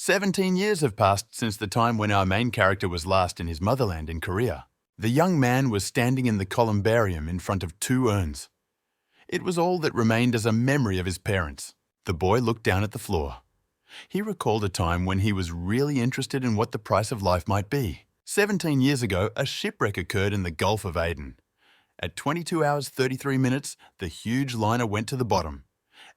17 years have passed since the time when our main character was last in his motherland in Korea. The young man was standing in the columbarium in front of 2 urns. It was all that remained as a memory of his parents. The boy looked down at the floor. He recalled a time when he was really interested in what the price of life might be. 17 years ago, a shipwreck occurred in the Gulf of Aden. At 22 hours 33 minutes, the huge liner went to the bottom,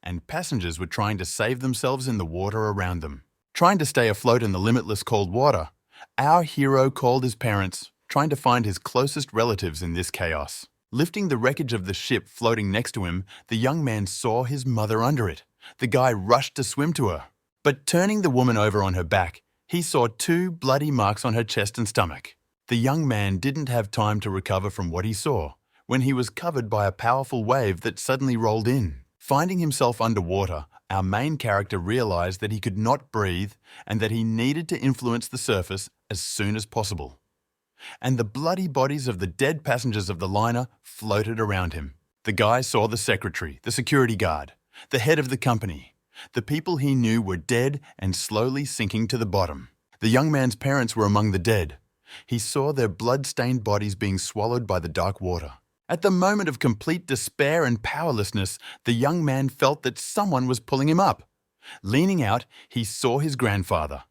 and passengers were trying to save themselves in the water around them. Trying to stay afloat in the limitless cold water, our hero called his parents, trying to find his closest relatives in this chaos. Lifting the wreckage of the ship floating next to him, the young man saw his mother under it. The guy rushed to swim to her. But turning the woman over on her back, he saw 2 bloody marks on her chest and stomach. The young man didn't have time to recover from what he saw when he was covered by a powerful wave that suddenly rolled in. Finding himself underwater, our main character realized that he could not breathe and that he needed to influence the surface as soon as possible. And the bloody bodies of the dead passengers of the liner floated around him. The guy saw the secretary, the security guard, the head of the company. The people he knew were dead and slowly sinking to the bottom. The young man's parents were among the dead. He saw their blood-stained bodies being swallowed by the dark water. At the moment of complete despair and powerlessness, the young man felt that someone was pulling him up. Leaning out, he saw his grandfather.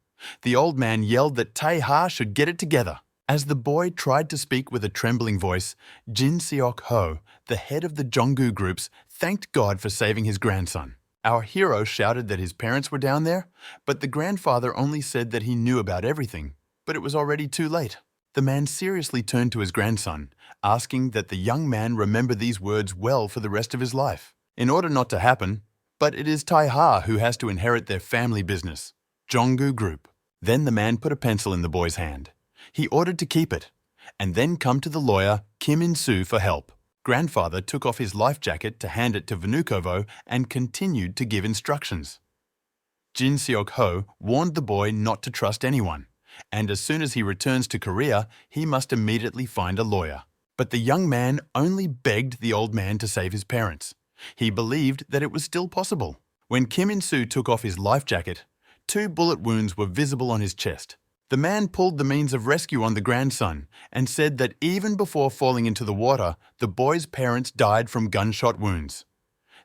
The old man yelled that Tae-ha should get it together. As the boy tried to speak with a trembling voice, Jin Seok-ho, the head of the Jonggu groups, thanked God for saving his grandson. Our hero shouted that his parents were down there, but the grandfather only said that he knew about everything, but it was already too late. The man seriously turned to his grandson, asking that the young man remember these words well for the rest of his life. In order not to happen, but it is Tae-ha who has to inherit their family business, Jonggu Group. Then the man put a pencil in the boy's hand. He ordered to keep it, and then come to the lawyer Kim In-soo for help. Grandfather took off his life jacket to hand it to Vnukovo and continued to give instructions. Jin Seok-ho warned the boy not to trust anyone, and as soon as he returns to Korea, he must immediately find a lawyer. But the young man only begged the old man to save his parents. He believed that it was still possible. When Kim In-soo took off his life jacket, 2 bullet wounds were visible on his chest. The man pulled the means of rescue on the grandson and said that even before falling into the water, the boy's parents died from gunshot wounds.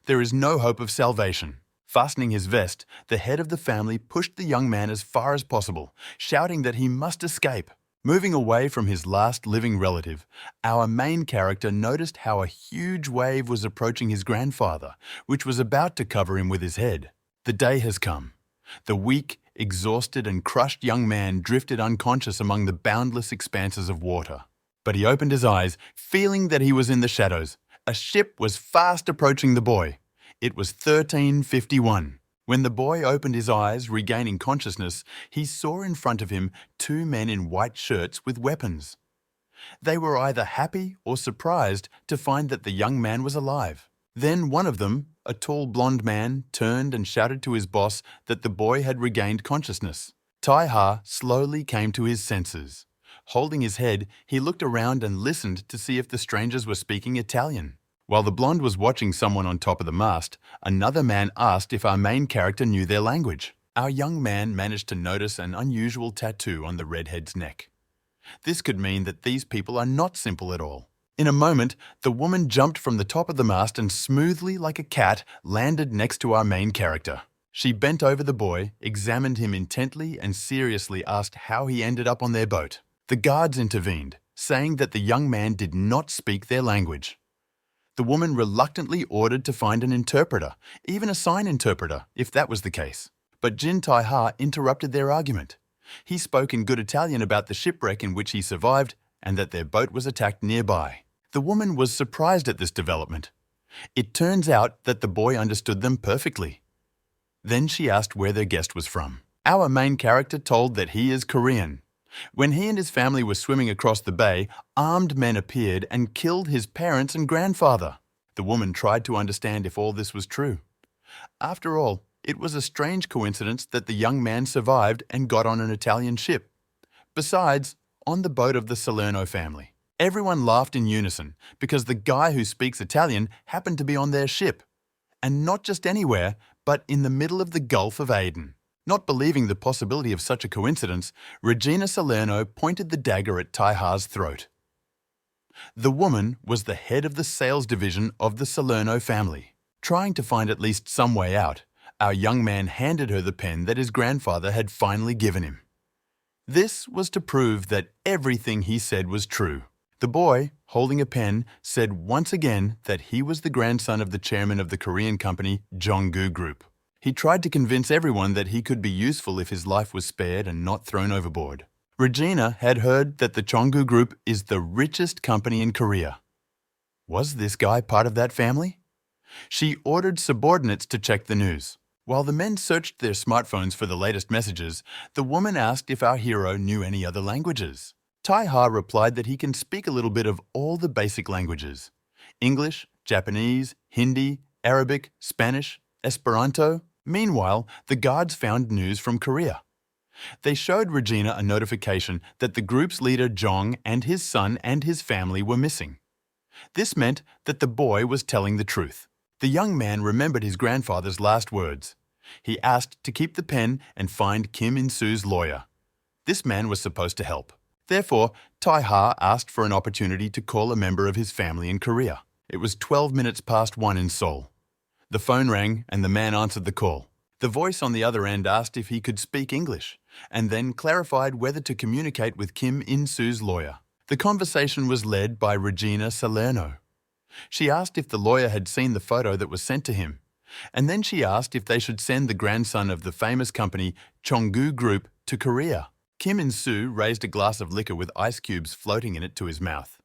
There is no hope of salvation. Fastening his vest, the head of the family pushed the young man as far as possible, shouting that he must escape. Moving away from his last living relative, our main character noticed how a huge wave was approaching his grandfather, which was about to cover him with his head. The day has come. The weak, exhausted and crushed young man drifted unconscious among the boundless expanses of water. But he opened his eyes, feeling that he was in the shadows. A ship was fast approaching the boy. It was 1351. When the boy opened his eyes, regaining consciousness, he saw in front of him 2 men in white shirts with weapons. They were either happy or surprised to find that the young man was alive. Then one of them, a tall blonde man, turned and shouted to his boss that the boy had regained consciousness. Tae-ha slowly came to his senses. Holding his head, he looked around and listened to see if the strangers were speaking Italian. While the blonde was watching someone on top of the mast, another man asked if our main character knew their language. Our young man managed to notice an unusual tattoo on the redhead's neck. This could mean that these people are not simple at all. In a moment, the woman jumped from the top of the mast and smoothly, like a cat, landed next to our main character. She bent over the boy, examined him intently and seriously asked how he ended up on their boat. The guards intervened, saying that the young man did not speak their language. The woman reluctantly ordered to find an interpreter, even a sign interpreter, if that was the case. But Jin Tae-ha interrupted their argument. He spoke in good Italian about the shipwreck in which he survived and that their boat was attacked nearby. The woman was surprised at this development. It turns out that the boy understood them perfectly. Then she asked where their guest was from. Our main character told that he is Korean. When he and his family were swimming across the bay, armed men appeared and killed his parents and grandfather. The woman tried to understand if all this was true. After all, it was a strange coincidence that the young man survived and got on an Italian ship. Besides, on the boat of the Salerno family. Everyone laughed in unison because the guy who speaks Italian happened to be on their ship. And not just anywhere, but in the middle of the Gulf of Aden. Not believing the possibility of such a coincidence, Regina Salerno pointed the dagger at Taiha's throat. The woman was the head of the sales division of the Salerno family. Trying to find at least some way out, our young man handed her the pen that his grandfather had finally given him. This was to prove that everything he said was true. The boy, holding a pen, said once again that he was the grandson of the chairman of the Korean company Jonggu Group. He tried to convince everyone that he could be useful if his life was spared and not thrown overboard. Regina had heard that the Jonggu Group is the richest company in Korea. Was this guy part of that family? She ordered subordinates to check the news. While the men searched their smartphones for the latest messages, the woman asked if our hero knew any other languages. Taiha replied that he can speak a little bit of all the basic languages: English, Japanese, Hindi, Arabic, Spanish, Esperanto. Meanwhile, the guards found news from Korea. They showed Regina a notification that the group's leader Jong and his son and his family were missing. This meant that the boy was telling the truth. The young man remembered his grandfather's last words. He asked to keep the pen and find Kim In-soo's lawyer. This man was supposed to help. Therefore, Taiha asked for an opportunity to call a member of his family in Korea. It was 12 minutes past 1 in Seoul. The phone rang and the man answered the call. The voice on the other end asked if he could speak English, and then clarified whether to communicate with Kim In-soo's lawyer. The conversation was led by Regina Salerno. She asked if the lawyer had seen the photo that was sent to him, and then she asked if they should send the grandson of the famous company Jonggu Group to Korea. Kim In-soo raised a glass of liquor with ice cubes floating in it to his mouth.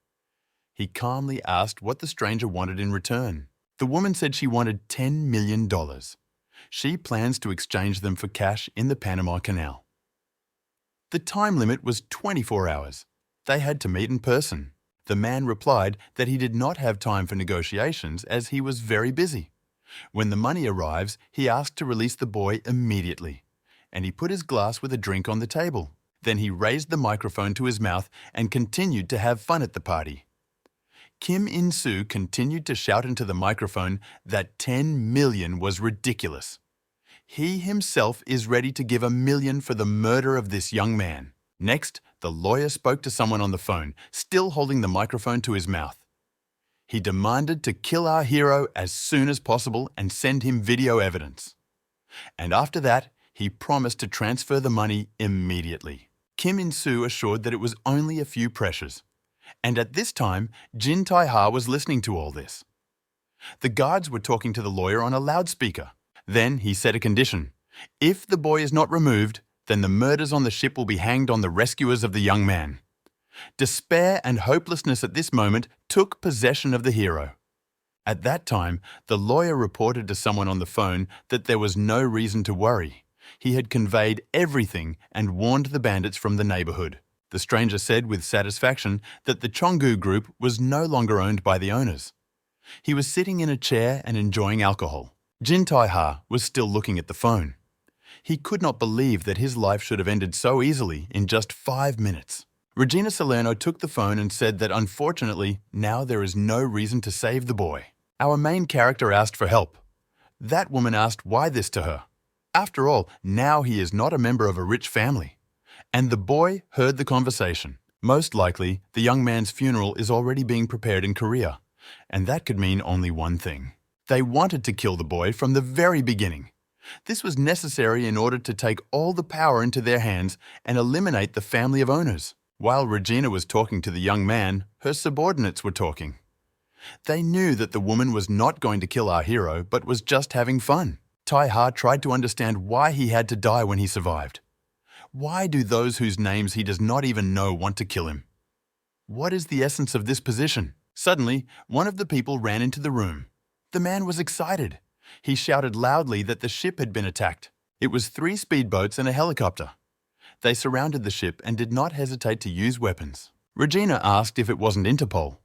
He calmly asked what the stranger wanted in return. The woman said she wanted $10 million. She plans to exchange them for cash in the Panama Canal. The time limit was 24 hours. They had to meet in person. The man replied that he did not have time for negotiations as he was very busy. When the money arrives, he asked to release the boy immediately, and he put his glass with a drink on the table. Then he raised the microphone to his mouth and continued to have fun at the party. Kim In-soo continued to shout into the microphone that 10 million was ridiculous. He himself is ready to give $1 million for the murder of this young man. Next, the lawyer spoke to someone on the phone, still holding the microphone to his mouth. He demanded to kill our hero as soon as possible and send him video evidence. And after that, he promised to transfer the money immediately. Kim In-soo assured that it was only a few pressures. And at this time, Jin Taiha was listening to all this. The guards were talking to the lawyer on a loudspeaker. Then he set a condition. If the boy is not removed, then the murders on the ship will be hanged on the rescuers of the young man. Despair and hopelessness at this moment took possession of the hero. At that time, the lawyer reported to someone on the phone that there was no reason to worry. He had conveyed everything and warned the bandits from the neighborhood. The stranger said with satisfaction that the Jonggu Group was no longer owned by the owners. He was sitting in a chair and enjoying alcohol. Jin Taiha was still looking at the phone. He could not believe that his life should have ended so easily in just 5 minutes. Regina Salerno took the phone and said that unfortunately, now there is no reason to save the boy. Our main character asked for help. That woman asked why this to her. After all, now he is not a member of a rich family. And the boy heard the conversation. Most likely, the young man's funeral is already being prepared in Korea. And that could mean only one thing. They wanted to kill the boy from the very beginning. This was necessary in order to take all the power into their hands and eliminate the family of owners. While Regina was talking to the young man, her subordinates were talking. They knew that the woman was not going to kill our hero, but was just having fun. Taiha tried to understand why he had to die when he survived. Why do those whose names he does not even know want to kill him? What is the essence of this position? Suddenly, one of the people ran into the room. The man was excited. He shouted loudly that the ship had been attacked. It was 3 speedboats and a helicopter. They surrounded the ship and did not hesitate to use weapons. Regina asked if it wasn't Interpol.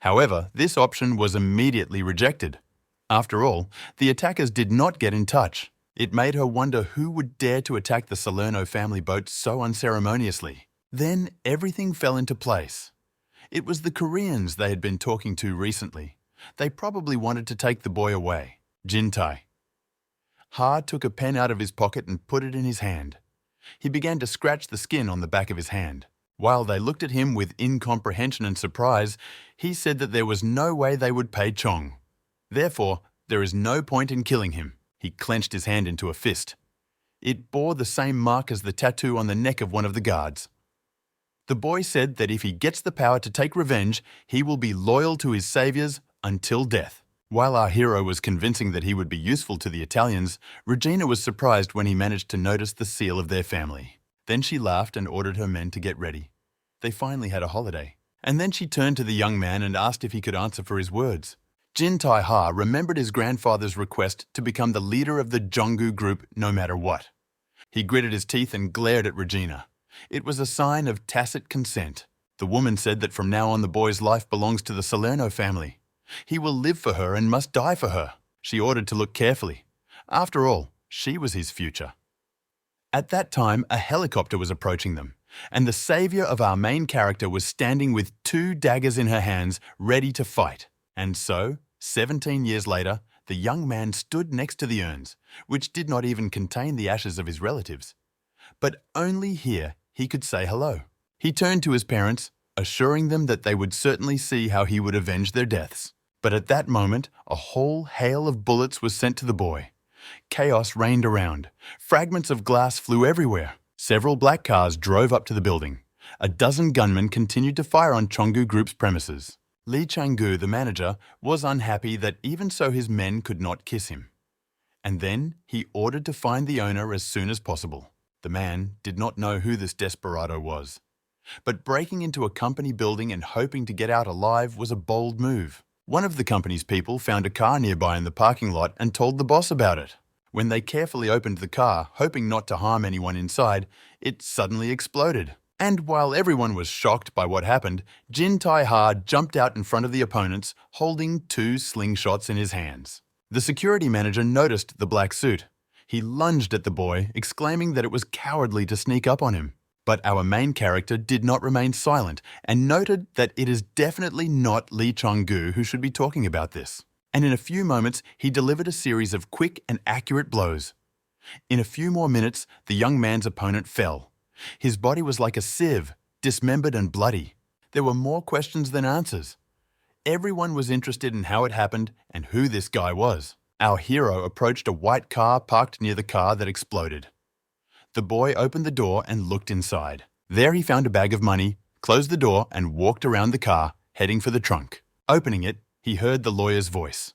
However, this option was immediately rejected. After all, the attackers did not get in touch. It made her wonder who would dare to attack the Salerno family boat so unceremoniously. Then everything fell into place. It was the Koreans they had been talking to recently. They probably wanted to take the boy away. Jintai. Ha took a pen out of his pocket and put it in his hand. He began to scratch the skin on the back of his hand. While they looked at him with incomprehension and surprise, he said that there was no way they would pay Chong. Therefore, there is no point in killing him. He clenched his hand into a fist. It bore the same mark as the tattoo on the neck of one of the guards. The boy said that if he gets the power to take revenge, he will be loyal to his saviors until death. While our hero was convincing that he would be useful to the Italians, Regina was surprised when he managed to notice the seal of their family. Then she laughed and ordered her men to get ready. They finally had a holiday. And then she turned to the young man and asked if he could answer for his words. Jin Tai Ha remembered his grandfather's request to become the leader of the Jonggu group no matter what. He gritted his teeth and glared at Regina. It was a sign of tacit consent. The woman said that from now on the boy's life belongs to the Salerno family. He will live for her and must die for her. She ordered to look carefully. After all, she was his future. At that time, a helicopter was approaching them, and the savior of our main character was standing with 2 daggers in her hands, ready to fight. And so, 17 years later, the young man stood next to the urns, which did not even contain the ashes of his relatives. But only here he could say hello. He turned to his parents, assuring them that they would certainly see how he would avenge their deaths. But at that moment, a whole hail of bullets was sent to the boy. Chaos reigned around. Fragments of glass flew everywhere. Several black cars drove up to the building. A dozen gunmen continued to fire on Chonggu Group's premises. Li Changgu, the manager, was unhappy that even so his men could not kiss him. And then he ordered to find the owner as soon as possible. The man did not know who this desperado was. But breaking into a company building and hoping to get out alive was a bold move. One of the company's people found a car nearby in the parking lot and told the boss about it. When they carefully opened the car, hoping not to harm anyone inside, it suddenly exploded. And while everyone was shocked by what happened, Jin Tai Ha jumped out in front of the opponents, holding 2 slingshots in his hands. The security manager noticed the black suit. He lunged at the boy, exclaiming that it was cowardly to sneak up on him. But our main character did not remain silent and noted that it is definitely not Li Changgu who should be talking about this. And in a few moments, he delivered a series of quick and accurate blows. In a few more minutes, the young man's opponent fell. His body was like a sieve, dismembered and bloody. There were more questions than answers. Everyone was interested in how it happened and who this guy was. Our hero approached a white car parked near the car that exploded. The boy opened the door and looked inside. There he found a bag of money, closed the door and walked around the car, heading for the trunk. Opening it, he heard the lawyer's voice.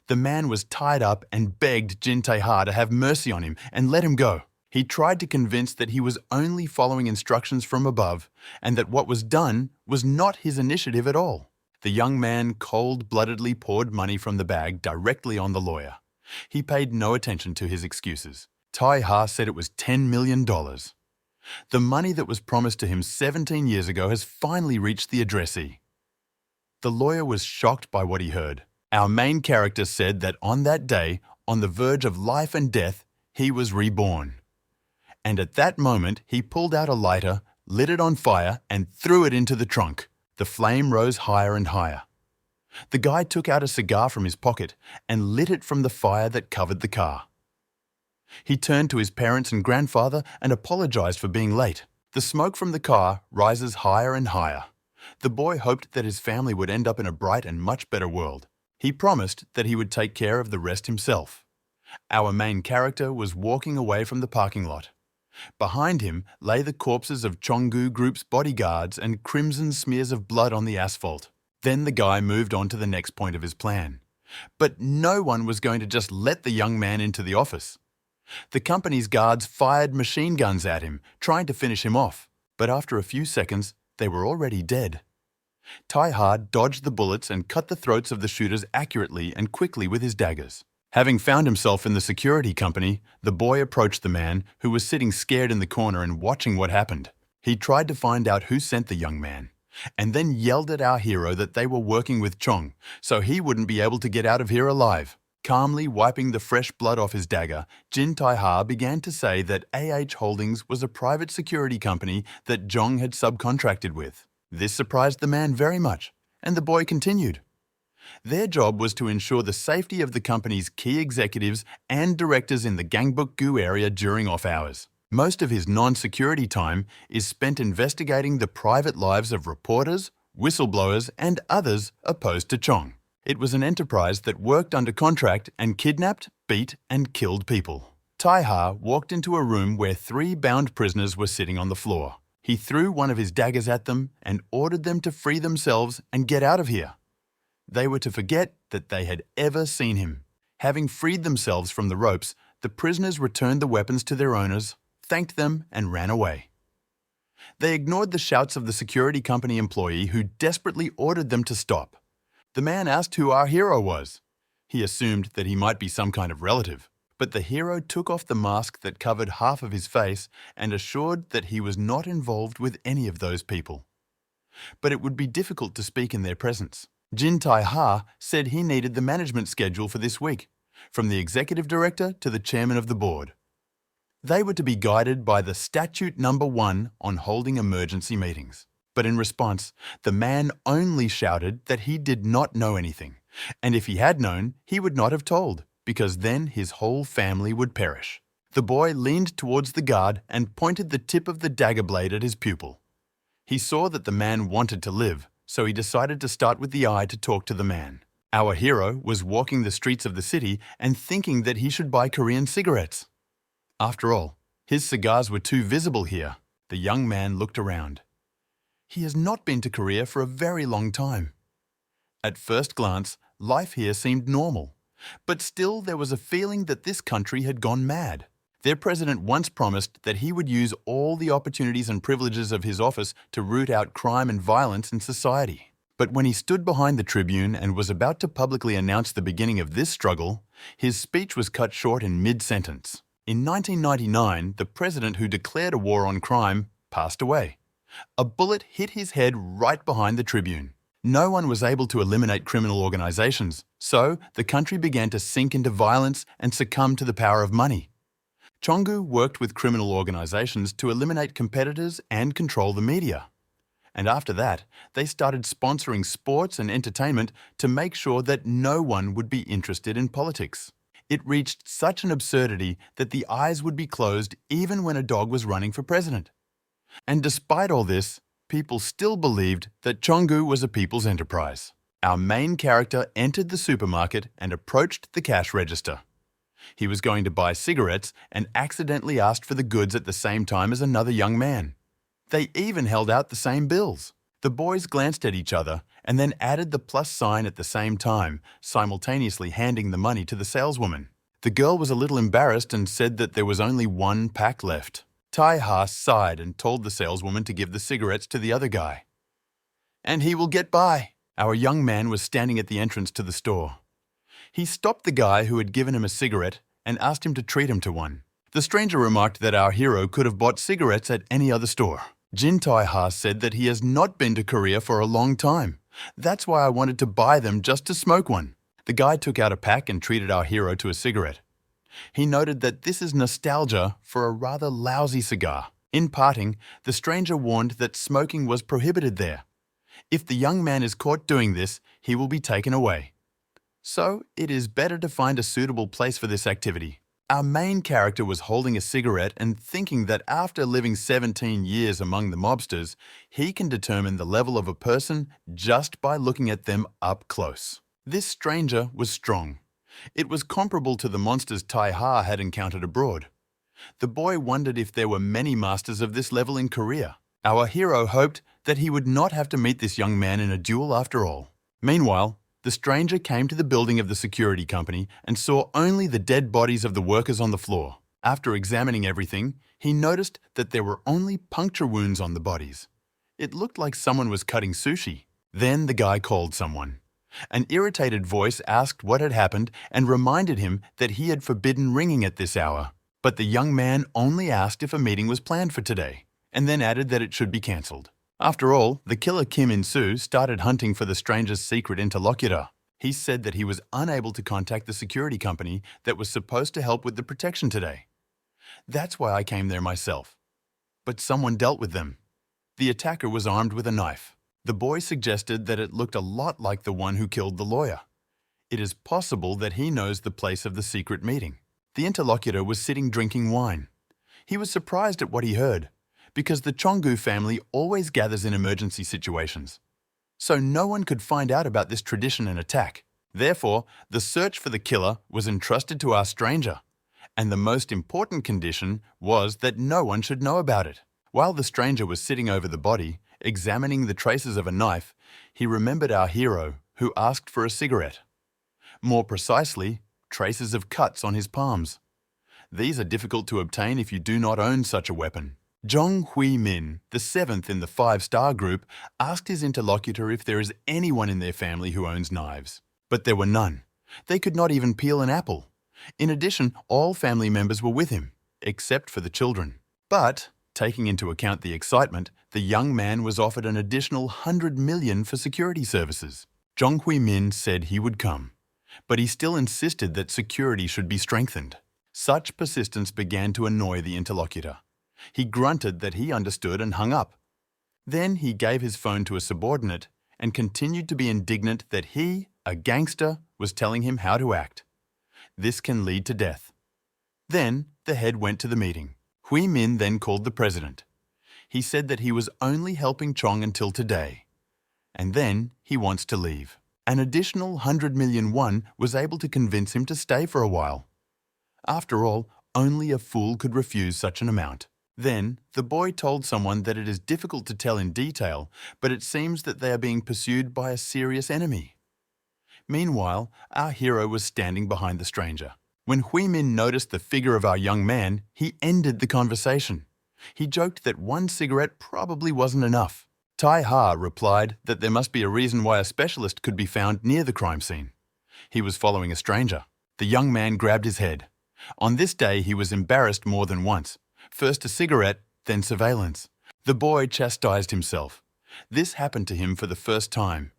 The man was tied up and begged Jin Tai Ha to have mercy on him and let him go. He tried to convince that he was only following instructions from above and that what was done was not his initiative at all. The young man cold-bloodedly poured money from the bag directly on the lawyer. He paid no attention to his excuses. Tai Ha said it was $10 million. The money that was promised to him 17 years ago has finally reached the addressee. The lawyer was shocked by what he heard. Our main character said that on that day, on the verge of life and death, he was reborn. And at that moment, he pulled out a lighter, lit it on fire, and threw it into the trunk. The flame rose higher and higher. The guy took out a cigar from his pocket and lit it from the fire that covered the car. He turned to his parents and grandfather and apologized for being late. The smoke from the car rises higher and higher. The boy hoped that his family would end up in a bright and much better world. He promised that he would take care of the rest himself. Our main character was walking away from the parking lot. Behind him lay the corpses of Chonggu Group's bodyguards and crimson smears of blood on the asphalt. Then the guy moved on to the next point of his plan. But no one was going to just let the young man into the office. The company's guards fired machine guns at him, trying to finish him off. But after a few seconds, they were already dead. Tai Ha dodged the bullets and cut the throats of the shooters accurately and quickly with his daggers. Having found himself in the security company, the boy approached the man, who was sitting scared in the corner and watching what happened. He tried to find out who sent the young man, and then yelled at our hero that they were working with Chong, so he wouldn't be able to get out of here alive. Calmly wiping the fresh blood off his dagger, Jin Tai Ha began to say that AH Holdings was a private security company that Zhong had subcontracted with. This surprised the man very much, and the boy continued. Their job was to ensure the safety of the company's key executives and directors in the Gangbuk-gu area during off hours. Most of his non-security time is spent investigating the private lives of reporters, whistleblowers, and others opposed to Chong. It was an enterprise that worked under contract and kidnapped, beat, and killed people. Tai-ha walked into a room where 3 bound prisoners were sitting on the floor. He threw one of his daggers at them and ordered them to free themselves and get out of here. They were to forget that they had ever seen him. Having freed themselves from the ropes, the prisoners returned the weapons to their owners, thanked them, and ran away. They ignored the shouts of the security company employee who desperately ordered them to stop. The man asked who our hero was. He assumed that he might be some kind of relative, but the hero took off the mask that covered half of his face and assured that he was not involved with any of those people. But it would be difficult to speak in their presence. Jin Tai-ha said he needed the management schedule for this week, from the executive director to the chairman of the board. They were to be guided by the Statute Number 1 on holding emergency meetings. But in response, the man only shouted that he did not know anything, and if he had known, he would not have told, because then his whole family would perish. The boy leaned towards the guard and pointed the tip of the dagger blade at his pupil. He saw that the man wanted to live, so he decided to start with the eye to talk to the man. Our hero was walking the streets of the city and thinking that he should buy Korean cigarettes. After all, his cigars were too visible here. The young man looked around. He has not been to Korea for a very long time. At first glance, life here seemed normal, but still there was a feeling that this country had gone mad. Their president once promised that he would use all the opportunities and privileges of his office to root out crime and violence in society. But when he stood behind the tribune and was about to publicly announce the beginning of this struggle, his speech was cut short in mid-sentence. In 1999, the president who declared a war on crime passed away. A bullet hit his head right behind the tribune. No one was able to eliminate criminal organizations, so the country began to sink into violence and succumb to the power of money. Chong-gu worked with criminal organizations to eliminate competitors and control the media. And after that, they started sponsoring sports and entertainment to make sure that no one would be interested in politics. It reached such an absurdity that the eyes would be closed even when a dog was running for president. And despite all this, people still believed that Chong-gu was a people's enterprise. Our main character entered the supermarket and approached the cash register. He was going to buy cigarettes and accidentally asked for the goods at the same time as another young man. They even held out the same bills. The boys glanced at each other and then added the plus sign at the same time, simultaneously handing the money to the saleswoman. The girl was a little embarrassed and said that there was only 1 pack left. Tai-ha sighed and told the saleswoman to give the cigarettes to the other guy. "And he will get by." Our young man was standing at the entrance to the store. He stopped the guy who had given him a cigarette and asked him to treat him to one. The stranger remarked that our hero could have bought cigarettes at any other store. Jin Tai-ha said that he has not been to Korea for a long time. "That's why I wanted to buy them just to smoke one." The guy took out a pack and treated our hero to a cigarette. He noted that this is nostalgia for a rather lousy cigar. In parting, the stranger warned that smoking was prohibited there. If the young man is caught doing this, he will be taken away. So, it is better to find a suitable place for this activity. Our main character was holding a cigarette and thinking that after living 17 years among the mobsters, he can determine the level of a person just by looking at them up close. This stranger was strong. It was comparable to the monsters Tai-ha had encountered abroad. The boy wondered if there were many masters of this level in Korea. Our hero hoped that he would not have to meet this young man in a duel after all. Meanwhile, the stranger came to the building of the security company and saw only the dead bodies of the workers on the floor. After examining everything, he noticed that there were only puncture wounds on the bodies. It looked like someone was cutting sushi. Then the guy called someone. An irritated voice asked what had happened and reminded him that he had forbidden ringing at this hour. But the young man only asked if a meeting was planned for today, and then added that it should be cancelled. After all, the killer Kim In-soo started hunting for the stranger's secret interlocutor. He said that he was unable to contact the security company that was supposed to help with the protection today. "That's why I came there myself." But someone dealt with them. The attacker was armed with a knife. The boy suggested that it looked a lot like the one who killed the lawyer. It is possible that he knows the place of the secret meeting. The interlocutor was sitting drinking wine. He was surprised at what he heard, because the Chongu family always gathers in emergency situations. So no one could find out about this tradition and attack. Therefore, the search for the killer was entrusted to our stranger, and the most important condition was that no one should know about it. While the stranger was sitting over the body, examining the traces of a knife, he remembered our hero, who asked for a cigarette. More precisely, traces of cuts on his palms. These are difficult to obtain if you do not own such a weapon. Zhong Hui Min, the seventh in the five-star group, asked his interlocutor if there is anyone in their family who owns knives. But there were none. They could not even peel an apple. In addition, all family members were with him, except for the children. But, taking into account the excitement, the young man was offered an additional 100 million for security services. Zhong Hui Min said he would come, but he still insisted that security should be strengthened. Such persistence began to annoy the interlocutor. He grunted that he understood and hung up. Then he gave his phone to a subordinate and continued to be indignant that he, a gangster, was telling him how to act. This can lead to death. Then the head went to the meeting. Hui Min then called the president. He said that he was only helping Chong until today. And then he wants to leave. An additional 100 million won was able to convince him to stay for a while. After all, only a fool could refuse such an amount. Then, the boy told someone that it is difficult to tell in detail, but it seems that they are being pursued by a serious enemy. Meanwhile, our hero was standing behind the stranger. When Hui Min noticed the figure of our young man, he ended the conversation. He joked that one cigarette probably wasn't enough. Tai Ha replied that there must be a reason why a specialist could be found near the crime scene. He was following a stranger. The young man grabbed his head. On this day, he was embarrassed more than once. First a cigarette, then surveillance. The boy chastised himself. This happened to him for the first time.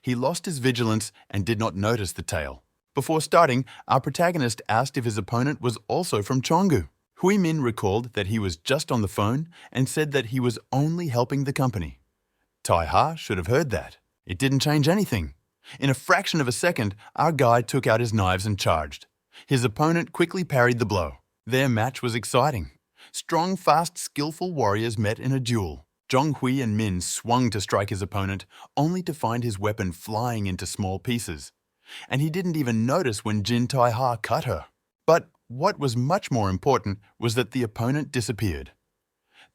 He lost his vigilance and did not notice the tail. Before starting, our protagonist asked if his opponent was also from Chongu. Hui Min recalled that he was just on the phone and said that he was only helping the company. Tai Ha should have heard that. It didn't change anything. In a fraction of a second, our guy took out his knives and charged. His opponent quickly parried the blow. Their match was exciting. Strong, fast, skillful warriors met in a duel. Zhong Hui and Min swung to strike his opponent, only to find his weapon flying into small pieces. And he didn't even notice when Jin Tai Ha cut her. But what was much more important was that the opponent disappeared.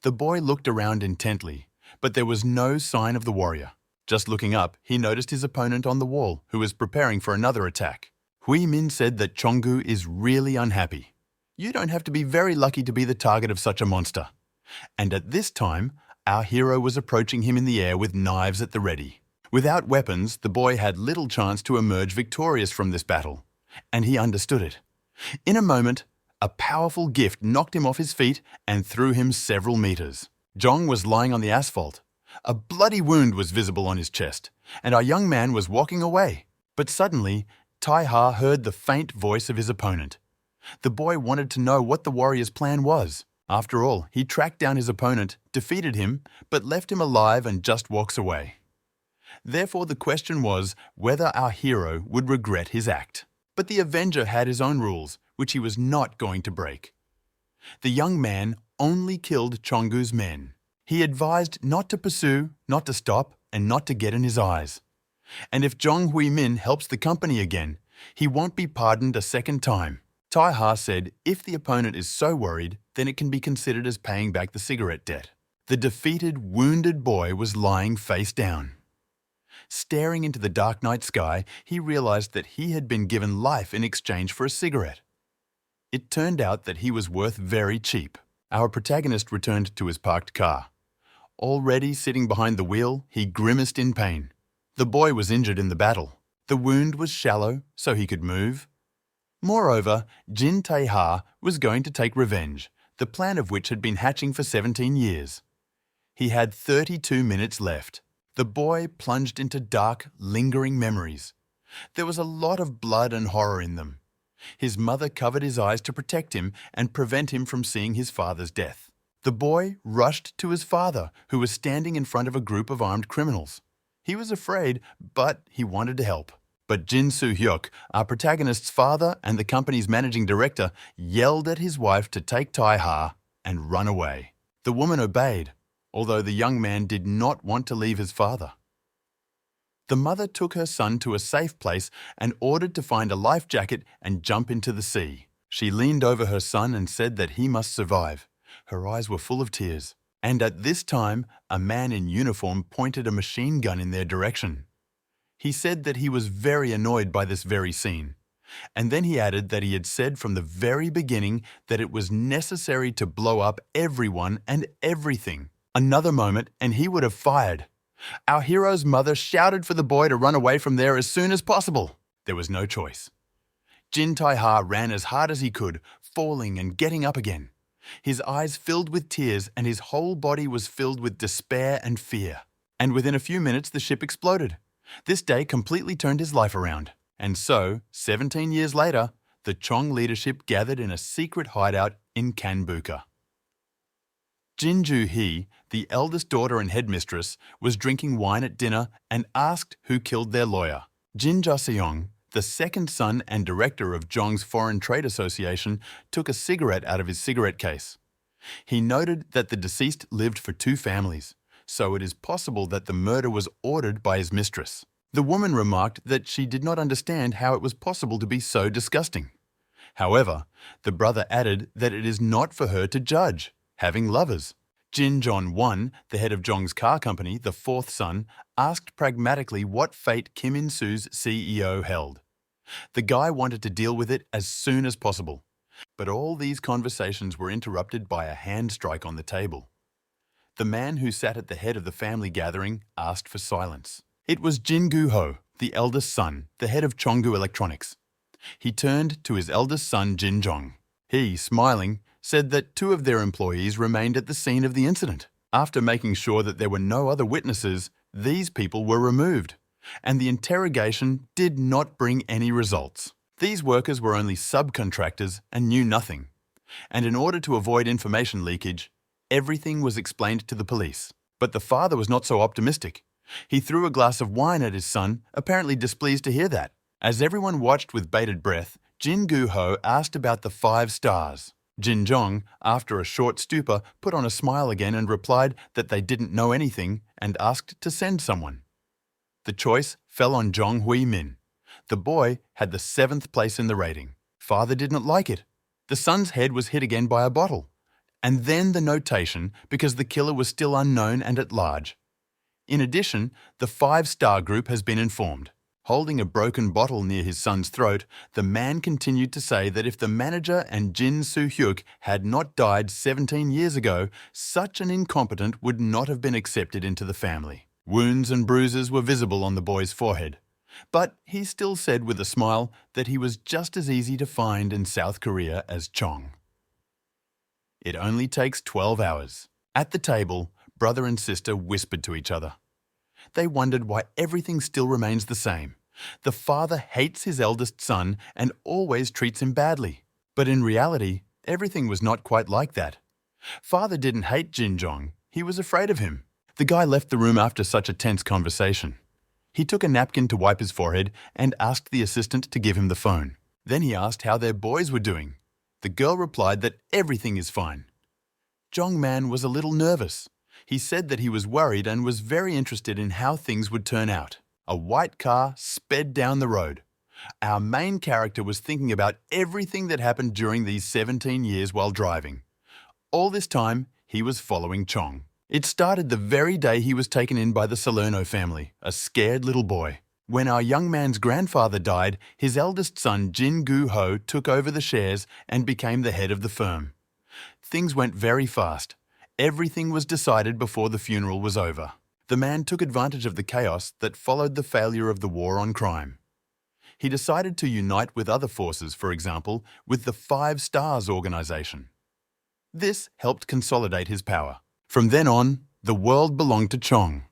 The boy looked around intently, but there was no sign of the warrior. Just looking up, he noticed his opponent on the wall, who was preparing for another attack. Hui Min said that Chongu is really unhappy. You don't have to be very lucky to be the target of such a monster. And at this time, our hero was approaching him in the air with knives at the ready. Without weapons, the boy had little chance to emerge victorious from this battle, and he understood it. In a moment, a powerful gift knocked him off his feet and threw him several meters. Zhong was lying on the asphalt. A bloody wound was visible on his chest, and our young man was walking away. But suddenly, Tai Ha heard the faint voice of his opponent. The boy wanted to know what the warrior's plan was. After all, he tracked down his opponent, defeated him, but left him alive and just walks away. Therefore, the question was whether our hero would regret his act. But the Avenger had his own rules, which he was not going to break. The young man only killed Chongu's men. He advised not to pursue, not to stop, and not to get in his eyes. And if Zhong Hui Min helps the company again, he won't be pardoned a second time. Tai Ha said if the opponent is so worried, then it can be considered as paying back the cigarette debt. The defeated, wounded boy was lying face down. Staring into the dark night sky, he realized that he had been given life in exchange for a cigarette. It turned out that he was worth very cheap. Our protagonist returned to his parked car. Already sitting behind the wheel, he grimaced in pain. The boy was injured in the battle. The wound was shallow, so he could move. Moreover, Jin Tai Ha was going to take revenge, the plan of which had been hatching for 17 years. He had 32 minutes left. The boy plunged into dark, lingering memories. There was a lot of blood and horror in them. His mother covered his eyes to protect him and prevent him from seeing his father's death. The boy rushed to his father, who was standing in front of a group of armed criminals. He was afraid, but he wanted to help. But Jin Soo-hyuk, our protagonist's father and the company's managing director, yelled at his wife to take Tai-ha and run away. The woman obeyed, although the young man did not want to leave his father. The mother took her son to a safe place and ordered to find a life jacket and jump into the sea. She leaned over her son and said that he must survive. Her eyes were full of tears. And at this time, a man in uniform pointed a machine gun in their direction. He said that he was very annoyed by this very scene. And then he added that he had said from the very beginning that it was necessary to blow up everyone and everything. Another moment and he would have fired. Our hero's mother shouted for the boy to run away from there as soon as possible. There was no choice. Jin Tai-ha ran as hard as he could, falling and getting up again. His eyes filled with tears and his whole body was filled with despair and fear. And within a few minutes the ship exploded. This day completely turned his life around. And so, 17 years later, the Chong leadership gathered in a secret hideout in Kanbuka. Jin Joo-hee, the eldest daughter and headmistress, was drinking wine at dinner and asked who killed their lawyer. Jin Ja-seong, the second son and director of Jong's Foreign Trade Association, took a cigarette out of his cigarette case. He noted that the deceased lived for 2 families, so it is possible that the murder was ordered by his mistress. The woman remarked that she did not understand how it was possible to be so disgusting. However, the brother added that it is not for her to judge, having lovers. Jin Jon-won, the head of Jong's car company, the 4th son, asked pragmatically what fate Kim In-soo's CEO held. The guy wanted to deal with it as soon as possible. But all these conversations were interrupted by a hand strike on the table. The man who sat at the head of the family gathering asked for silence. It was Jin Gu-ho, the eldest son, the head of Chonggu Electronics. He turned to his eldest son Jin Jong. He, smiling, said that 2 of their employees remained at the scene of the incident. After making sure that there were no other witnesses, these people were removed, and the interrogation did not bring any results. These workers were only subcontractors and knew nothing. And in order to avoid information leakage, everything was explained to the police. But the father was not so optimistic. He threw a glass of wine at his son, apparently displeased to hear that. As everyone watched with bated breath, Jin Gu-ho asked about the 5 stars. Jin Jong, after a short stupor, put on a smile again and replied that they didn't know anything and asked to send someone. The choice fell on Jong Hui-min. The boy had the 7th place in the rating. Father didn't like it. The son's head was hit again by a bottle. And then the notation, because the killer was still unknown and at large. In addition, the 5-star group has been informed. Holding a broken bottle near his son's throat, the man continued to say that if the manager and Jin Soo-hyuk had not died 17 years ago, such an incompetent would not have been accepted into the family. Wounds and bruises were visible on the boy's forehead. But he still said with a smile that he was just as easy to find in South Korea as Chong. It only takes 12 hours. At the table, brother and sister whispered to each other. They wondered why everything still remains the same. The father hates his eldest son and always treats him badly. But in reality, everything was not quite like that. Father didn't hate Jin Jong. He was afraid of him. The guy left the room after such a tense conversation. He took a napkin to wipe his forehead and asked the assistant to give him the phone. Then he asked how their boys were doing. The girl replied that everything is fine. Jong-man was a little nervous. He said that he was worried and was very interested in how things would turn out. A white car sped down the road. Our main character was thinking about everything that happened during these 17 years while driving. All this time, he was following Chong. It started the very day he was taken in by the Salerno family, a scared little boy. When our young man's grandfather died, his eldest son Jin Gu-ho took over the shares and became the head of the firm. Things went very fast. Everything was decided before the funeral was over. The man took advantage of the chaos that followed the failure of the war on crime. He decided to unite with other forces, for example, with the 5 Stars organization. This helped consolidate his power. From then on, the world belonged to Chong.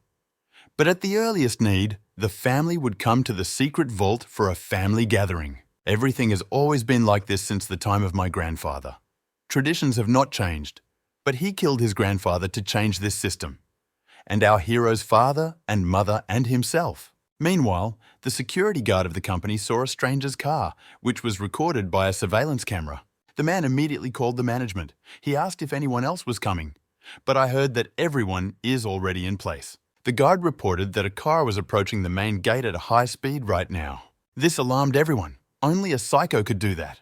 But at the earliest need, the family would come to the secret vault for a family gathering. Everything has always been like this since the time of my grandfather. Traditions have not changed, but he killed his grandfather to change this system. and our hero's father and mother and himself. Meanwhile, the security guard of the company saw a stranger's car, which was recorded by a surveillance camera. The man immediately called the management. He asked if anyone else was coming, but I heard that everyone is already in place. The guard reported that a car was approaching the main gate at a high speed right now. This alarmed everyone. Only a psycho could do that.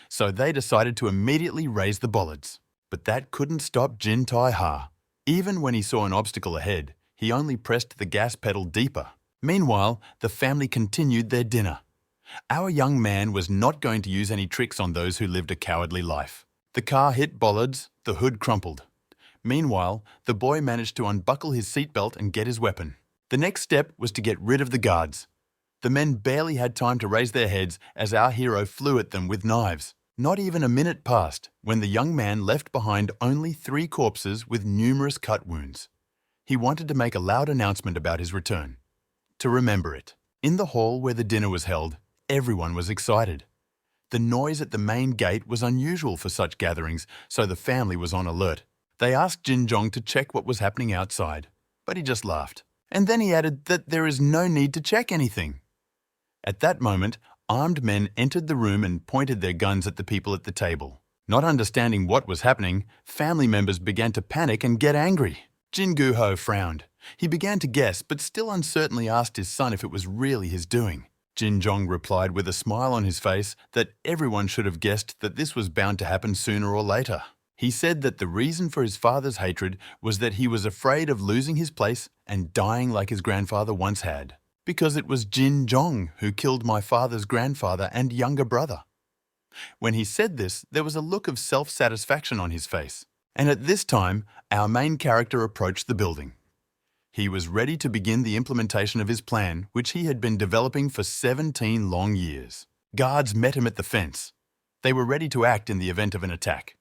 So they decided to immediately raise the bollards. But that couldn't stop Jin Tai-ha. Even when he saw an obstacle ahead, he only pressed the gas pedal deeper. Meanwhile, the family continued their dinner. Our young man was not going to use any tricks on those who lived a cowardly life. The car hit bollards, the hood crumpled. Meanwhile, the boy managed to unbuckle his seatbelt and get his weapon. The next step was to get rid of the guards. The men barely had time to raise their heads as our hero flew at them with knives. Not even a minute passed when the young man left behind only 3 corpses with numerous cut wounds. He wanted to make a loud announcement about his return. To remember it. In the hall where the dinner was held, everyone was excited. The noise at the main gate was unusual for such gatherings, so the family was on alert. They asked Jin Jong to check what was happening outside, but he just laughed. And then he added that there is no need to check anything. At that moment, armed men entered the room and pointed their guns at the people at the table. Not understanding what was happening, family members began to panic and get angry. Jin Gu-ho frowned. He began to guess, but still uncertainly asked his son if it was really his doing. Jin Jong replied with a smile on his face that everyone should have guessed that this was bound to happen sooner or later. He said that the reason for his father's hatred was that he was afraid of losing his place and dying like his grandfather once had. Because it was Jin Jong who killed my father's grandfather and younger brother. When he said this, there was a look of self-satisfaction on his face. And at this time, our main character approached the building. He was ready to begin the implementation of his plan, which he had been developing for 17 long years. Guards met him at the fence. They were ready to act in the event of an attack.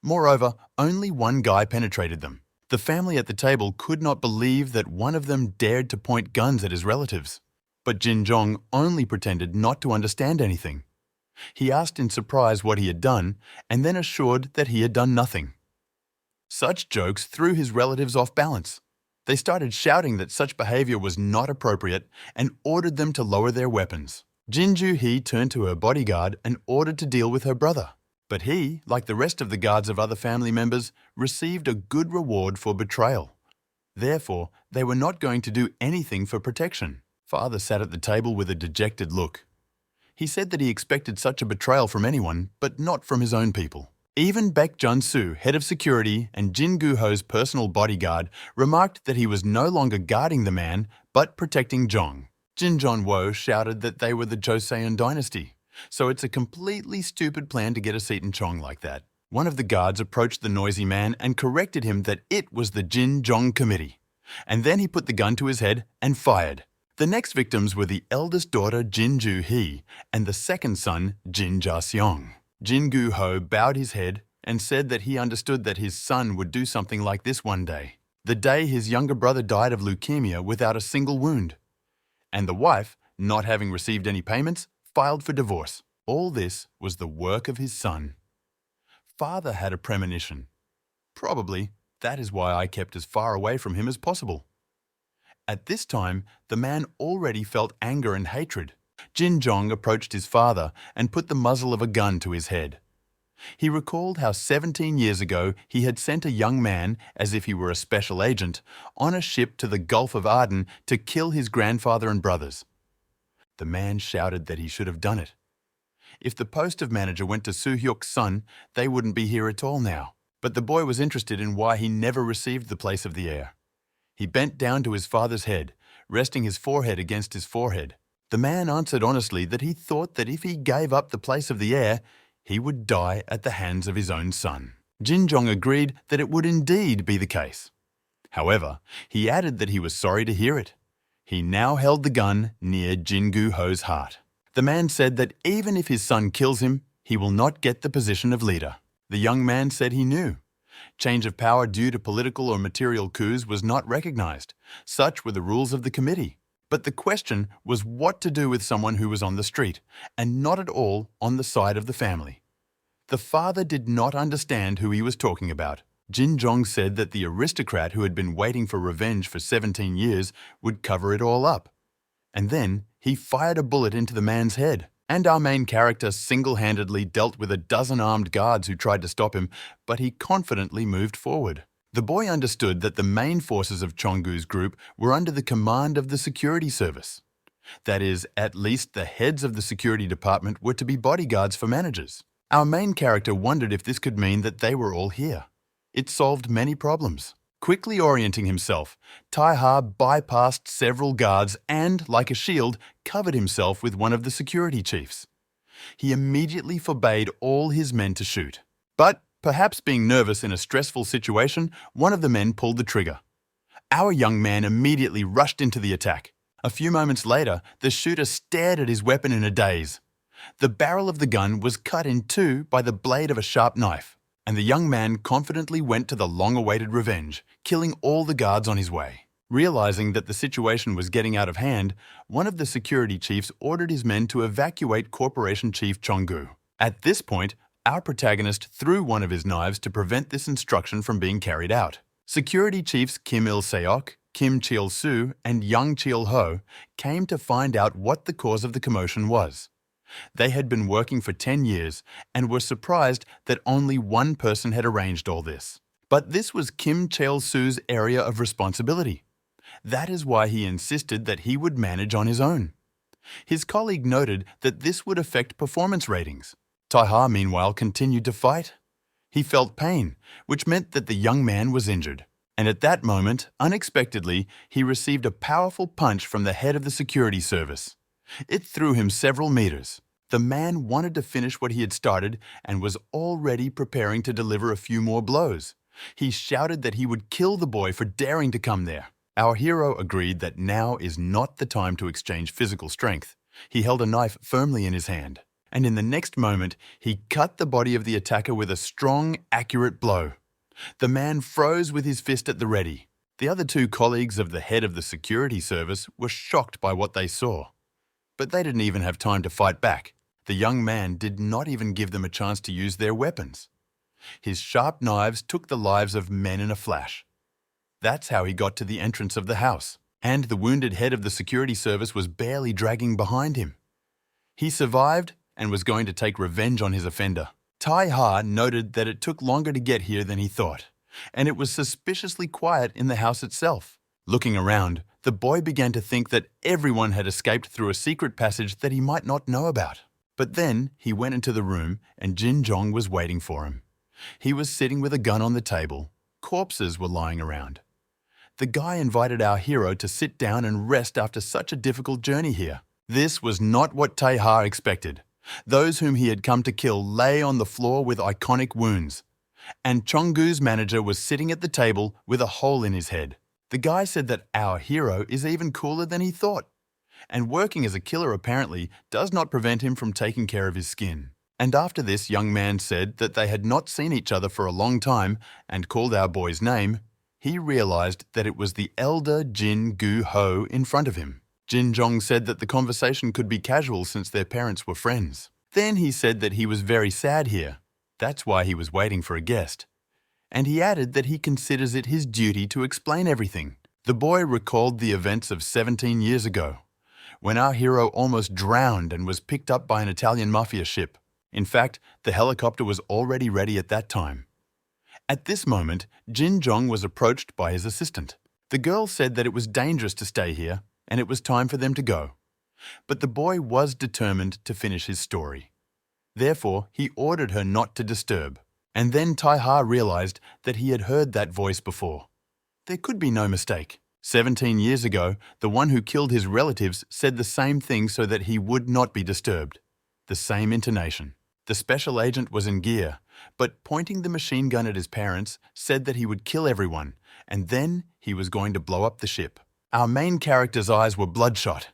Moreover, only one guy penetrated them. The family at the table could not believe that one of them dared to point guns at his relatives. But Jin Jong only pretended not to understand anything. He asked in surprise what he had done, and then assured that he had done nothing. Such jokes threw his relatives off balance. They started shouting that such behavior was not appropriate and ordered them to lower their weapons. Jin Ju-hee turned to her bodyguard and ordered to deal with her brother. But he, like the rest of the guards of other family members, received a good reward for betrayal. Therefore, they were not going to do anything for protection. Father sat at the table with a dejected look. He said that he expected such a betrayal from anyone, but not from his own people. Even Baek Jun-soo, head of security and Jin Gu-ho's personal bodyguard, remarked that he was no longer guarding the man, but protecting Jong. Jin Jon-wo shouted that they were the Joseon dynasty. So it's a completely stupid plan to get a seat in Chong like that. One of the guards approached the noisy man and corrected him that it was the Jin Jong committee. And then he put the gun to his head and fired. The next victims were the eldest daughter Jin Ju-hee and the second son Jin Ja-seong. Jin Gu-ho bowed his head and said that he understood that his son would do something like this one day. The day his younger brother died of leukemia without a single wound. And the wife, not having received any payments, filed for divorce. All this was the work of his son. Father had a premonition. Probably that is why I kept as far away from him as possible. At this time, the man already felt anger and hatred. Jin Jong approached his father and put the muzzle of a gun to his head. He recalled how 17 years ago he had sent a young man, as if he were a special agent, on a ship to the Gulf of Aden to kill his grandfather and brothers. The man shouted that he should have done it. If the post of manager went to Soo-hyuk's son, they wouldn't be here at all now. But the boy was interested in why he never received the place of the heir. He bent down to his father's head, resting his forehead against his forehead. The man answered honestly that he thought that if he gave up the place of the heir, he would die at the hands of his own son. Jin Jong agreed that it would indeed be the case. However, he added that he was sorry to hear it. He now held the gun near Jin Gu-ho's heart. The man said that even if his son kills him, he will not get the position of leader. The young man said he knew. Change of power due to political or material coups was not recognized. Such were the rules of the committee. But the question was what to do with someone who was on the street, and not at all on the side of the family. The father did not understand who he was talking about. Jin Jong said that the aristocrat who had been waiting for revenge for 17 years would cover it all up. And then he fired a bullet into the man's head. And our main character single-handedly dealt with a dozen armed guards who tried to stop him, but he confidently moved forward. The boy understood that the main forces of Chonggu's group were under the command of the security service. That is, at least the heads of the security department were to be bodyguards for managers. Our main character wondered if this could mean that they were all here. It solved many problems. Quickly orienting himself, Tai-ha bypassed several guards and, like a shield, covered himself with one of the security chiefs. He immediately forbade all his men to shoot. But, perhaps being nervous in a stressful situation, one of the men pulled the trigger. Our young man immediately rushed into the attack. A few moments later, the shooter stared at his weapon in a daze. The barrel of the gun was cut in two by the blade of a sharp knife, and the young man confidently went to the long-awaited revenge, killing all the guards on his way. Realizing that the situation was getting out of hand, one of the security chiefs ordered his men to evacuate Corporation Chief Chonggu. At this point, our protagonist threw one of his knives to prevent this instruction from being carried out. Security chiefs Kim Il-seok, Kim Chil-soo, and Young Chil-ho came to find out what the cause of the commotion was. They had been working for 10 years and were surprised that only one person had arranged all this. But this was Kim Chil-soo's area of responsibility. That is why he insisted that he would manage on his own. His colleague noted that this would affect performance ratings. Tai-ha, meanwhile, continued to fight. He felt pain, which meant that the young man was injured. And at that moment, unexpectedly, he received a powerful punch from the head of the security service. It threw him several meters. The man wanted to finish what he had started and was already preparing to deliver a few more blows. He shouted that he would kill the boy for daring to come there. Our hero agreed that now is not the time to exchange physical strength. He held a knife firmly in his hand, and in the next moment, he cut the body of the attacker with a strong, accurate blow. The man froze with his fist at the ready. The other two colleagues of the head of the security service were shocked by what they saw. But they didn't even have time to fight back. The young man did not even give them a chance to use their weapons. His sharp knives took the lives of men in a flash. That's how he got to the entrance of the house, and the wounded head of the security service was barely dragging behind him. He survived and was going to take revenge on his offender. Tai-ha noted that it took longer to get here than he thought, and it was suspiciously quiet in the house itself. Looking around, the boy began to think that everyone had escaped through a secret passage that he might not know about. But then he went into the room and Jin Jong was waiting for him. He was sitting with a gun on the table. Corpses were lying around. The guy invited our hero to sit down and rest after such a difficult journey here. This was not what Tai-ha expected. Those whom he had come to kill lay on the floor with iconic wounds. And Chonggu's manager was sitting at the table with a hole in his head. The guy said that our hero is even cooler than he thought. And working as a killer apparently does not prevent him from taking care of his skin. And after this young man said that they had not seen each other for a long time and called our boy's name, he realized that it was the elder Jin Gu-ho in front of him. Jin Jong said that the conversation could be casual since their parents were friends. Then he said that he was very sad here. That's why he was waiting for a guest. And he added that he considers it his duty to explain everything. The boy recalled the events of 17 years ago, when our hero almost drowned and was picked up by an Italian mafia ship. In fact, the helicopter was already ready at that time. At this moment, Jin Jong was approached by his assistant. The girl said that it was dangerous to stay here, and it was time for them to go. But the boy was determined to finish his story. Therefore, he ordered her not to disturb. And then Tai-ha realized that he had heard that voice before. There could be no mistake. 17 years ago, the one who killed his relatives said the same thing so that he would not be disturbed. The same intonation. The special agent was in gear, but pointing the machine gun at his parents, said that he would kill everyone, and then he was going to blow up the ship. Our main character's eyes were bloodshot.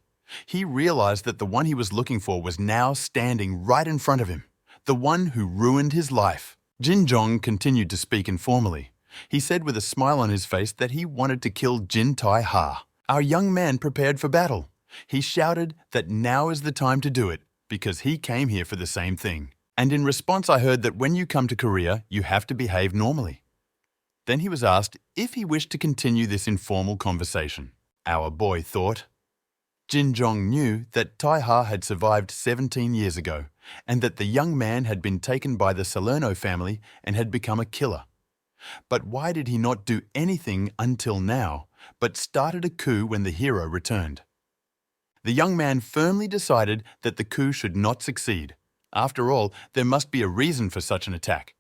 He realized that the one he was looking for was now standing right in front of him, the one who ruined his life. Jin Jong continued to speak informally. He said with a smile on his face that he wanted to kill Jin Tai-ha. Our young man prepared for battle. He shouted that now is the time to do it, because he came here for the same thing. And in response I heard that when you come to Korea, you have to behave normally. Then he was asked if he wished to continue this informal conversation. Our boy thought. Jin Jong knew that Tai Ha had survived 17 years ago and that the young man had been taken by the Salerno family and had become a killer. But why did he not do anything until now, but started a coup when the hero returned? The young man firmly decided that the coup should not succeed. After all, there must be a reason for such an attack.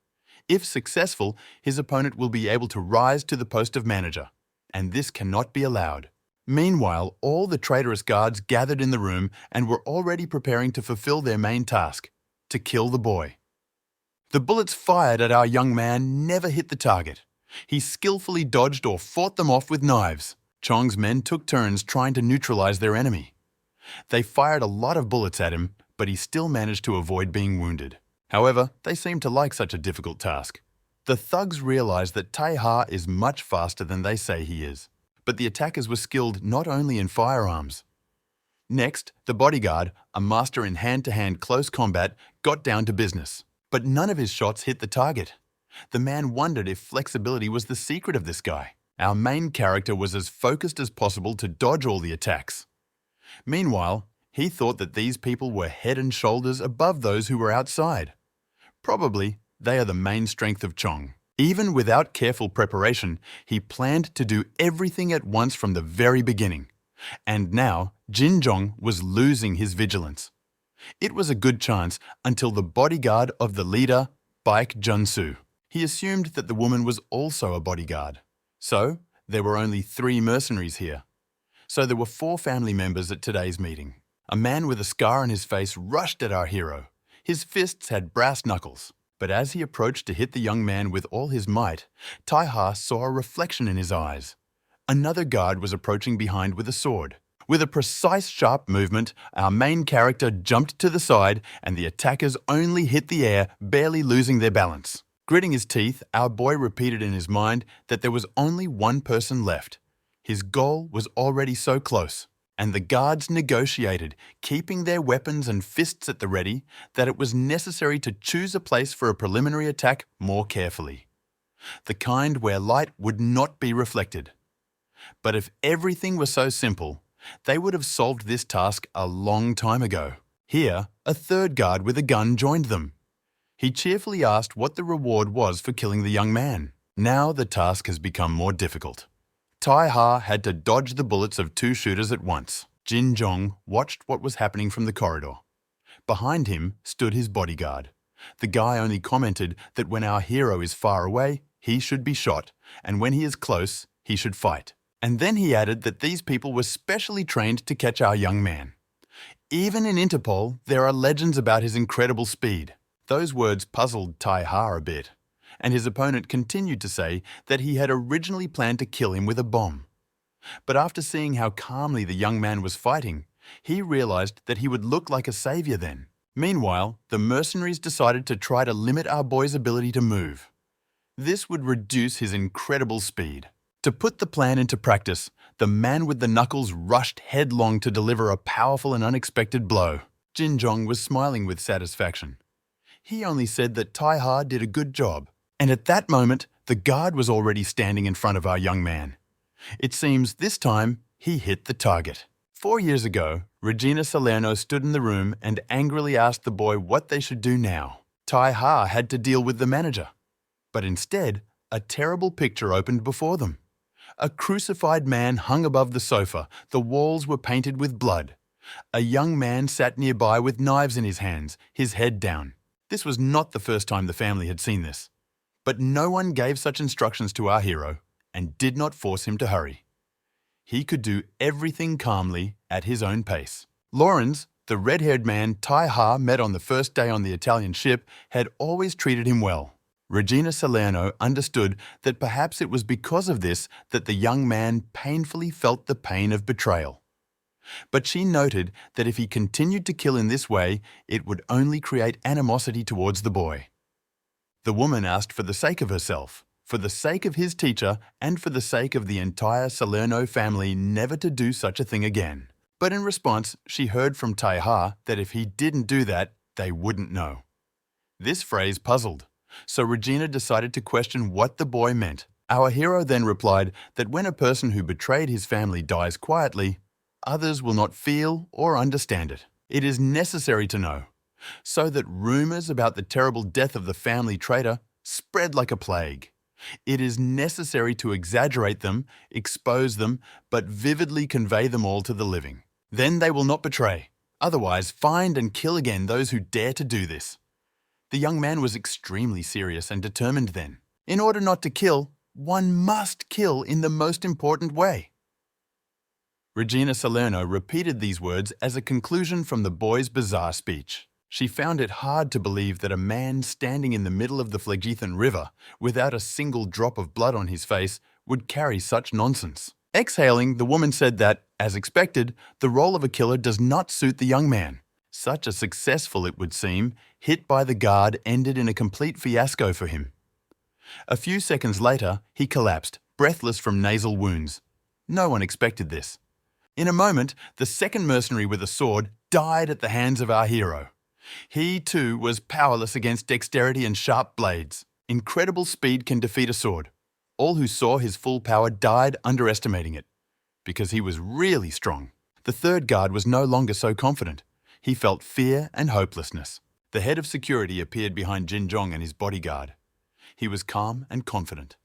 If successful, his opponent will be able to rise to the post of manager, and this cannot be allowed. Meanwhile, all the traitorous guards gathered in the room and were already preparing to fulfill their main task, to kill the boy. The bullets fired at our young man never hit the target. He skillfully dodged or fought them off with knives. Chong's men took turns trying to neutralize their enemy. They fired a lot of bullets at him, but he still managed to avoid being wounded. However, they seemed to like such a difficult task. The thugs realized that Tai Ha is much faster than they say he is. But the attackers were skilled not only in firearms. Next, the bodyguard, a master in hand-to-hand close combat, got down to business. But none of his shots hit the target. The man wondered if flexibility was the secret of this guy. Our main character was as focused as possible to dodge all the attacks. Meanwhile, he thought that these people were head and shoulders above those who were outside. Probably, they are the main strength of Chong. Even without careful preparation, he planned to do everything at once from the very beginning. And now, Jin Jong was losing his vigilance. It was a good chance until the bodyguard of the leader, Baek Junsu. He assumed that the woman was also a bodyguard. So, there were only 3 mercenaries here. So there were 4 family members at today's meeting. A man with a scar on his face rushed at our hero. His fists had brass knuckles. But as he approached to hit the young man with all his might, Tai Ha saw a reflection in his eyes. Another guard was approaching behind with a sword. With a precise, sharp movement, our main character jumped to the side and the attackers only hit the air, barely losing their balance. Gritting his teeth, our boy repeated in his mind that there was only one person left. His goal was already so close. And the guards negotiated, keeping their weapons and fists at the ready, that it was necessary to choose a place for a preliminary attack more carefully. The kind where light would not be reflected. But if everything was so simple, they would have solved this task a long time ago. Here, a third guard with a gun joined them. He cheerfully asked what the reward was for killing the young man. Now the task has become more difficult. Tai Ha had to dodge the bullets of 2 shooters at once. Jin Jong watched what was happening from the corridor. Behind him stood his bodyguard. The guy only commented that when our hero is far away, he should be shot, and when he is close, he should fight. And then he added that these people were specially trained to catch our young man. Even in Interpol, there are legends about his incredible speed. Those words puzzled Tai Ha a bit. And his opponent continued to say that he had originally planned to kill him with a bomb. But after seeing how calmly the young man was fighting, he realized that he would look like a savior then. Meanwhile, the mercenaries decided to try to limit our boy's ability to move. This would reduce his incredible speed. To put the plan into practice, the man with the knuckles rushed headlong to deliver a powerful and unexpected blow. Jin Jong was smiling with satisfaction. He only said that Tai Ha did a good job. And at that moment, the guard was already standing in front of our young man. It seems this time he hit the target. 4 years ago, Regina Salerno stood in the room and angrily asked the boy what they should do now. Tai Ha had to deal with the manager. But instead, a terrible picture opened before them. A crucified man hung above the sofa. The walls were painted with blood. A young man sat nearby with knives in his hands, his head down. This was not the first time the family had seen this. But no one gave such instructions to our hero and did not force him to hurry. He could do everything calmly at his own pace. Lawrence, the red-haired man Tai Ha met on the first day on the Italian ship, had always treated him well. Regina Salerno understood that perhaps it was because of this that the young man painfully felt the pain of betrayal. But she noted that if he continued to kill in this way, it would only create animosity towards the boy. The woman asked for the sake of herself, for the sake of his teacher, and for the sake of the entire Salerno family never to do such a thing again. But in response, she heard from Tai Ha that if he didn't do that, they wouldn't know. This phrase puzzled, so Regina decided to question what the boy meant. Our hero then replied that when a person who betrayed his family dies quietly, others will not feel or understand it. It is necessary to know, so that rumors about the terrible death of the family traitor spread like a plague. It is necessary to exaggerate them, expose them, but vividly convey them all to the living. Then they will not betray. Otherwise, find and kill again those who dare to do this. The young man was extremely serious and determined then. In order not to kill, one must kill in the most important way. Regina Salerno repeated these words as a conclusion from the boy's bizarre speech. She found it hard to believe that a man standing in the middle of the Phlegethon River without a single drop of blood on his face would carry such nonsense. Exhaling, the woman said that, as expected, the role of a killer does not suit the young man. Such a successful, it would seem, hit by the guard ended in a complete fiasco for him. A few seconds later, he collapsed, breathless from nasal wounds. No one expected this. In a moment, the second mercenary with a sword died at the hands of our hero. He, too, was powerless against dexterity and sharp blades. Incredible speed can defeat a sword. All who saw his full power died underestimating it, because he was really strong. The third guard was no longer so confident. He felt fear and hopelessness. The head of security appeared behind Jin Jong and his bodyguard. He was calm and confident.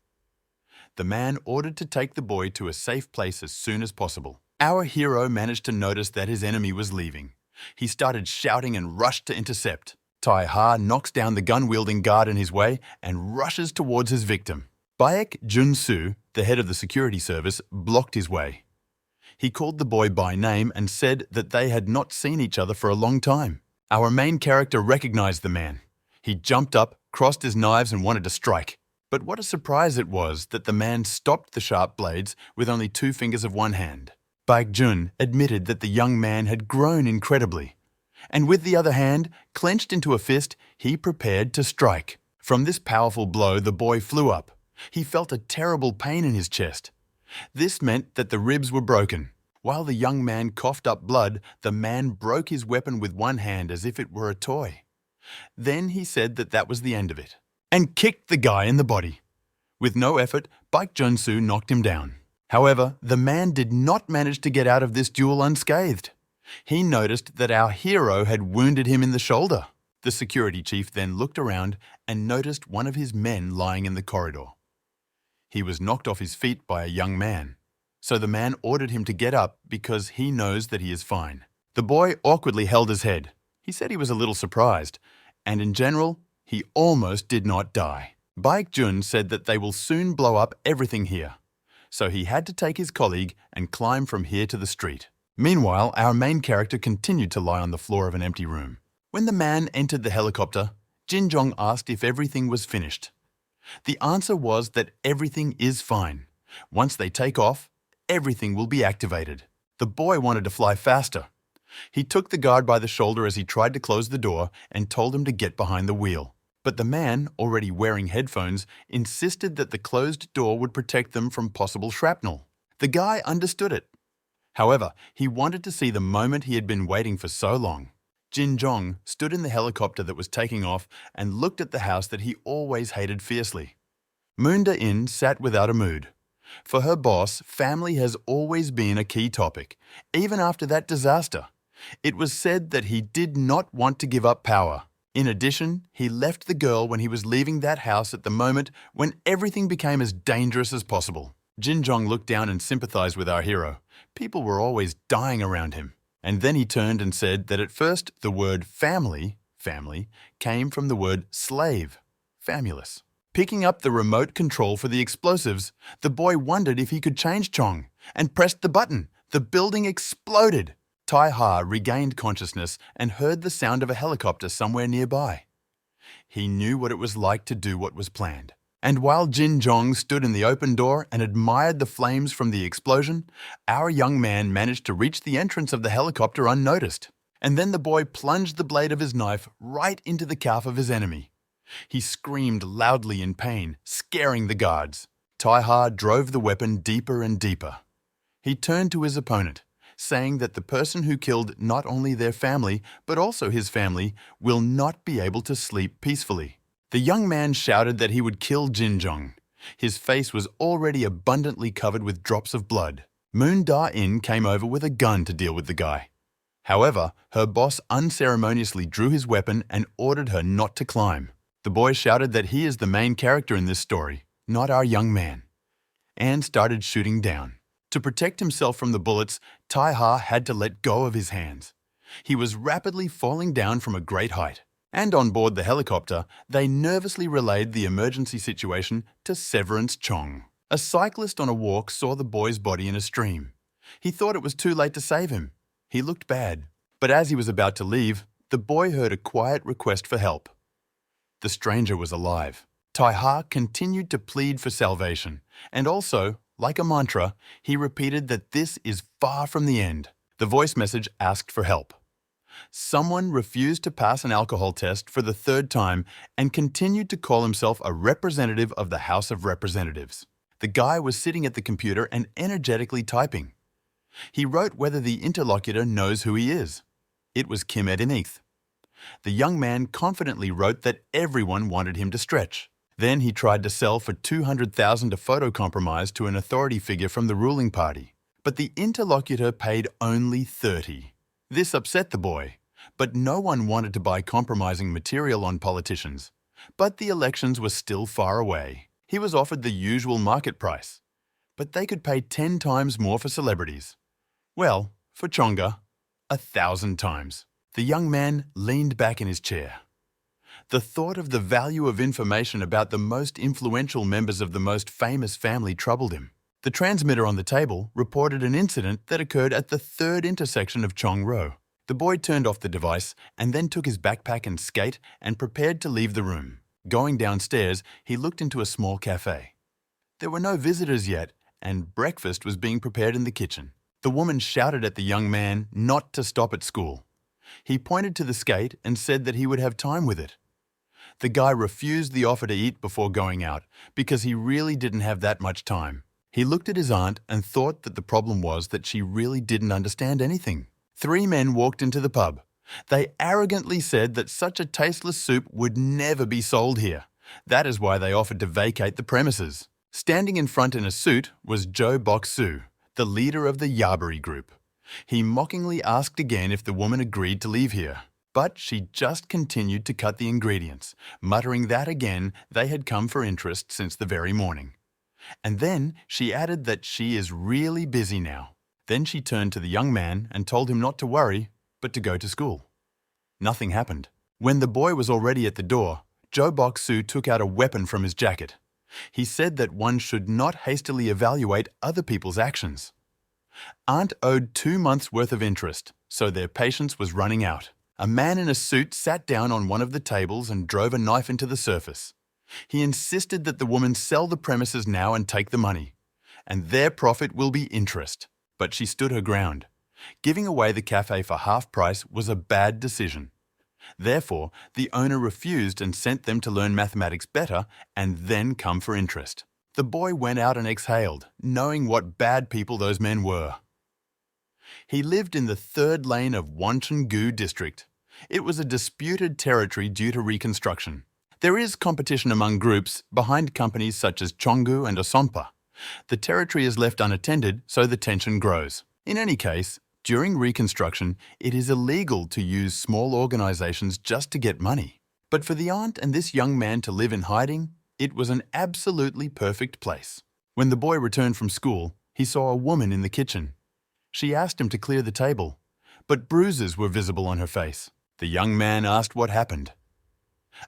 The man ordered to take the boy to a safe place as soon as possible. Our hero managed to notice that his enemy was leaving. He started shouting and rushed to intercept. Tai Ha knocks down the gun-wielding guard in his way and rushes towards his victim. Baek Jun-soo, the head of the security service, blocked his way. He called the boy by name and said that they had not seen each other for a long time. Our main character recognized the man. He jumped up, crossed his knives and wanted to strike. But what a surprise it was that the man stopped the sharp blades with only 2 fingers of one hand. Baek Jun admitted that the young man had grown incredibly, and with the other hand, clenched into a fist, he prepared to strike. From this powerful blow, the boy flew up. He felt a terrible pain in his chest. This meant that the ribs were broken. While the young man coughed up blood, the man broke his weapon with one hand as if it were a toy. Then he said that that was the end of it, and kicked the guy in the body. With no effort, Baek Jun-soo knocked him down. However, the man did not manage to get out of this duel unscathed. He noticed that our hero had wounded him in the shoulder. The security chief then looked around and noticed one of his men lying in the corridor. He was knocked off his feet by a young man, so the man ordered him to get up because he knows that he is fine. The boy awkwardly held his head. He said he was a little surprised, and in general, he almost did not die. Baek Jun said that they will soon blow up everything here, so he had to take his colleague and climb from here to the street. Meanwhile, our main character continued to lie on the floor of an empty room. When the man entered the helicopter, Jin Jong asked if everything was finished. The answer was that everything is fine. Once they take off, everything will be activated. The boy wanted to fly faster. He took the guard by the shoulder as he tried to close the door and told him to get behind the wheel. But the man, already wearing headphones, insisted that the closed door would protect them from possible shrapnel. The guy understood it. However, he wanted to see the moment he had been waiting for so long. Jin Jong stood in the helicopter that was taking off and looked at the house that he always hated fiercely. Moonda In sat without a mood. For her boss, family has always been a key topic, even after that disaster. It was said that he did not want to give up power. In addition, he left the girl when he was leaving that house at the moment when everything became as dangerous as possible. Jin Jong looked down and sympathized with our hero. People were always dying around him. And then he turned and said that at first the word family, came from the word slave, famulous. Picking up the remote control for the explosives, the boy wondered if he could change Chong and pressed the button. The building exploded. Tai Ha regained consciousness and heard the sound of a helicopter somewhere nearby. He knew what it was like to do what was planned. And while Jin Jong stood in the open door and admired the flames from the explosion, our young man managed to reach the entrance of the helicopter unnoticed. And then the boy plunged the blade of his knife right into the calf of his enemy. He screamed loudly in pain, scaring the guards. Tai Ha drove the weapon deeper and deeper. He turned to his opponent, saying that the person who killed not only their family, but also his family, will not be able to sleep peacefully. The young man shouted that he would kill Jin Jong. His face was already abundantly covered with drops of blood. Moon Da-in came over with a gun to deal with the guy. However, her boss unceremoniously drew his weapon and ordered her not to climb. The boy shouted that he is the main character in this story, not our young man, and started shooting down. To protect himself from the bullets, Tai-ha had to let go of his hands. He was rapidly falling down from a great height. And on board the helicopter, they nervously relayed the emergency situation to Severance Chong. A cyclist on a walk saw the boy's body in a stream. He thought it was too late to save him. He looked bad. But as he was about to leave, the boy heard a quiet request for help. The stranger was alive. Tai-ha continued to plead for salvation, and also, like a mantra, he repeated that this is far from the end. The voice message asked for help. Someone refused to pass an alcohol test for the third time and continued to call himself a representative of the House of Representatives. The guy was sitting at the computer and energetically typing. He wrote whether the interlocutor knows who he is. It was Kim Edenith. The young man confidently wrote that everyone wanted him to stretch. Then he tried to sell for 200,000 a photo compromise to an authority figure from the ruling party. But the interlocutor paid only 30. This upset the boy, but no one wanted to buy compromising material on politicians. But the elections were still far away. He was offered the usual market price, but they could pay 10 times more for celebrities. Well, for Chonga, 1,000 times. The young man leaned back in his chair. The thought of the value of information about the most influential members of the most famous family troubled him. The transmitter on the table reported an incident that occurred at the third intersection of Chong Row. The boy turned off the device and then took his backpack and skate and prepared to leave the room. Going downstairs, he looked into a small cafe. There were no visitors yet, and breakfast was being prepared in the kitchen. The woman shouted at the young man not to stop at school. He pointed to the skate and said that he would have time with it. The guy refused the offer to eat before going out because he really didn't have that much time. He looked at his aunt and thought that the problem was that she really didn't understand anything. 3 men walked into the pub. They arrogantly said that such a tasteless soup would never be sold here. That is why they offered to vacate the premises. Standing in front in a suit was Joe Bok-soo, the leader of the Yabari group. He mockingly asked again if the woman agreed to leave here. But she just continued to cut the ingredients, muttering that again they had come for interest since the very morning. And then she added that she is really busy now. Then she turned to the young man and told him not to worry, but to go to school. Nothing happened. When the boy was already at the door, Joe Bok-soo took out a weapon from his jacket. He said that one should not hastily evaluate other people's actions. Aunt owed 2 months' worth of interest, so their patience was running out. A man in a suit sat down on one of the tables and drove a knife into the surface. He insisted that the woman sell the premises now and take the money, and their profit will be interest. But she stood her ground. Giving away the cafe for half price was a bad decision. Therefore, the owner refused and sent them to learn mathematics better and then come for interest. The boy went out and exhaled, knowing what bad people those men were. He lived in the 3rd lane of Woncheon-gu district. It was a disputed territory due to reconstruction. There is competition among groups behind companies such as Chonggu and Osompa. The territory is left unattended, so the tension grows. In any case, during reconstruction, it is illegal to use small organizations just to get money. But for the aunt and this young man to live in hiding, it was an absolutely perfect place. When the boy returned from school, he saw a woman in the kitchen. She asked him to clear the table, but bruises were visible on her face. The young man asked what happened.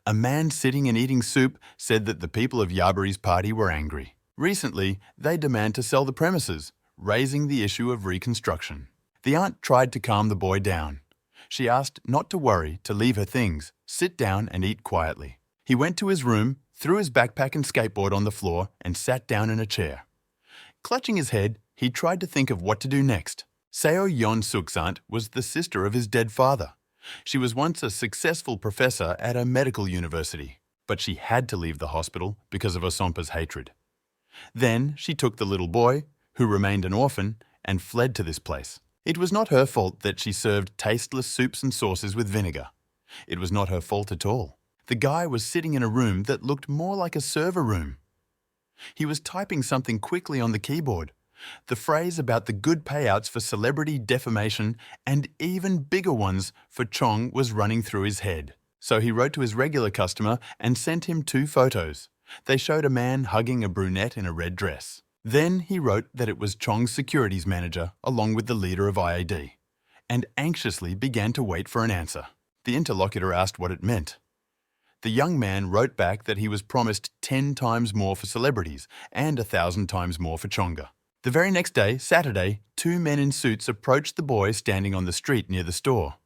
A man sitting and eating soup said that the people of Yabari's party were angry. Recently, they demand to sell the premises, raising the issue of reconstruction. The aunt tried to calm the boy down. She asked not to worry, to leave her things, sit down and eat quietly. He went to his room, threw his backpack and skateboard on the floor and sat down in a chair. Clutching his head, he tried to think of what to do next. Seo Yeon-suk's aunt was the sister of his dead father. She was once a successful professor at a medical university, but she had to leave the hospital because of Osompa's hatred. Then she took the little boy, who remained an orphan, and fled to this place. It was not her fault that she served tasteless soups and sauces with vinegar. It was not her fault at all. The guy was sitting in a room that looked more like a server room. He was typing something quickly on the keyboard. The phrase about the good payouts for celebrity defamation and even bigger ones for Chong was running through his head. So he wrote to his regular customer and sent him 2 photos. They showed a man hugging a brunette in a red dress. Then he wrote that it was Chong's securities manager along with the leader of IAD, and anxiously began to wait for an answer. The interlocutor asked what it meant. The young man wrote back that he was promised 10 times more for celebrities and 1,000 times more for Chonga. The very next day, Saturday, 2 men in suits approached the boy standing on the street near the store.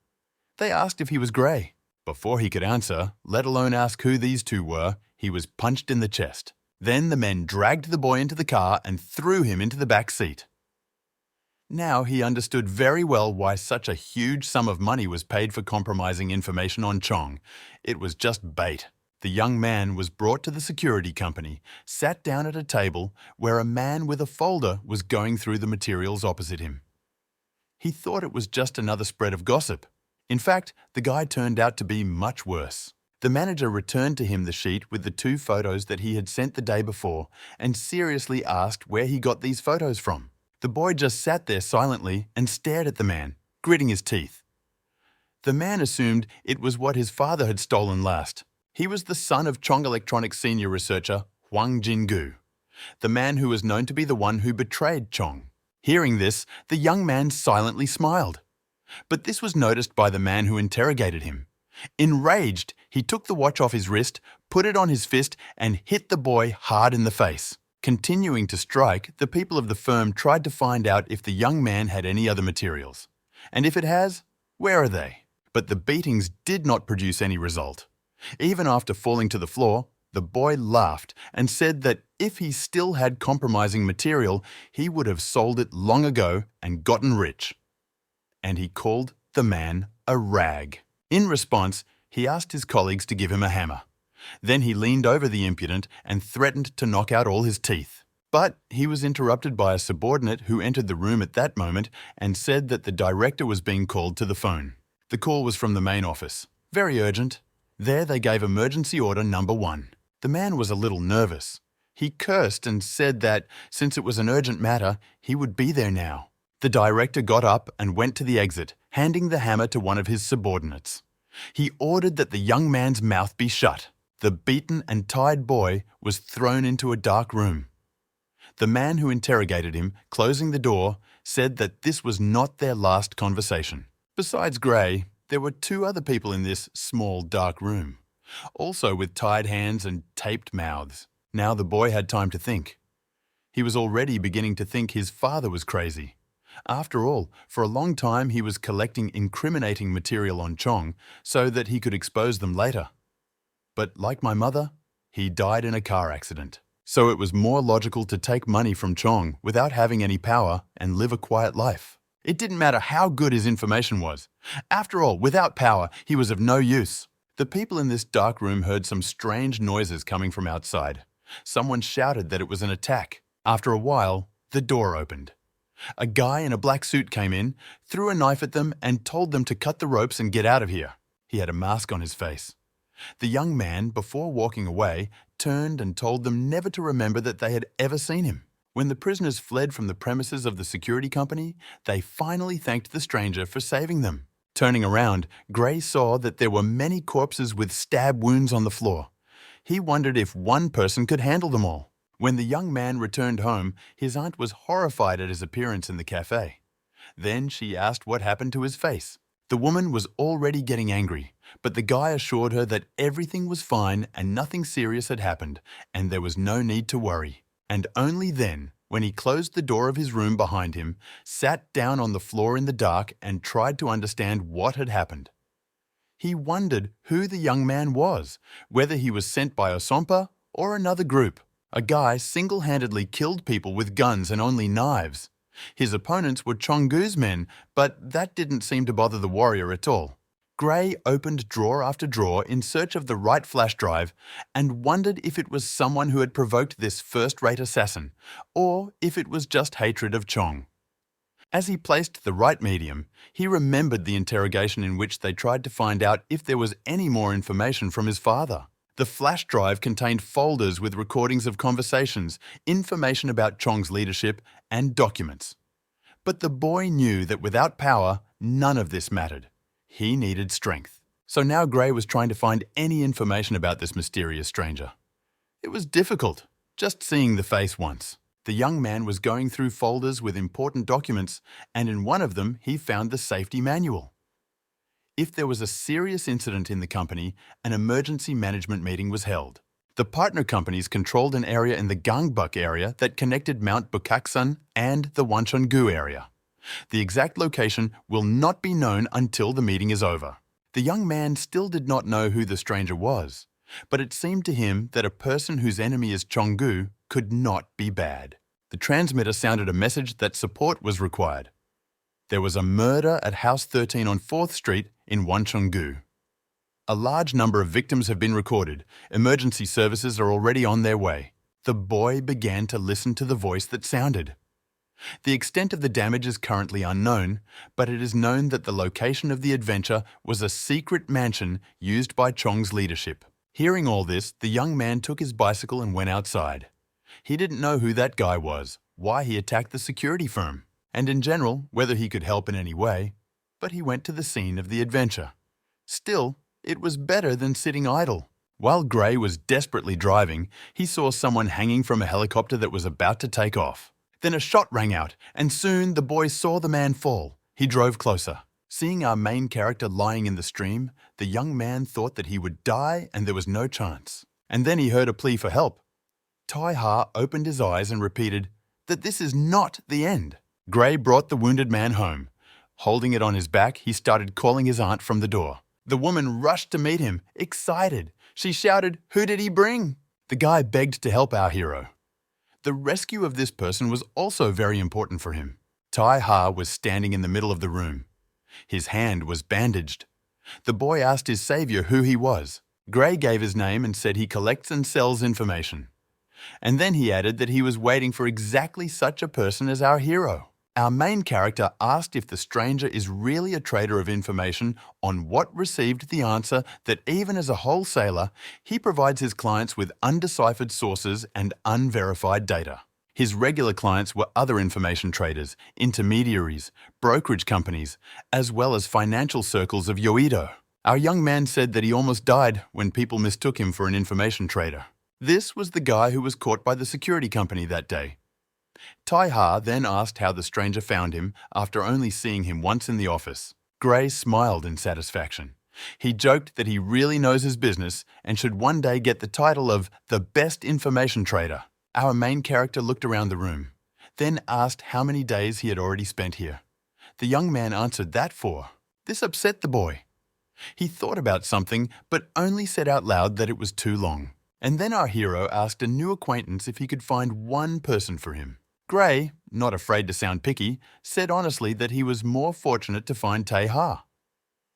They asked if he was grey. Before he could answer, let alone ask who these 2 were, he was punched in the chest. Then the men dragged the boy into the car and threw him into the back seat. Now he understood very well why such a huge sum of money was paid for compromising information on Chong. It was just bait. The young man was brought to the security company, sat down at a table where a man with a folder was going through the materials opposite him. He thought it was just another spread of gossip. In fact, the guy turned out to be much worse. The manager returned to him the sheet with the 2 photos that he had sent the day before and seriously asked where he got these photos from. The boy just sat there silently and stared at the man, gritting his teeth. The man assumed it was what his father had stolen last. He was the son of Chong Electronics senior researcher Huang Jingu, the man who was known to be the one who betrayed Chong. Hearing this, the young man silently smiled. But this was noticed by the man who interrogated him. Enraged, he took the watch off his wrist, put it on his fist, and hit the boy hard in the face. Continuing to strike, the people of the firm tried to find out if the young man had any other materials. And if it has, where are they? But the beatings did not produce any result. Even after falling to the floor, the boy laughed and said that if he still had compromising material, he would have sold it long ago and gotten rich. And he called the man a rag. In response, he asked his colleagues to give him a hammer. Then he leaned over the impudent and threatened to knock out all his teeth. But he was interrupted by a subordinate who entered the room at that moment and said that the director was being called to the phone. The call was from the main office. Very urgent. There they gave emergency order number 1. The man was a little nervous. He cursed and said that, since it was an urgent matter, he would be there now. The director got up and went to the exit, handing the hammer to one of his subordinates. He ordered that the young man's mouth be shut. The beaten and tied boy was thrown into a dark room. The man who interrogated him, closing the door, said that this was not their last conversation. Besides Gray, there were 2 other people in this small, dark room, also with tied hands and taped mouths. Now the boy had time to think. He was already beginning to think his father was crazy. After all, for a long time he was collecting incriminating material on Chong so that he could expose them later. But like my mother, he died in a car accident. So it was more logical to take money from Chong without having any power and live a quiet life. It didn't matter how good his information was. After all, without power, he was of no use. The people in this dark room heard some strange noises coming from outside. Someone shouted that it was an attack. After a while, the door opened. A guy in a black suit came in, threw a knife at them, and told them to cut the ropes and get out of here. He had a mask on his face. The young man, before walking away, turned and told them never to remember that they had ever seen him. When the prisoners fled from the premises of the security company, they finally thanked the stranger for saving them. Turning around, Gray saw that there were many corpses with stab wounds on the floor. He wondered if one person could handle them all. When the young man returned home, his aunt was horrified at his appearance in the cafe. Then she asked what happened to his face. The woman was already getting angry, but the guy assured her that everything was fine and nothing serious had happened, and there was no need to worry. And only then, when he closed the door of his room behind him, sat down on the floor in the dark and tried to understand what had happened. He wondered who the young man was, whether he was sent by Osompa or another group. A guy single-handedly killed people with guns and only knives. His opponents were Chongu's men, but that didn't seem to bother the warrior at all. Gray opened drawer after drawer in search of the right flash drive and wondered if it was someone who had provoked this first-rate assassin, or if it was just hatred of Chong. As he placed the right medium, he remembered the interrogation in which they tried to find out if there was any more information from his father. The flash drive contained folders with recordings of conversations, information about Chong's leadership, and documents. But the boy knew that without power, none of this mattered. He needed strength. So now Gray was trying to find any information about this mysterious stranger. It was difficult, just seeing the face once. The young man was going through folders with important documents, and in one of them he found the safety manual. If there was a serious incident in the company, an emergency management meeting was held. The partner companies controlled an area in the Gangbuk area that connected Mount Bukaksan and the Wanchon-gu area. The exact location will not be known until the meeting is over. The young man still did not know who the stranger was, but it seemed to him that a person whose enemy is Chong-gu could not be bad. The transmitter sounded a message that support was required. There was a murder at House 13 on 4th Street in Wanchon-gu. A large number of victims have been recorded. Emergency services are already on their way. The boy began to listen to the voice that sounded. The extent of the damage is currently unknown, but it is known that the location of the adventure was a secret mansion used by Chong's leadership. Hearing all this, the young man took his bicycle and went outside. He didn't know who that guy was, why he attacked the security firm, and in general, whether he could help in any way, but he went to the scene of the adventure. Still, it was better than sitting idle. While Gray was desperately driving, he saw someone hanging from a helicopter that was about to take off. Then a shot rang out, and soon the boy saw the man fall. He drove closer. Seeing our main character lying in the stream, the young man thought that he would die and there was no chance. And then he heard a plea for help. Tai Ha opened his eyes and repeated that this is not the end. Gray brought the wounded man home. Holding it on his back, he started calling his aunt from the door. The woman rushed to meet him, excited. She shouted, "Who did he bring?" The guy begged to help our hero. The rescue of this person was also very important for him. Tai Ha was standing in the middle of the room. His hand was bandaged. The boy asked his savior who he was. Gray gave his name and said he collects and sells information. And then he added that he was waiting for exactly such a person as our hero. Our main character asked if the stranger is really a trader of information, on what received the answer that even as a wholesaler, he provides his clients with undeciphered sources and unverified data. His regular clients were other information traders, intermediaries, brokerage companies, as well as financial circles of Yoido. Our young man said that he almost died when people mistook him for an information trader. This was the guy who was caught by the security company that day. Tai Ha then asked how the stranger found him after only seeing him once in the office. Gray smiled in satisfaction. He joked that he really knows his business and should one day get the title of the best information trader. Our main character looked around the room, then asked how many days he had already spent here. The young man answered that 4. This upset the boy. He thought about something, but only said out loud that it was too long. And then our hero asked a new acquaintance if he could find one person for him. Gray, not afraid to sound picky, said honestly that he was more fortunate to find Tai Ha.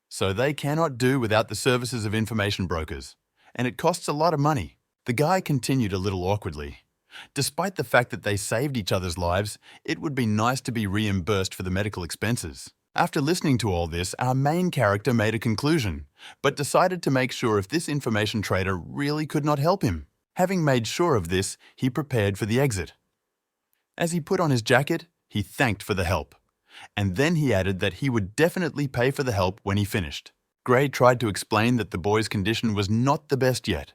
So they cannot do without the services of information brokers, and it costs a lot of money. The guy continued a little awkwardly. Despite the fact that they saved each other's lives, it would be nice to be reimbursed for the medical expenses. After listening to all this, our main character made a conclusion, but decided to make sure if this information trader really could not help him. Having made sure of this, he prepared for the exit. As he put on his jacket, he thanked for the help. And then he added that he would definitely pay for the help when he finished. Gray tried to explain that the boy's condition was not the best yet,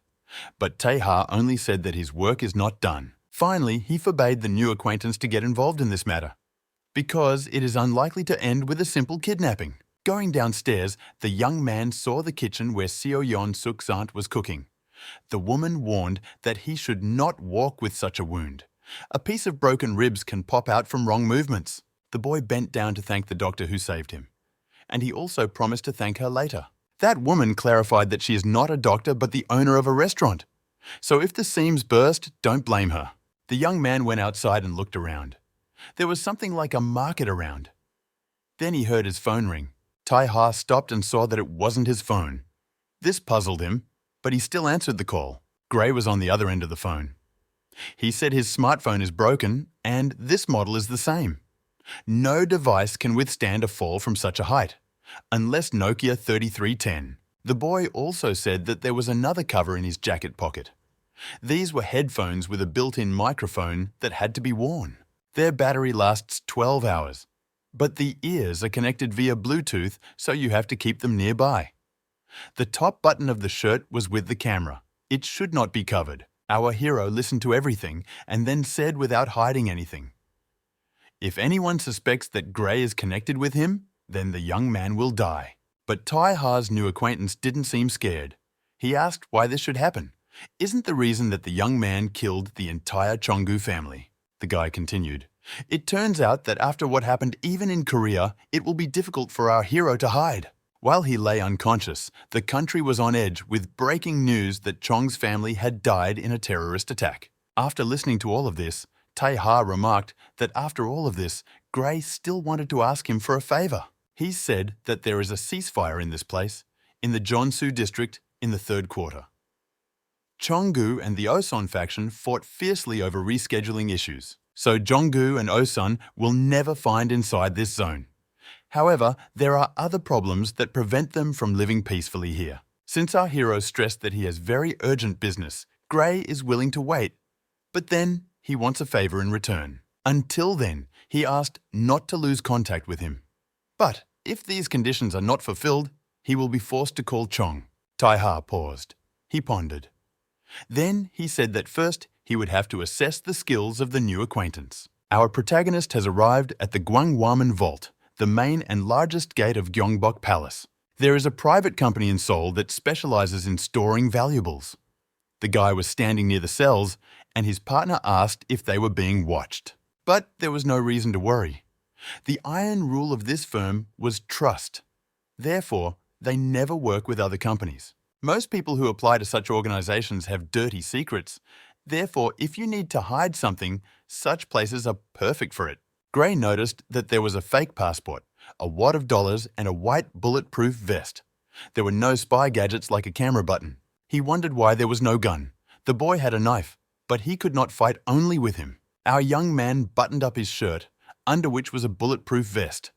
but Tai Ha only said that his work is not done. Finally, he forbade the new acquaintance to get involved in this matter, because it is unlikely to end with a simple kidnapping. Going downstairs, the young man saw the kitchen where Seo Yeon-suk's aunt was cooking. The woman warned that he should not walk with such a wound. A piece of broken ribs can pop out from wrong movements. The boy bent down to thank the doctor who saved him, and he also promised to thank her later. That woman clarified that she is not a doctor but the owner of a restaurant. So if the seams burst, don't blame her. The young man went outside and looked around. There was something like a market around. Then he heard his phone ring. Tai Ha stopped and saw that it wasn't his phone. This puzzled him, but he still answered the call. Gray was on the other end of the phone. He said his smartphone is broken, and this model is the same. No device can withstand a fall from such a height, unless Nokia 3310. The boy also said that there was another cover in his jacket pocket. These were headphones with a built-in microphone that had to be worn. Their battery lasts 12 hours, but the ears are connected via Bluetooth, so you have to keep them nearby. The top button of the shirt was with the camera. It should not be covered. Our hero listened to everything and then said without hiding anything, "If anyone suspects that Gray is connected with him, then the young man will die." But Tai Ha's new acquaintance didn't seem scared. He asked why this should happen. "Isn't the reason that the young man killed the entire Chonggu family?" The guy continued. "It turns out that after what happened even in Korea, it will be difficult for our hero to hide." While he lay unconscious, the country was on edge with breaking news that Chong's family had died in a terrorist attack. After listening to all of this, Tai Ha remarked that after all of this, Gray still wanted to ask him for a favor. He said that there is a ceasefire in this place, in the Jeonsu district, in the third quarter. Chonggu and the Osun faction fought fiercely over rescheduling issues, so Jonggu and Osun will never find inside this zone. However, there are other problems that prevent them from living peacefully here. Since our hero stressed that he has very urgent business, Gray is willing to wait, but then he wants a favor in return. Until then, he asked not to lose contact with him. But if these conditions are not fulfilled, he will be forced to call Chong. Tai Ha paused. He pondered. Then he said that first he would have to assess the skills of the new acquaintance. Our protagonist has arrived at the Gwangwamun Vault, the main and largest gate of Gyeongbok Palace. There is a private company in Seoul that specializes in storing valuables. The guy was standing near the cells, and his partner asked if they were being watched. But there was no reason to worry. The iron rule of this firm was trust. Therefore, they never work with other companies. Most people who apply to such organizations have dirty secrets. Therefore, if you need to hide something, such places are perfect for it. Gray noticed that there was a fake passport, a wad of dollars, and a white bulletproof vest. There were no spy gadgets like a camera button. He wondered why there was no gun. The boy had a knife, but he could not fight only with him. Our young man buttoned up his shirt, under which was a bulletproof vest.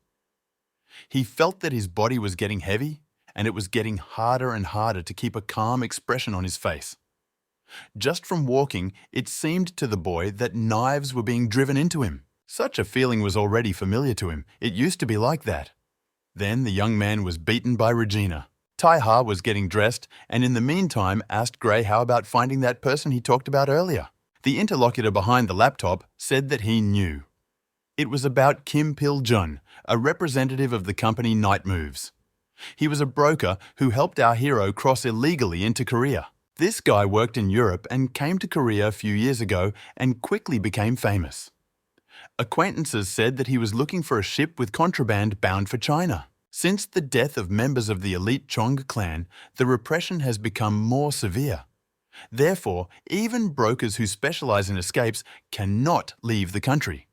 He felt that his body was getting heavy, and it was getting harder and harder to keep a calm expression on his face. Just from walking, it seemed to the boy that knives were being driven into him. Such a feeling was already familiar to him. It used to be like that. Then the young man was beaten by Regina. Tai Ha was getting dressed and in the meantime asked Gray how about finding that person he talked about earlier. The interlocutor behind the laptop said that he knew. It was about Kim Pil-jun, a representative of the company Night Moves. He was a broker who helped our hero cross illegally into Korea. This guy worked in Europe and came to Korea a few years ago and quickly became famous. Acquaintances said that he was looking for a ship with contraband bound for China. Since the death of members of the elite Chong clan, the repression has become more severe. Therefore, even brokers who specialize in escapes cannot leave the country.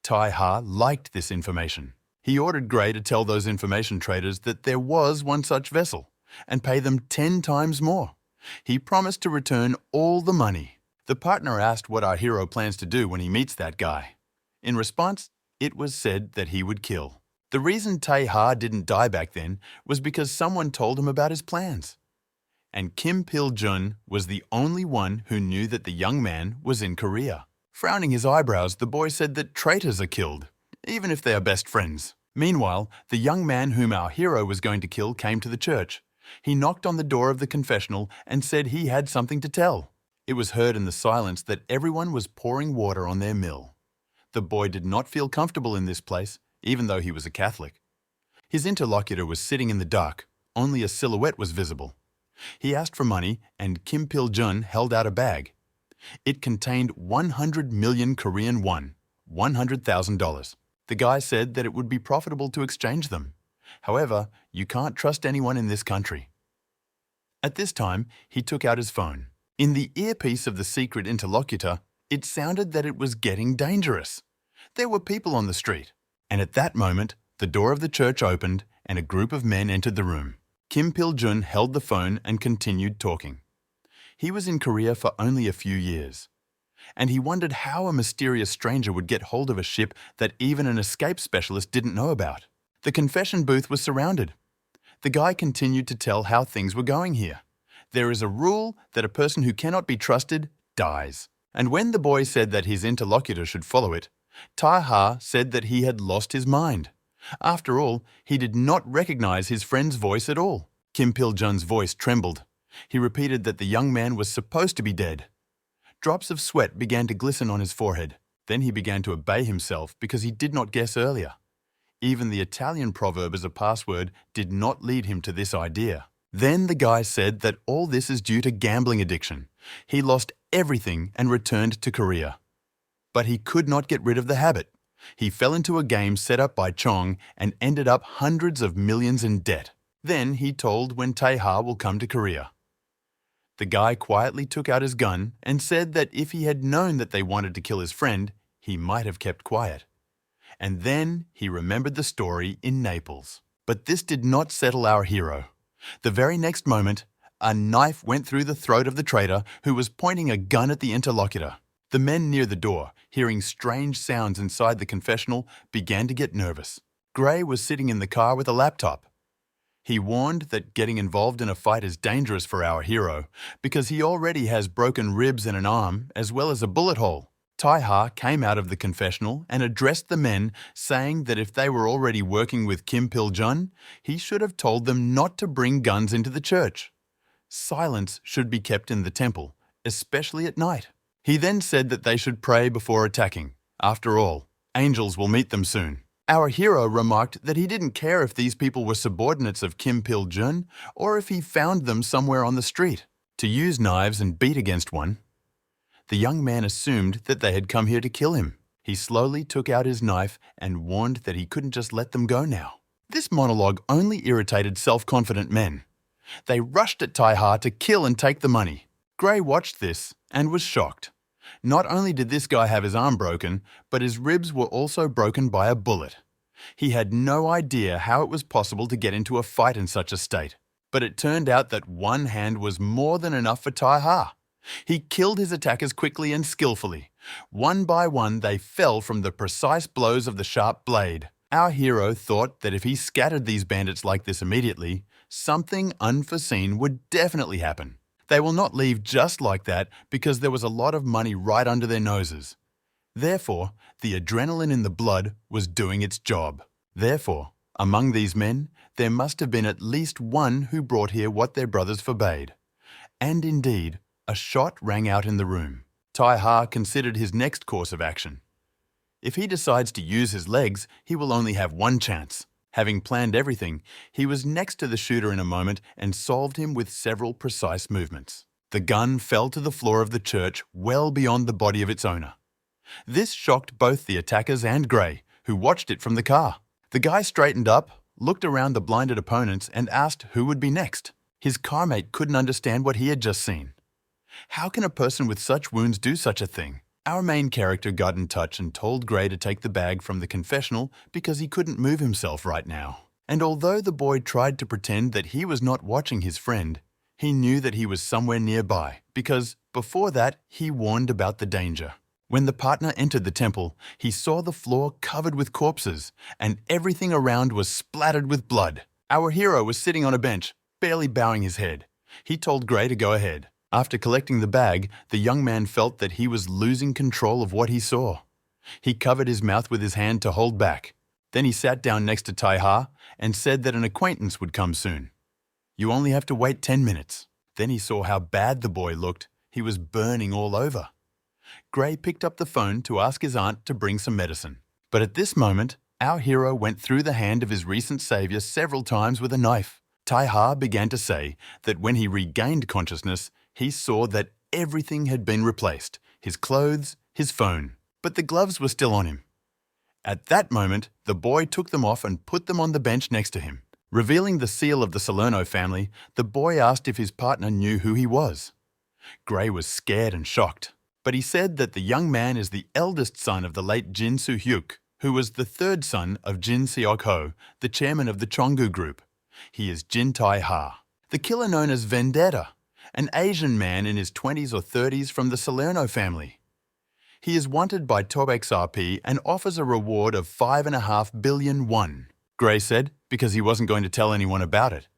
Tai Ha liked this information. He ordered Gray to tell those information traders that there was one such vessel and pay them 10 times more. He promised to return all the money. The partner asked what our hero plans to do when he meets that guy. In response, it was said that he would kill. The reason Tai Ha didn't die back then was because someone told him about his plans. And Kim Pil-jun was the only one who knew that the young man was in Korea. Frowning his eyebrows, the boy said that traitors are killed, even if they are best friends. Meanwhile, the young man whom our hero was going to kill came to the church. He knocked on the door of the confessional and said he had something to tell. It was heard in the silence that everyone was pouring water on their mill. The boy did not feel comfortable in this place, even though he was a Catholic. His interlocutor was sitting in the dark. Only a silhouette was visible. He asked for money, and Kim Pil-jun held out a bag. It contained 100 million Korean won, $100,000. The guy said that it would be profitable to exchange them. However, you can't trust anyone in this country. At this time, he took out his phone. In the earpiece of the secret interlocutor, it sounded that it was getting dangerous. There were people on the street. And at that moment, the door of the church opened and a group of men entered the room. Kim Pil-jun held the phone and continued talking. He was in Korea for only a few years. And he wondered how a mysterious stranger would get hold of a ship that even an escape specialist didn't know about. The confession booth was surrounded. The guy continued to tell how things were going here. There is a rule that a person who cannot be trusted dies. And when the boy said that his interlocutor should follow it, Tai-ha said that he had lost his mind. After all, he did not recognize his friend's voice at all. Kim Pil-jun's voice trembled. He repeated that the young man was supposed to be dead. Drops of sweat began to glisten on his forehead. Then he began to obey himself because he did not guess earlier. Even the Italian proverb as a password did not lead him to this idea. Then the guy said that all this is due to gambling addiction. He lost everything and returned to Korea. But he could not get rid of the habit. He fell into a game set up by Chong and ended up hundreds of millions in debt. Then he told when Tae-ha will come to Korea. The guy quietly took out his gun and said that if he had known that they wanted to kill his friend, he might have kept quiet. And then he remembered the story in Naples. But this did not settle our hero. The very next moment, a knife went through the throat of the traitor who was pointing a gun at the interlocutor. The men near the door, hearing strange sounds inside the confessional, began to get nervous. Gray was sitting in the car with a laptop. He warned that getting involved in a fight is dangerous for our hero because he already has broken ribs and an arm as well as a bullet hole. Tai-ha came out of the confessional and addressed the men, saying that if they were already working with Kim Pil-jun, he should have told them not to bring guns into the church. Silence should be kept in the temple, especially at night. He then said that they should pray before attacking. After all, angels will meet them soon. Our hero remarked that he didn't care if these people were subordinates of Kim Pil-jun or if he found them somewhere on the street. To use knives and beat against one, the young man assumed that they had come here to kill him. He slowly took out his knife and warned that he couldn't just let them go now. This monologue only irritated self-confident men. They rushed at Tai-ha to kill and take the money. Gray watched this and was shocked. Not only did this guy have his arm broken, but his ribs were also broken by a bullet. He had no idea how it was possible to get into a fight in such a state. But it turned out that one hand was more than enough for Tai-ha. He killed his attackers quickly and skillfully. One by one, they fell from the precise blows of the sharp blade. Our hero thought that if he scattered these bandits like this immediately, something unforeseen would definitely happen. They will not leave just like that because there was a lot of money right under their noses. Therefore, the adrenaline in the blood was doing its job. Therefore, among these men, there must have been at least one who brought here what their brothers forbade. And indeed, a shot rang out in the room. Tai-ha considered his next course of action. If he decides to use his legs, he will only have one chance. Having planned everything, he was next to the shooter in a moment and solved him with several precise movements. The gun fell to the floor of the church well beyond the body of its owner. This shocked both the attackers and Gray, who watched it from the car. The guy straightened up, looked around the blinded opponents and asked who would be next. His carmate couldn't understand what he had just seen. How can a person with such wounds do such a thing? Our main character got in touch and told Gray to take the bag from the confessional because he couldn't move himself right now. And although the boy tried to pretend that he was not watching his friend, he knew that he was somewhere nearby because, before that, he warned about the danger. When the partner entered the temple, he saw the floor covered with corpses and everything around was splattered with blood. Our hero was sitting on a bench, barely bowing his head. He told Gray to go ahead. After collecting the bag, the young man felt that he was losing control of what he saw. He covered his mouth with his hand to hold back. Then he sat down next to Tai-ha and said that an acquaintance would come soon. You only have to wait 10 minutes. Then he saw how bad the boy looked. He was burning all over. Gray picked up the phone to ask his aunt to bring some medicine. But at this moment, our hero went through the hand of his recent savior several times with a knife. Tai-ha began to say that when he regained consciousness, he saw that everything had been replaced, his clothes, his phone, but the gloves were still on him. At that moment, the boy took them off and put them on the bench next to him. Revealing the seal of the Salerno family, the boy asked if his partner knew who he was. Gray was scared and shocked, but he said that the young man is the eldest son of the late Jin Soo-hyuk, who was the third son of Jin Seok-ho, the chairman of the Chongu Group. He is Jin Tai-ha, the killer known as Vendetta, an Asian man in his 20s or 30s from the Salerno family. He is wanted by Tobex RP and offers a reward of 5.5 billion won. Gray said, because he wasn't going to tell anyone about it.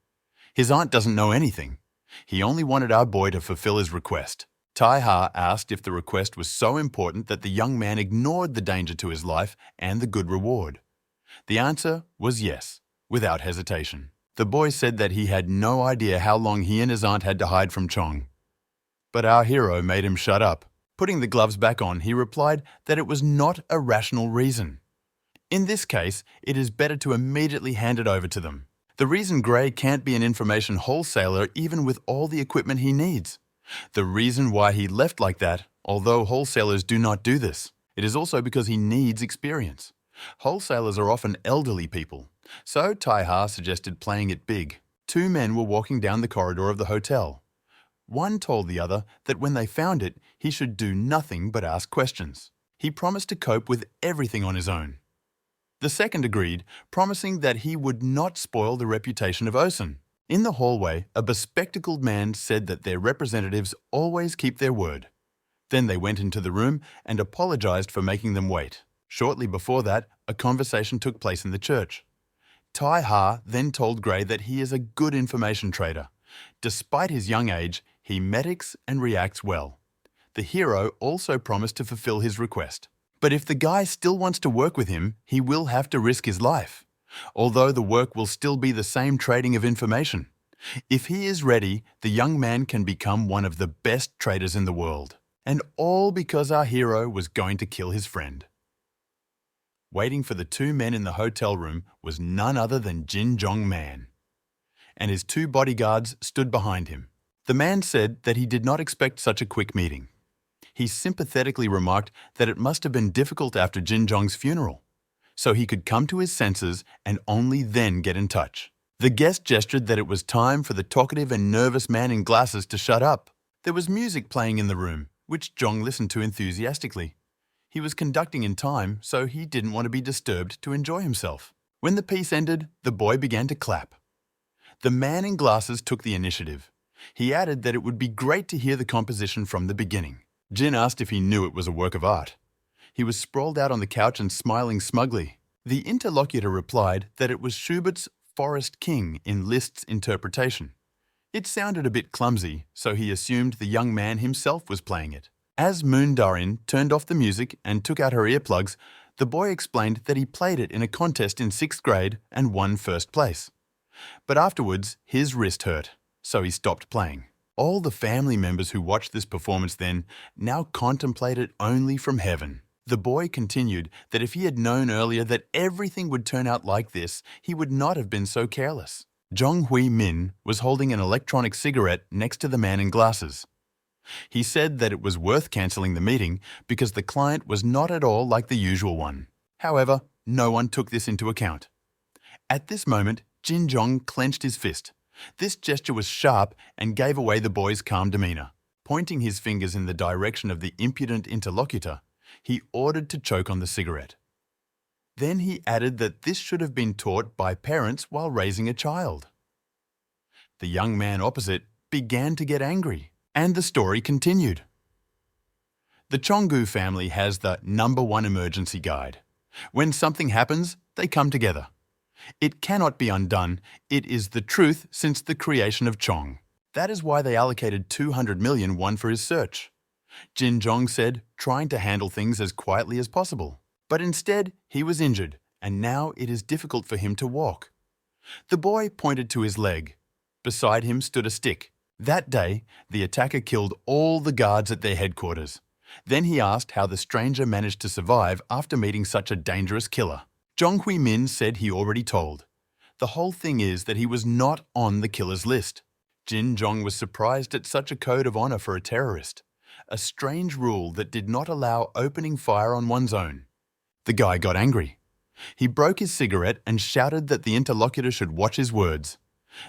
His aunt doesn't know anything. He only wanted our boy to fulfill his request. Tai Ha asked if the request was so important that the young man ignored the danger to his life and the good reward. The answer was yes, without hesitation. The boy said that he had no idea how long he and his aunt had to hide from Chong. But our hero made him shut up. Putting the gloves back on, he replied that it was not a rational reason. In this case, it is better to immediately hand it over to them. The reason Gray can't be an information wholesaler even with all the equipment he needs. The reason why he left like that, although wholesalers do not do this, it is also because he needs experience. Wholesalers are often elderly people, so Tai Ha suggested playing it big. Two men were walking down the corridor of the hotel. One told the other that when they found it, he should do nothing but ask questions. He promised to cope with everything on his own. The second agreed, promising that he would not spoil the reputation of Osen. In the hallway, a bespectacled man said that their representatives always keep their word. Then they went into the room and apologized for making them wait. Shortly before that, a conversation took place in the church. Tai Ha then told Gray that he is a good information trader. Despite his young age, he medics and reacts well. The hero also promised to fulfill his request. But if the guy still wants to work with him, he will have to risk his life, although the work will still be the same trading of information. If he is ready, the young man can become one of the best traders in the world. And all because our hero was going to kill his friend. Waiting for the two men in the hotel room was none other than Jin Jong Man, and his two bodyguards stood behind him. The man said that he did not expect such a quick meeting. He sympathetically remarked that it must have been difficult after Jin Jong's funeral, so he could come to his senses and only then get in touch. The guest gestured that it was time for the talkative and nervous man in glasses to shut up. There was music playing in the room, which Jong listened to enthusiastically. He was conducting in time, so he didn't want to be disturbed to enjoy himself. When the piece ended, the boy began to clap. The man in glasses took the initiative. He added that it would be great to hear the composition from the beginning. Jin asked if he knew it was a work of art. He was sprawled out on the couch and smiling smugly. The interlocutor replied that it was Schubert's Forest King in Liszt's interpretation. It sounded a bit clumsy, so he assumed the young man himself was playing it. As Moon Darin turned off the music and took out her earplugs, the boy explained that he played it in a contest in 6th grade and won first place. But afterwards, his wrist hurt, so he stopped playing. All the family members who watched this performance then now contemplate it only from heaven. The boy continued that if he had known earlier that everything would turn out like this, he would not have been so careless. Jong Hui Min was holding an electronic cigarette next to the man in glasses. He said that it was worth cancelling the meeting because the client was not at all like the usual one. However, no one took this into account. At this moment, Jin Jong clenched his fist. This gesture was sharp and gave away the boy's calm demeanour. Pointing his fingers in the direction of the impudent interlocutor, he ordered to choke on the cigarette. Then he added that this should have been taught by parents while raising a child. The young man opposite began to get angry, and the story continued. The Chonggu family has the #1 emergency guide. When something happens, they come together. It cannot be undone. It is the truth since the creation of Chong. That is why they allocated 200 million won for his search. Jin Jong said, trying to handle things as quietly as possible. But instead, he was injured, and now it is difficult for him to walk. The boy pointed to his leg. Beside him stood a stick. That day, the attacker killed all the guards at their headquarters. Then he asked how the stranger managed to survive after meeting such a dangerous killer. Jong Hui Min said he already told. The whole thing is that he was not on the killer's list. Jin Jong was surprised at such a code of honor for a terrorist, a strange rule that did not allow opening fire on one's own. The guy got angry. He broke his cigarette and shouted that the interlocutor should watch his words.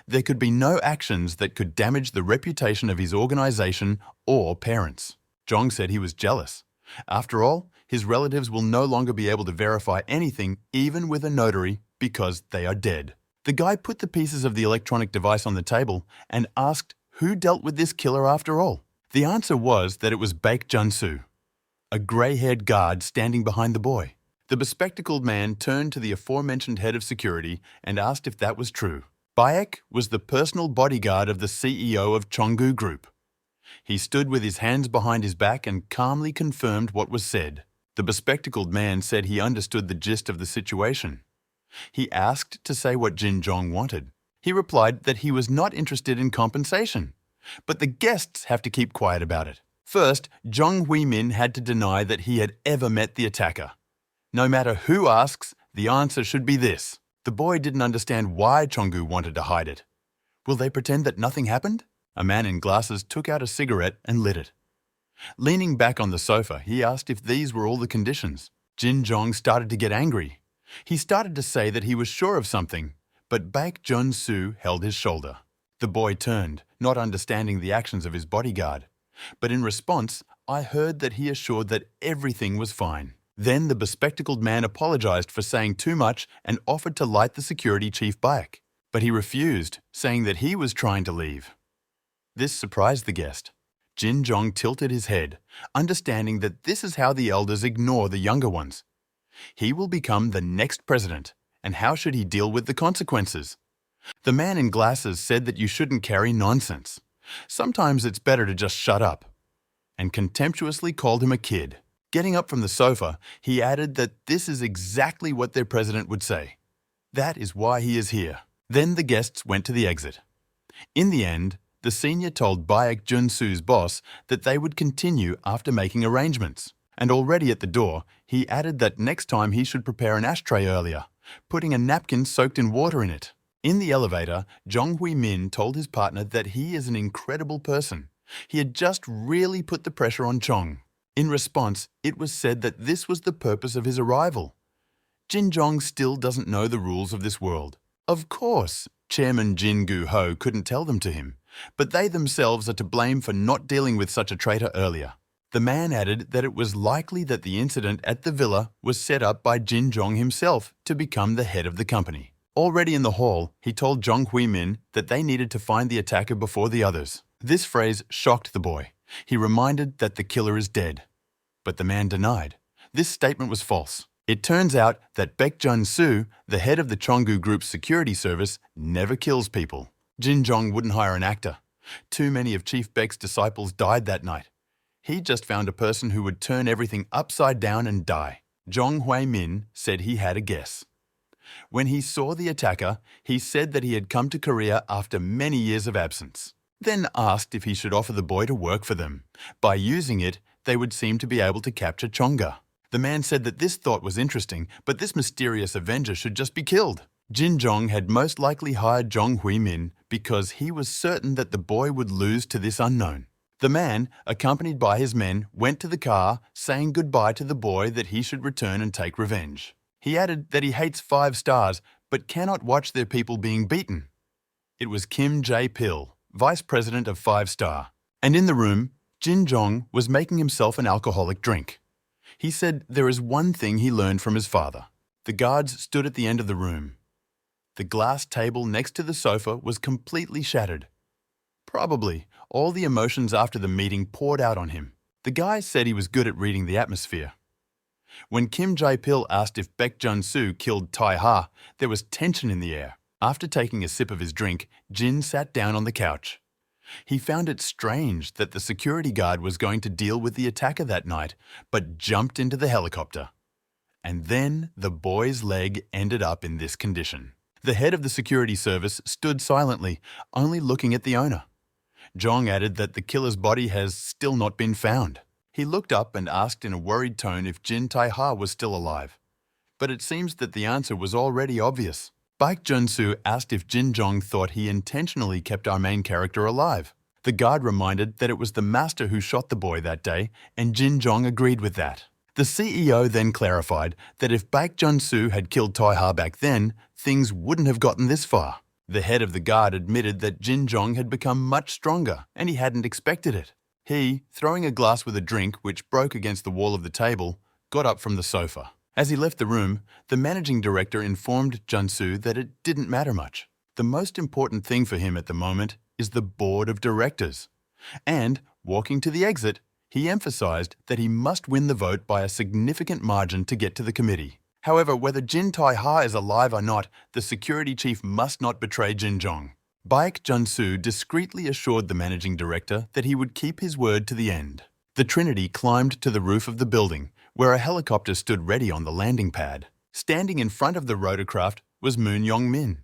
There could be no actions that could damage the reputation of his organization or parents. Jong said he was jealous. After all, his relatives will no longer be able to verify anything, even with a notary, because they are dead. The guy put the pieces of the electronic device on the table and asked who dealt with this killer after all. The answer was that it was Baek Jun-soo, a grey-haired guard standing behind the boy. The bespectacled man turned to the aforementioned head of security and asked if that was true. Bayek was the personal bodyguard of the CEO of Chonggu Group. He stood with his hands behind his back and calmly confirmed what was said. The bespectacled man said he understood the gist of the situation. He asked to say what Jin Zhong wanted. He replied that he was not interested in compensation, but the guests have to keep quiet about it. First, Zhong Huimin had to deny that he had ever met the attacker. No matter who asks, the answer should be this. The boy didn't understand why Chonggu wanted to hide it. Will they pretend that nothing happened? A man in glasses took out a cigarette and lit it. Leaning back on the sofa, he asked if these were all the conditions. Jin Zhong started to get angry. He started to say that he was sure of something, but Baek Jun-soo held his shoulder. The boy turned, not understanding the actions of his bodyguard. But in response, I heard that he assured that everything was fine. Then the bespectacled man apologized for saying too much and offered to light the security chief Baek. But he refused, saying that he was trying to leave. This surprised the guest. Jin Zhong tilted his head, understanding that this is how the elders ignore the younger ones. He will become the next president, and how should he deal with the consequences? The man in glasses said that you shouldn't carry nonsense. Sometimes it's better to just shut up, and contemptuously called him a kid. Getting up from the sofa, he added that this is exactly what their president would say. That is why he is here. Then the guests went to the exit. In the end, the senior told Baek Jun-soo's boss that they would continue after making arrangements. And already at the door, he added that next time he should prepare an ashtray earlier, putting a napkin soaked in water in it. In the elevator, Zhong Huimin told his partner that he is an incredible person. He had just really put the pressure on Chong. In response, it was said that this was the purpose of his arrival. Jin Zhong still doesn't know the rules of this world. Of course, Chairman Jin Gu-ho couldn't tell them to him, but they themselves are to blame for not dealing with such a traitor earlier. The man added that it was likely that the incident at the villa was set up by Jin Zhong himself to become the head of the company. Already in the hall, he told Zhong Huimin that they needed to find the attacker before the others. This phrase shocked the boy. He reminded that the killer is dead. But the man denied. This statement was false. It turns out that Baek Jun-soo, the head of the Chonggu Group's security service, never kills people. Jin Zhong wouldn't hire an actor. Too many of Chief Baek's disciples died that night. He just found a person who would turn everything upside down and die. Zhong Huimin said he had a guess. When he saw the attacker, he said that he had come to Korea after many years of absence. Then asked if he should offer the boy to work for them. By using it, they would seem to be able to capture Chonga. The man said that this thought was interesting, but this mysterious avenger should just be killed. Jin Zhong had most likely hired Zhong Huimin because he was certain that the boy would lose to this unknown. The man, accompanied by his men, went to the car, saying goodbye to the boy that he should return and take revenge. He added that he hates 5 stars, but cannot watch their people being beaten. It was Kim Jae-pil, vice president of 5 Star. And in the room, Jin Zhong was making himself an alcoholic drink. He said there is one thing he learned from his father. The guards stood at the end of the room. The glass table next to the sofa was completely shattered. Probably, all the emotions after the meeting poured out on him. The guy said he was good at reading the atmosphere. When Kim Jae-pil asked if Baek Jun-soo killed Tai Ha, there was tension in the air. After taking a sip of his drink, Jin sat down on the couch. He found it strange that the security guard was going to deal with the attacker that night, but jumped into the helicopter. And then the boy's leg ended up in this condition. The head of the security service stood silently, only looking at the owner. Zhong added that the killer's body has still not been found. He looked up and asked in a worried tone if Jin Tai-ha was still alive. But it seems that the answer was already obvious. Baek Jun-soo asked if Jin Zhong thought he intentionally kept our main character alive. The guard reminded that it was the master who shot the boy that day, and Jin Zhong agreed with that. The CEO then clarified that if Baek Jun-soo had killed Tai-ha back then, things wouldn't have gotten this far. The head of the guard admitted that Jin Zhong had become much stronger, and he hadn't expected it. He, throwing a glass with a drink which broke against the wall of the table, got up from the sofa. As he left the room, the managing director informed Jun-soo that it didn't matter much. The most important thing for him at the moment is the board of directors. And, walking to the exit, he emphasized that he must win the vote by a significant margin to get to the committee. However, whether Jin Tai-ha is alive or not, the security chief must not betray Jin Jong. Baek Jun-soo discreetly assured the managing director that he would keep his word to the end. The Trinity climbed to the roof of the building, where a helicopter stood ready on the landing pad. Standing in front of the rotorcraft was Moon Young-min.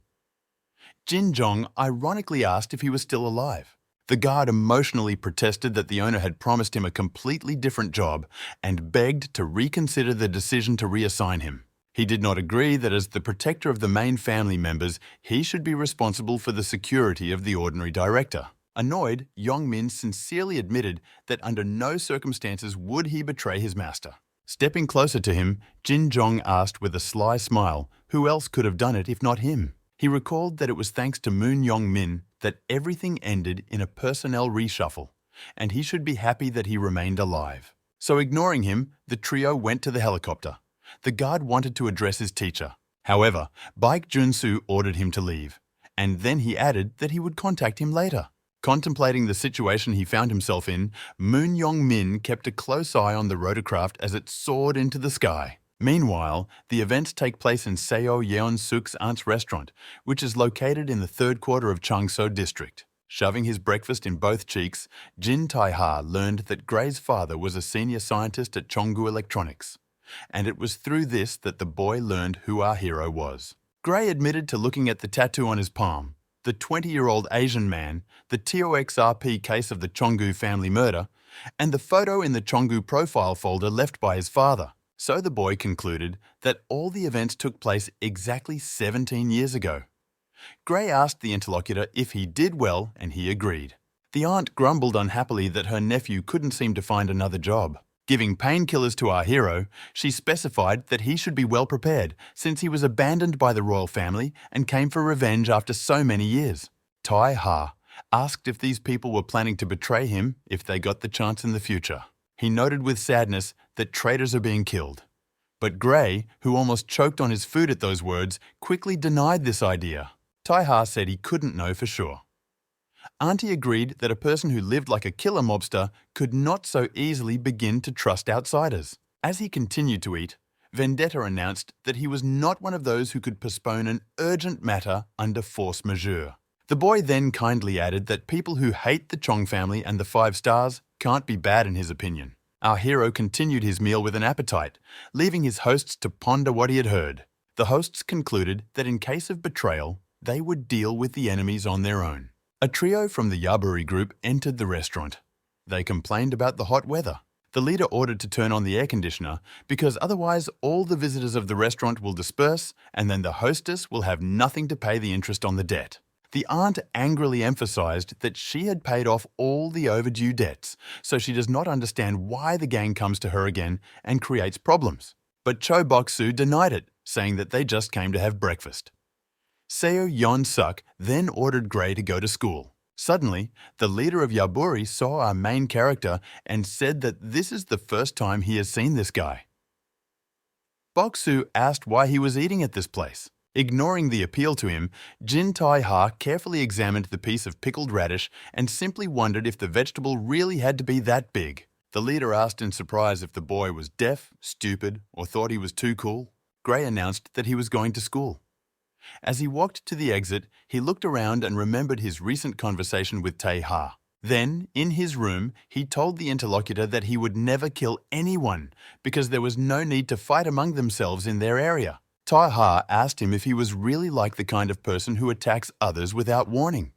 Jin Jong ironically asked if he was still alive. The guard emotionally protested that the owner had promised him a completely different job and begged to reconsider the decision to reassign him. He did not agree that as the protector of the main family members, he should be responsible for the security of the ordinary director. Annoyed, Yong-min sincerely admitted that under no circumstances would he betray his master. Stepping closer to him, Jin Jong asked with a sly smile who else could have done it if not him. He recalled that it was thanks to Moon Young-min that everything ended in a personnel reshuffle, and he should be happy that he remained alive. So ignoring him, the trio went to the helicopter. The guard wanted to address his teacher. However, Baek Jun-soo ordered him to leave, and then he added that he would contact him later. Contemplating the situation he found himself in, Moon Young-min kept a close eye on the rotorcraft as it soared into the sky. Meanwhile, the events take place in Seo Yeon-suk's aunt's restaurant, which is located in the third quarter of Changso district. Shoving his breakfast in both cheeks, Jin Tai-ha learned that Gray's father was a senior scientist at Chonggu Electronics, and it was through this that the boy learned who our hero was. Gray admitted to looking at the tattoo on his palm, the 20-year-old Asian man, the TOXRP case of the Chonggu family murder, and the photo in the Chonggu profile folder left by his father. So the boy concluded that all the events took place exactly 17 years ago. Gray asked the interlocutor if he did well, and he agreed. The aunt grumbled unhappily that her nephew couldn't seem to find another job. Giving painkillers to our hero, she specified that he should be well prepared since he was abandoned by the royal family and came for revenge after so many years. Tai-ha asked if these people were planning to betray him if they got the chance in the future. He noted with sadness that traitors are being killed. But Gray, who almost choked on his food at those words, quickly denied this idea. Tai-ha said he couldn't know for sure. Auntie agreed that a person who lived like a killer mobster could not so easily begin to trust outsiders. As he continued to eat, Vendetta announced that he was not one of those who could postpone an urgent matter under force majeure. The boy then kindly added that people who hate the Chong family and the 5 stars can't be bad in his opinion. Our hero continued his meal with an appetite, leaving his hosts to ponder what he had heard. The hosts concluded that in case of betrayal, they would deal with the enemies on their own. A trio from the Yaburi group entered the restaurant. They complained about the hot weather. The leader ordered to turn on the air conditioner because otherwise all the visitors of the restaurant will disperse and then the hostess will have nothing to pay the interest on the debt. The aunt angrily emphasized that she had paid off all the overdue debts, so she does not understand why the gang comes to her again and creates problems. But Cho Bok-soo denied it, saying that they just came to have breakfast. Seo Yeon-suk then ordered Gray to go to school. Suddenly, the leader of Yaburi saw our main character and said that this is the first time he has seen this guy. Bok-soo asked why he was eating at this place. Ignoring the appeal to him, Jin Tai-ha carefully examined the piece of pickled radish and simply wondered if the vegetable really had to be that big. The leader asked in surprise if the boy was deaf, stupid, or thought he was too cool. Gray announced that he was going to school. As he walked to the exit, he looked around and remembered his recent conversation with Tai-ha. Then, in his room, he told the interlocutor that he would never kill anyone because there was no need to fight among themselves in their area. Tai-ha asked him if he was really like the kind of person who attacks others without warning.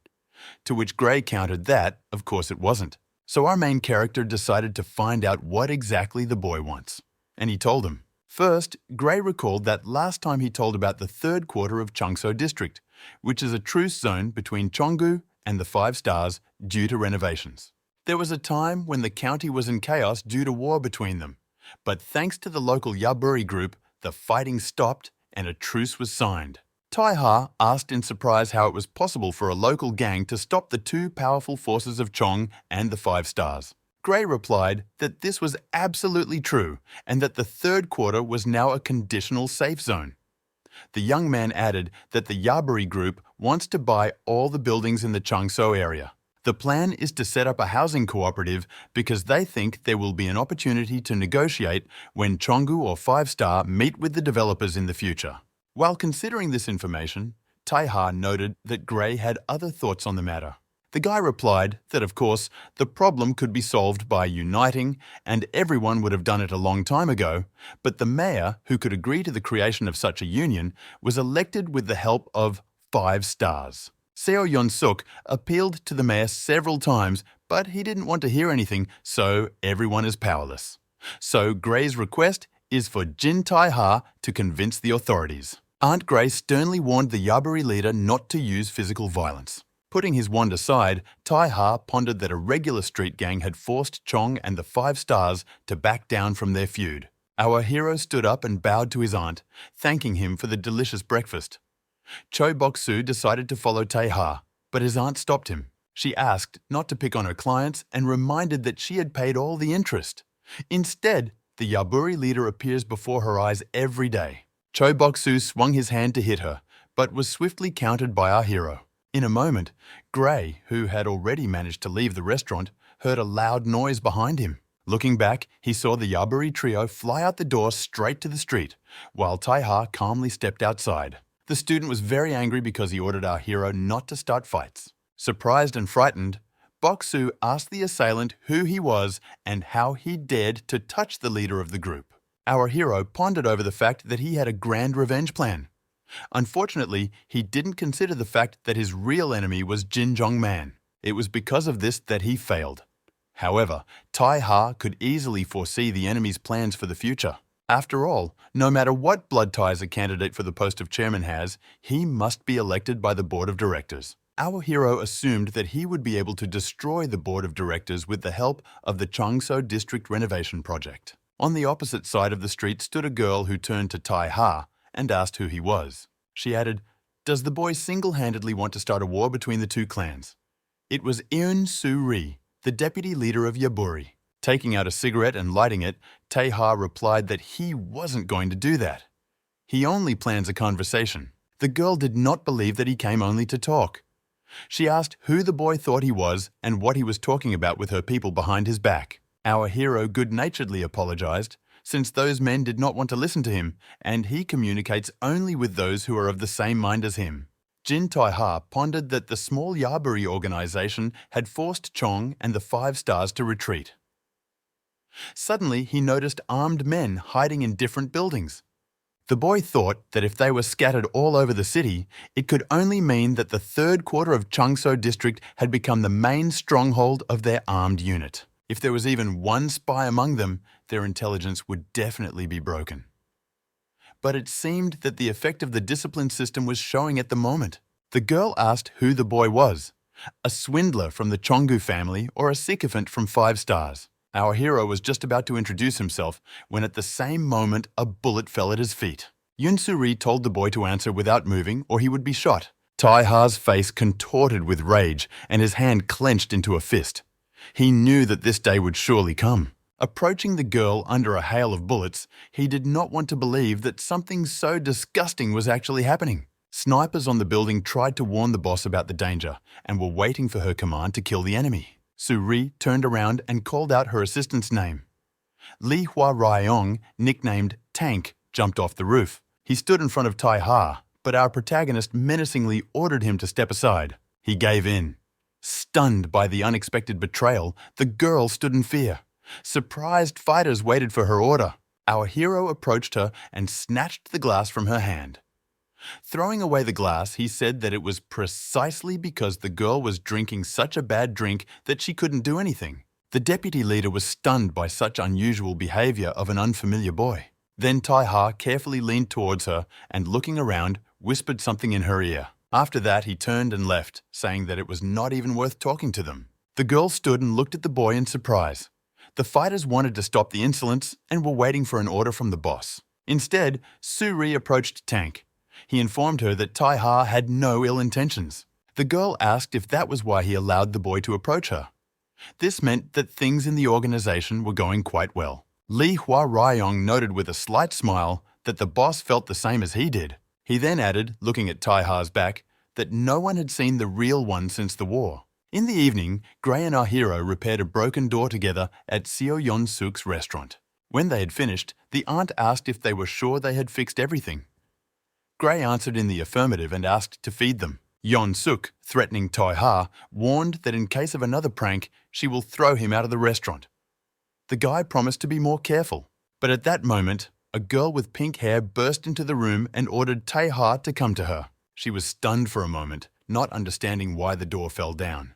To which Gray countered that, of course, it wasn't. So our main character decided to find out what exactly the boy wants. And he told him. First, Gray recalled that last time he told about the third quarter of Changso district, which is a truce zone between Chonggu and the 5 stars due to renovations. There was a time when the county was in chaos due to war between them. But thanks to the local Yaburi group, the fighting stopped and a truce was signed. Tai-ha asked in surprise how it was possible for a local gang to stop the 2 powerful forces of Chong and the 5 stars. Gray replied that this was absolutely true and that the third quarter was now a conditional safe zone. The young man added that the Yaburi group wants to buy all the buildings in the Changso area. The plan is to set up a housing cooperative because they think there will be an opportunity to negotiate when Chongu or 5-Star meet with the developers in the future. While considering this information, Taiha noted that Gray had other thoughts on the matter. The guy replied that, of course, the problem could be solved by uniting, and everyone would have done it a long time ago, but the mayor, who could agree to the creation of such a union, was elected with the help of 5 stars. Seo Yeon-suk appealed to the mayor several times, but he didn't want to hear anything, so everyone is powerless. So Gray's request is for Jin Tae-ha to convince the authorities. Aunt Gray sternly warned the Yaburi leader not to use physical violence. Putting his wand aside, Tae-ha pondered that a regular street gang had forced Chong and the 5 stars to back down from their feud. Our hero stood up and bowed to his aunt, thanking him for the delicious breakfast. Cho Bok-soo decided to follow Tae-ha, but his aunt stopped him. She asked not to pick on her clients and reminded that she had paid all the interest. Instead, the Yaburi leader appears before her eyes every day. Cho Bok-soo swung his hand to hit her, but was swiftly countered by our hero. In a moment, Gray, who had already managed to leave the restaurant, heard a loud noise behind him. Looking back, he saw the Yaburi trio fly out the door straight to the street, while Tae-ha calmly stepped outside. The student was very angry because he ordered our hero not to start fights. Surprised and frightened, Bok-soo asked the assailant who he was and how he dared to touch the leader of the group. Our hero pondered over the fact that he had a grand revenge plan. Unfortunately, he didn't consider the fact that his real enemy was Jin Jong-man. It was because of this that he failed. However, Tae-ha could easily foresee the enemy's plans for the future. After all, no matter what blood ties a candidate for the post of chairman has, he must be elected by the board of directors. Our hero assumed that he would be able to destroy the board of directors with the help of the Changso District Renovation Project. On the opposite side of the street stood a girl who turned to Tae-ha and asked who he was. She added, "Does the boy single-handedly want to start a war between the two clans?" It was Eun Soo-ri, the deputy leader of Yaburi. Taking out a cigarette and lighting it, Tae-ha replied that he wasn't going to do that. He only plans a conversation. The girl did not believe that he came only to talk. She asked who the boy thought he was and what he was talking about with her people behind his back. Our hero good-naturedly apologized, since those men did not want to listen to him, and he communicates only with those who are of the same mind as him. Jin Tae-ha pondered that the small Yaburi organization had forced Chong and the 5 stars to retreat. Suddenly, he noticed armed men hiding in different buildings. The boy thought that if they were scattered all over the city, it could only mean that the 3rd quarter of Changso District had become the main stronghold of their armed unit. If there was even one spy among them, their intelligence would definitely be broken. But it seemed that the effect of the discipline system was showing at the moment. The girl asked who the boy was, a swindler from the Chongu family or a sycophant from 5 stars. Our hero was just about to introduce himself when at the same moment a bullet fell at his feet. Yoon Soo-ri told the boy to answer without moving or he would be shot. Tae-ha's face contorted with rage and his hand clenched into a fist. He knew that this day would surely come. Approaching the girl under a hail of bullets, he did not want to believe that something so disgusting was actually happening. Snipers on the building tried to warn the boss about the danger and were waiting for her command to kill the enemy. Soo-ri turned around and called out her assistant's name. Lee Hwa-ryong, nicknamed Tank, jumped off the roof. He stood in front of Tae-ha, but our protagonist menacingly ordered him to step aside. He gave in. Stunned by the unexpected betrayal, the girl stood in fear. Surprised fighters waited for her order. Our hero approached her and snatched the glass from her hand. Throwing away the glass, he said that it was precisely because the girl was drinking such a bad drink that she couldn't do anything. The deputy leader was stunned by such unusual behavior of an unfamiliar boy. Then Tae-ha carefully leaned towards her and, looking around, whispered something in her ear. After that, he turned and left, saying that it was not even worth talking to them. The girl stood and looked at the boy in surprise. The fighters wanted to stop the insolence and were waiting for an order from the boss. Instead, Soo-ri approached Tank. He informed her that Tae-ha had no ill intentions. The girl asked if that was why he allowed the boy to approach her. This meant that things in the organization were going quite well. Lee Hwa-ryong noted with a slight smile that the boss felt the same as he did. He then added, looking at Tae-ha's back, that no one had seen the real one since the war. In the evening, Gray and our hero repaired a broken door together at Seo Yeon-suk's restaurant. When they had finished, the aunt asked if they were sure they had fixed everything. Gray answered in the affirmative and asked to feed them. Yeon-suk, threatening Tai-ha, warned that in case of another prank, she will throw him out of the restaurant. The guy promised to be more careful, but at that moment, a girl with pink hair burst into the room and ordered Tai-ha to come to her. She was stunned for a moment, not understanding why the door fell down.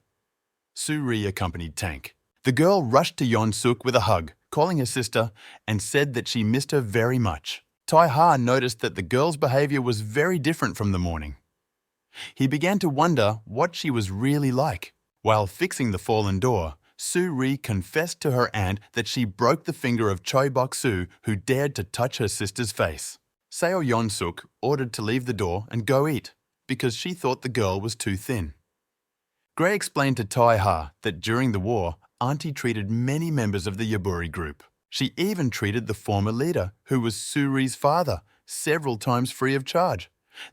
Soo-ri accompanied Tank. The girl rushed to Yeon-suk with a hug, calling her sister, and said that she missed her very much. Tai-ha noticed that the girl's behavior was very different from the morning. He began to wonder what she was really like. While fixing the fallen door, Soo-ri confessed to her aunt that she broke the finger of Choi Bok-soo, who dared to touch her sister's face. Seo Yeon-suk ordered to leave the door and go eat, because she thought the girl was too thin. Gray explained to Tai-ha that during the war, Auntie treated many members of the Yaburi group. She even treated the former leader, who was Soo-ri's father, several times free of charge.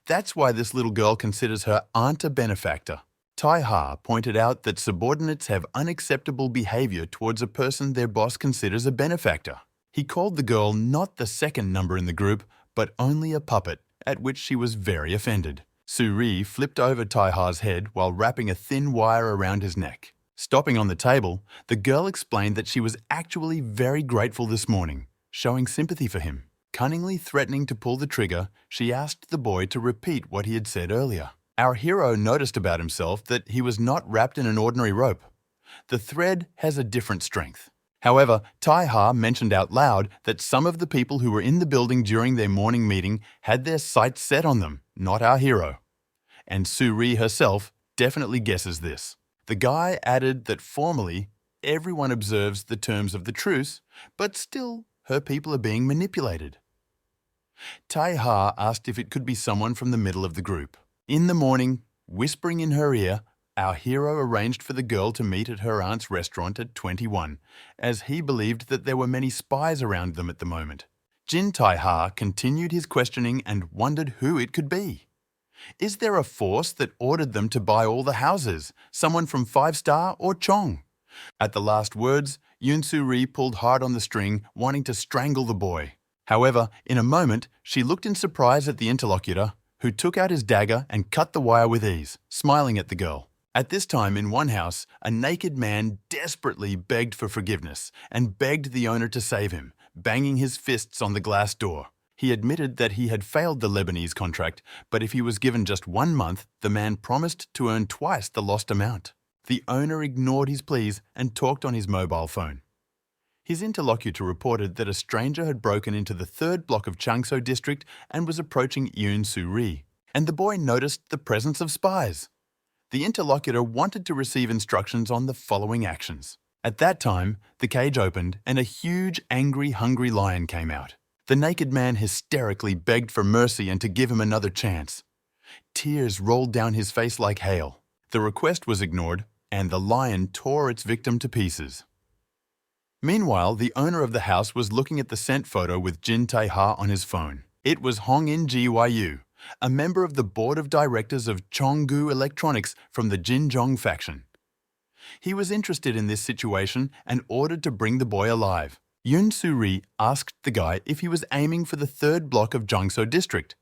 That's why this little girl considers her aunt a benefactor. Tai-ha pointed out that subordinates have unacceptable behavior towards a person their boss considers a benefactor. He called the girl not the second number in the group, but only a puppet, at which she was very offended. Soo-ri flipped over Tai-ha's head while wrapping a thin wire around his neck. Stopping on the table, the girl explained that she was actually very grateful this morning, showing sympathy for him. Cunningly threatening to pull the trigger, she asked the boy to repeat what he had said earlier. Our hero noticed about himself that he was not wrapped in an ordinary rope. The thread has a different strength. However, Tai-ha mentioned out loud that some of the people who were in the building during their morning meeting had their sights set on them, not our hero. And Soo-ri herself definitely guesses this. The guy added that formally, everyone observes the terms of the truce, but still, her people are being manipulated. Tai-ha asked if it could be someone from the middle of the group. In the morning, whispering in her ear, our hero arranged for the girl to meet at her aunt's restaurant at 21, as he believed that there were many spies around them at the moment. Jin Tai-ha continued his questioning and wondered who it could be. Is there a force that ordered them to buy all the houses, someone from 5-Star or Chong? At the last words, Yoon Soo-ri pulled hard on the string, wanting to strangle the boy. However, in a moment, she looked in surprise at the interlocutor, who took out his dagger and cut the wire with ease, smiling at the girl. At this time, in one house, a naked man desperately begged for forgiveness and begged the owner to save him, banging his fists on the glass door. He admitted that he had failed the Lebanese contract, but if he was given just 1 month, the man promised to earn twice the lost amount. The owner ignored his pleas and talked on his mobile phone. His interlocutor reported that a stranger had broken into the 3rd block of Changso district and was approaching Yoon Soo-ri, and the boy noticed the presence of spies. The interlocutor wanted to receive instructions on the following actions. At that time, the cage opened and a huge, angry, hungry lion came out. The naked man hysterically begged for mercy and to give him another chance. Tears rolled down his face like hail. The request was ignored, and the lion tore its victim to pieces. Meanwhile, the owner of the house was looking at the scent photo with Jin Tai-ha on his phone. It was Hong In-gyu, a member of the board of directors of Chonggu Electronics from the Jinjong faction. He was interested in this situation and ordered to bring the boy alive. Yoon Soo-ri asked the guy if he was aiming for the 3rd block of Jangso district.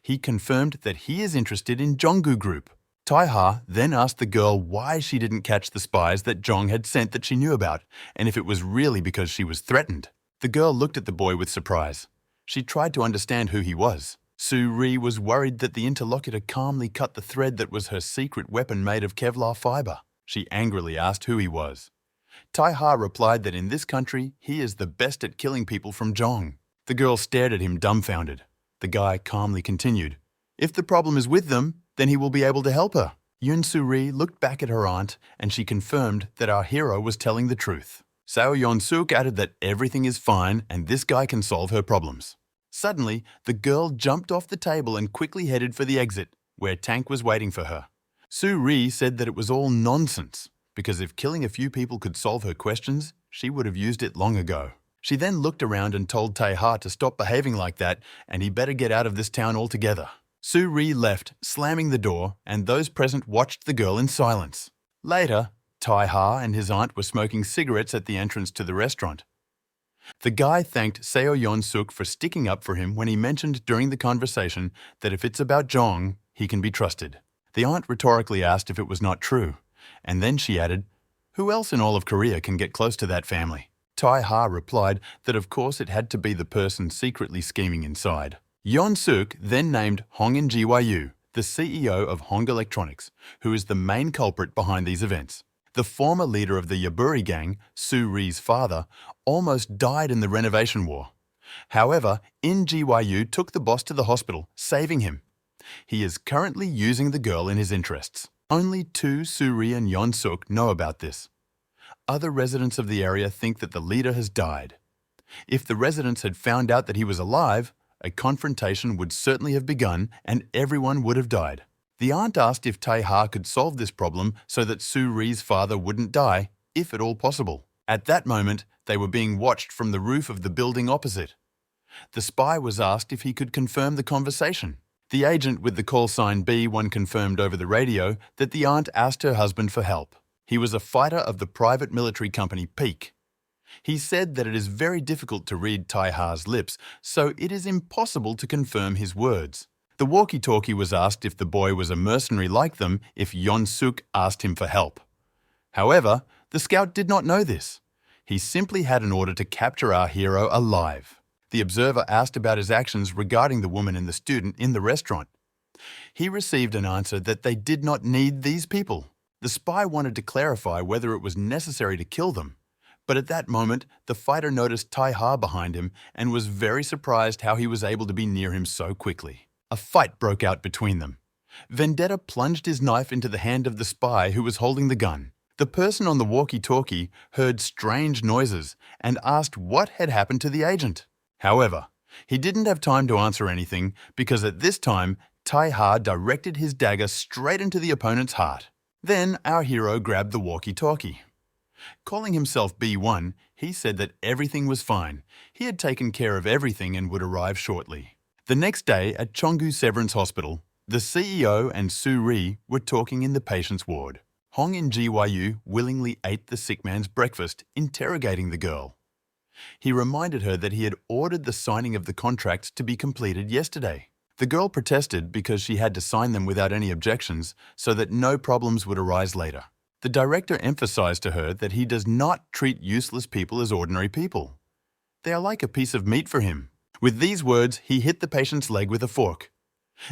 He confirmed that he is interested in Jonggu Group. Tai-ha then asked the girl why she didn't catch the spies that Jong had sent that she knew about, and if it was really because she was threatened. The girl looked at the boy with surprise. She tried to understand who he was. Soo-ri was worried that the interlocutor calmly cut the thread that was her secret weapon made of Kevlar fiber. She angrily asked who he was. Tai-ha replied that in this country, he is the best at killing people from Jong. The girl stared at him dumbfounded. The guy calmly continued, "If the problem is with them, then he will be able to help her." Yoon Soo-ri looked back at her aunt and she confirmed that our hero was telling the truth. Seo Yeon-suk added that everything is fine and this guy can solve her problems. Suddenly, the girl jumped off the table and quickly headed for the exit, where Tank was waiting for her. Soo-ri said that it was all nonsense, because if killing a few people could solve her questions, she would have used it long ago. She then looked around and told Tai-ha to stop behaving like that and he better get out of this town altogether. Soo-ri left, slamming the door, and those present watched the girl in silence. Later, Tai Ha and his aunt were smoking cigarettes at the entrance to the restaurant. The guy thanked Seo Yeon-suk for sticking up for him when he mentioned during the conversation that if it's about Jong, he can be trusted. The aunt rhetorically asked if it was not true, and then she added, "Who else in all of Korea can get close to that family?" Tai Ha replied that of course it had to be the person secretly scheming inside. Yeon-suk then named Hong In-gyu, the CEO of Hong Electronics, who is the main culprit behind these events. The former leader of the Yaburi gang, Soo-ri's father, almost died in the renovation war. However, In-gyu took the boss to the hospital, saving him. He is currently using the girl in his interests. Only Soo-ri and Yeon-suk know about this. Other residents of the area think that the leader has died. If the residents had found out that he was alive, a confrontation would certainly have begun and everyone would have died. The aunt asked if Tai Ha could solve this problem so that Soo-ri's father wouldn't die, if at all possible. At that moment, they were being watched from the roof of the building opposite. The spy was asked if he could confirm the conversation. The agent with the call sign B1 confirmed over the radio that the aunt asked her husband for help. He was a fighter of the private military company Peak. He said that it is very difficult to read Tai Ha's lips, so it is impossible to confirm his words. The walkie-talkie was asked if the boy was a mercenary like them if Yeon-suk asked him for help. However, the scout did not know this. He simply had an order to capture our hero alive. The observer asked about his actions regarding the woman and the student in the restaurant. He received an answer that they did not need these people. The spy wanted to clarify whether it was necessary to kill them. But at that moment, the fighter noticed Tai Ha behind him and was very surprised how he was able to be near him so quickly. A fight broke out between them. Vendetta plunged his knife into the hand of the spy who was holding the gun. The person on the walkie-talkie heard strange noises and asked what had happened to the agent. However, he didn't have time to answer anything because at this time, Tai Ha directed his dagger straight into the opponent's heart. Then our hero grabbed the walkie-talkie. Calling himself B1, he said that everything was fine. He had taken care of everything and would arrive shortly. The next day at Cheonggu Severance Hospital, the CEO and Soo-ri were talking in the patient's ward. Hong In-gyu willingly ate the sick man's breakfast, interrogating the girl. He reminded her that he had ordered the signing of the contracts to be completed yesterday. The girl protested because she had to sign them without any objections so that no problems would arise later. The director emphasized to her that he does not treat useless people as ordinary people. They are like a piece of meat for him. With these words, he hit the patient's leg with a fork.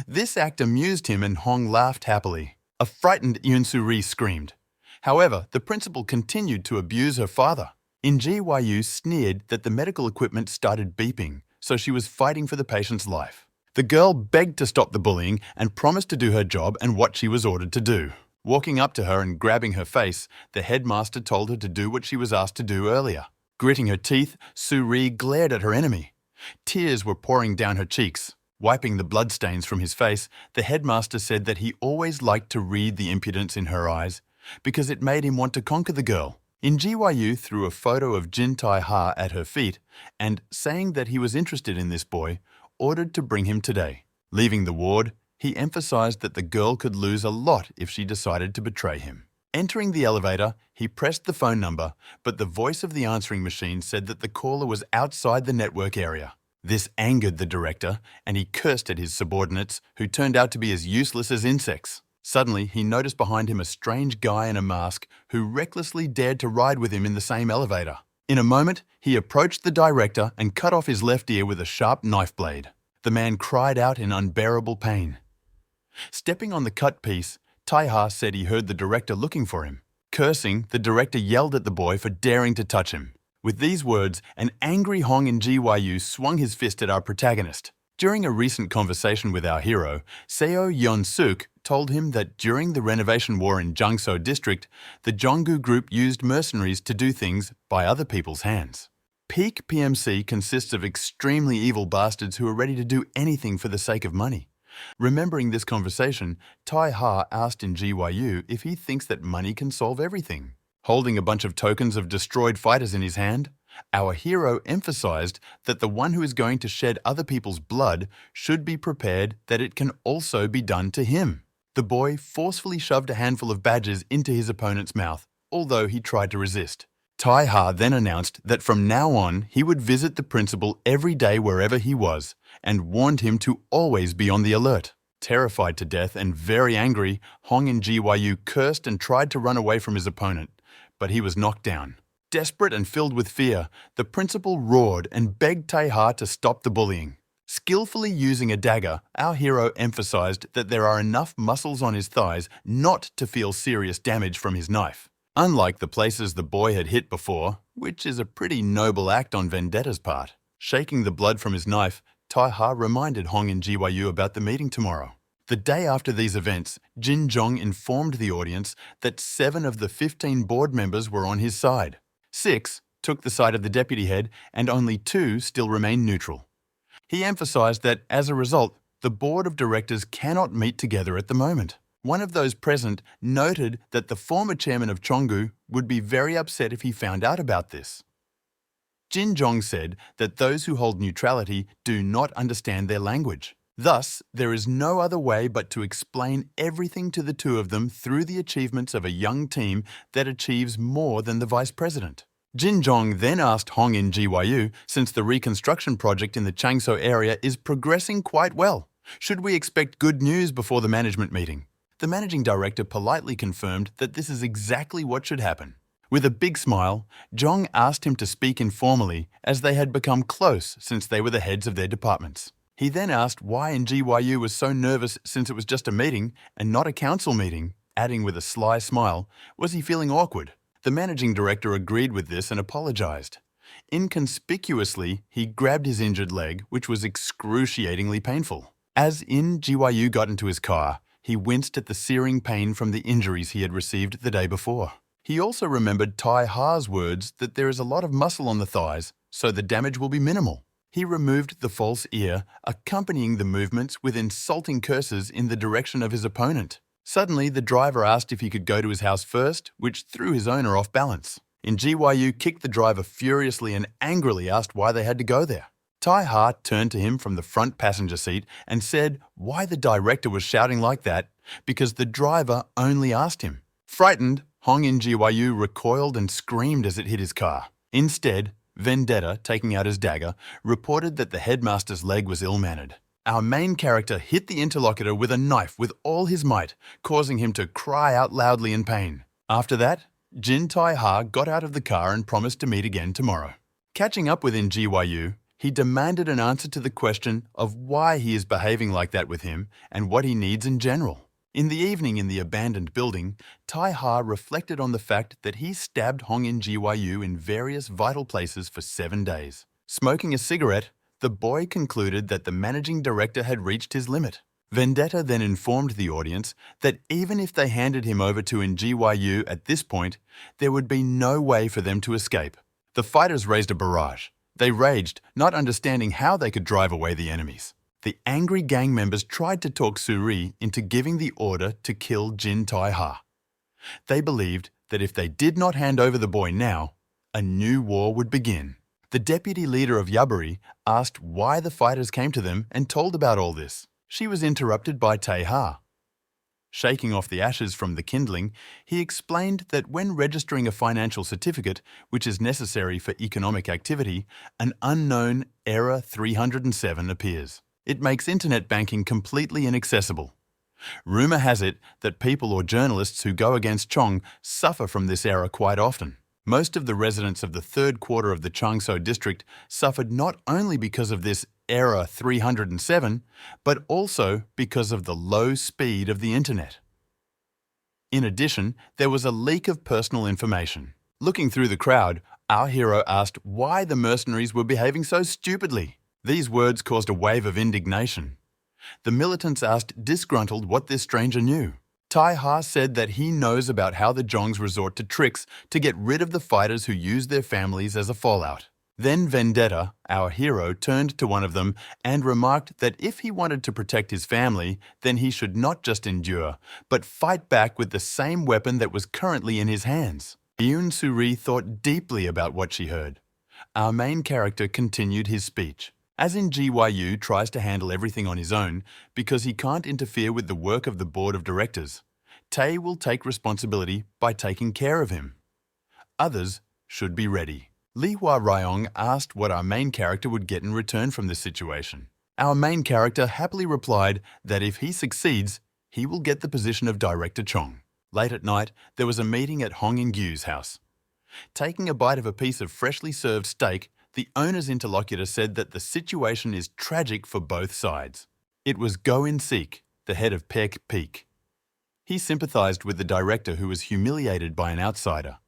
This act amused him and Hong laughed happily. A frightened Yoon-soo-ri screamed. However, the principal continued to abuse her father. In-gyu sneered that the medical equipment started beeping, so she was fighting for the patient's life. The girl begged to stop the bullying and promised to do her job and what she was ordered to do. Walking up to her and grabbing her face, the headmaster told her to do what she was asked to do earlier. Gritting her teeth, Soo-ri glared at her enemy. Tears were pouring down her cheeks. Wiping the bloodstains from his face, the headmaster said that he always liked to read the impudence in her eyes because it made him want to conquer the girl. In-gyu threw a photo of Jin Tai-ha at her feet and, saying that he was interested in this boy, ordered to bring him today. Leaving the ward, he emphasized that the girl could lose a lot if she decided to betray him. Entering the elevator, he pressed the phone number, but the voice of the answering machine said that the caller was outside the network area. This angered the director, and he cursed at his subordinates, who turned out to be as useless as insects. Suddenly, he noticed behind him a strange guy in a mask who recklessly dared to ride with him in the same elevator. In a moment, he approached the director and cut off his left ear with a sharp knife blade. The man cried out in unbearable pain. Stepping on the cut piece, Tai-ha said he heard the director looking for him. Cursing, the director yelled at the boy for daring to touch him. With these words, an angry Hong In-gyu swung his fist at our protagonist. During a recent conversation with our hero, Seo Yeon-suk told him that during the renovation war in Jangso district, the Jonggu group used mercenaries to do things by other people's hands. Peak PMC consists of extremely evil bastards who are ready to do anything for the sake of money. Remembering this conversation, Tai-ha asked In-gyu if he thinks that money can solve everything. Holding a bunch of tokens of destroyed fighters in his hand, our hero emphasized that the one who is going to shed other people's blood should be prepared that it can also be done to him. The boy forcefully shoved a handful of badges into his opponent's mouth, although he tried to resist. Tai-ha then announced that from now on he would visit the principal every day wherever he was, and warned him to always be on the alert. Terrified to death and very angry, Hong and Gyu cursed and tried to run away from his opponent, but he was knocked down. Desperate and filled with fear, the principal roared and begged Tai-ha to stop the bullying. Skillfully using a dagger, our hero emphasized that there are enough muscles on his thighs not to feel serious damage from his knife. Unlike the places the boy had hit before, which is a pretty noble act on Vendetta's part. Shaking the blood from his knife, Tai-ha reminded Hong and Gyu about the meeting tomorrow. The day after these events, Jin Zhong informed the audience that 7 of the 15 board members were on his side. 6 took the side of the deputy head and only 2 still remained neutral. He emphasized that, as a result, the board of directors cannot meet together at the moment. One of those present noted that the former chairman of Chonggu would be very upset if he found out about this. Jin Zhong said that those who hold neutrality do not understand their language. Thus, there is no other way but to explain everything to the two of them through the achievements of a young team that achieves more than the vice president. Jin Zhong then asked Hong and Gyu, since the reconstruction project in the Changsha area is progressing quite well, should we expect good news before the management meeting? The managing director politely confirmed that this is exactly what should happen. With a big smile, Zhong asked him to speak informally as they had become close since they were the heads of their departments. He then asked why Gyu was so nervous since it was just a meeting and not a council meeting, adding with a sly smile, was he feeling awkward? The managing director agreed with this and apologized. Inconspicuously, he grabbed his injured leg, which was excruciatingly painful. As Gyu got into his car, he winced at the searing pain from the injuries he had received the day before. He also remembered Tai-ha's words that there is a lot of muscle on the thighs, so the damage will be minimal. He removed the false ear, accompanying the movements with insulting curses in the direction of his opponent. Suddenly, the driver asked if he could go to his house first, which threw his owner off balance. Gyu kicked the driver furiously and angrily asked why they had to go there. Tai-ha turned to him from the front passenger seat and said why the director was shouting like that, because the driver only asked him. Frightened, Hong and Gyu recoiled and screamed as it hit his car. Instead, Vendetta, taking out his dagger, reported that the headmaster's leg was ill-mannered. Our main character hit the interlocutor with a knife with all his might, causing him to cry out loudly in pain. After that, Jin Tai-ha got out of the car and promised to meet again tomorrow. Catching up with Gyu, he demanded an answer to the question of why he is behaving like that with him and what he needs in general. In the evening in the abandoned building, Tai-ha reflected on the fact that he stabbed Hong and Gyu in various vital places for 7 days. Smoking a cigarette, the boy concluded that the managing director had reached his limit. Vendetta then informed the audience that even if they handed him over to Gyu at this point, there would be no way for them to escape. The fighters raised a barrage. They raged, not understanding how they could drive away the enemies. The angry gang members tried to talk Suri into giving the order to kill Jin Tai-ha. They believed that if they did not hand over the boy now, a new war would begin. The deputy leader of Yaburi asked why the fighters came to them and told about all this. She was interrupted by Tai-ha. Shaking off the ashes from the kindling, he explained that when registering a financial certificate, which is necessary for economic activity, an unknown Error 307 appears. It makes internet banking completely inaccessible. Rumor has it that people or journalists who go against Chong suffer from this error quite often. Most of the residents of the third quarter of the Changsha district suffered not only because of this Error 307, but also because of the low speed of the internet. In addition, there was a leak of personal information. Looking through the crowd, our hero asked why the mercenaries were behaving so stupidly. These words caused a wave of indignation. The militants asked disgruntled what this stranger knew. Tai-ha said that he knows about how the Zhongs resort to tricks to get rid of the fighters who use their families as a fallout. Then Vendetta, our hero, turned to one of them and remarked that if he wanted to protect his family, then he should not just endure, but fight back with the same weapon that was currently in his hands. Yoon Suri thought deeply about what she heard. Our main character continued his speech. As in GYU tries to handle everything on his own because he can't interfere with the work of the board of directors, Tae will take responsibility by taking care of him. Others should be ready. Lee Hwa Ryong asked what our main character would get in return from this situation. Our main character happily replied that if he succeeds, he will get the position of Director Chong. Late at night, there was a meeting at Hong In-gyu's house. Taking a bite of a piece of freshly served steak, the owner's interlocutor said that the situation is tragic for both sides. It was Go In-sik, the head of Pek Peak. He sympathized with the director who was humiliated by an outsider.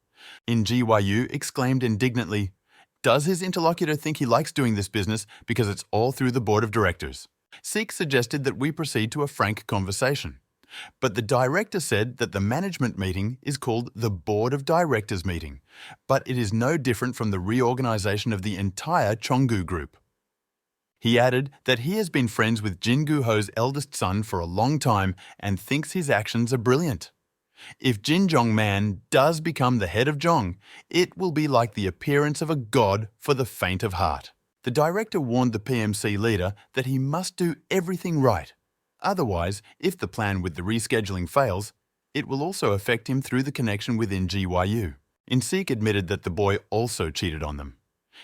In GYU exclaimed indignantly, "Does his interlocutor think he likes doing this business because it's all through the board of directors?" Sik suggested that we proceed to a frank conversation. But the director said that the management meeting is called the Board of Directors meeting, but it is no different from the reorganization of the entire Chonggu Group. He added that he has been friends with Jin Gu-ho's eldest son for a long time and thinks his actions are brilliant. If Jin Jong-man does become the head of Jong, it will be like the appearance of a god for the faint of heart. The director warned the PMC leader that he must do everything right. Otherwise, if the plan with the rescheduling fails, it will also affect him through the connection within GYU. In-sik admitted that the boy also cheated on them.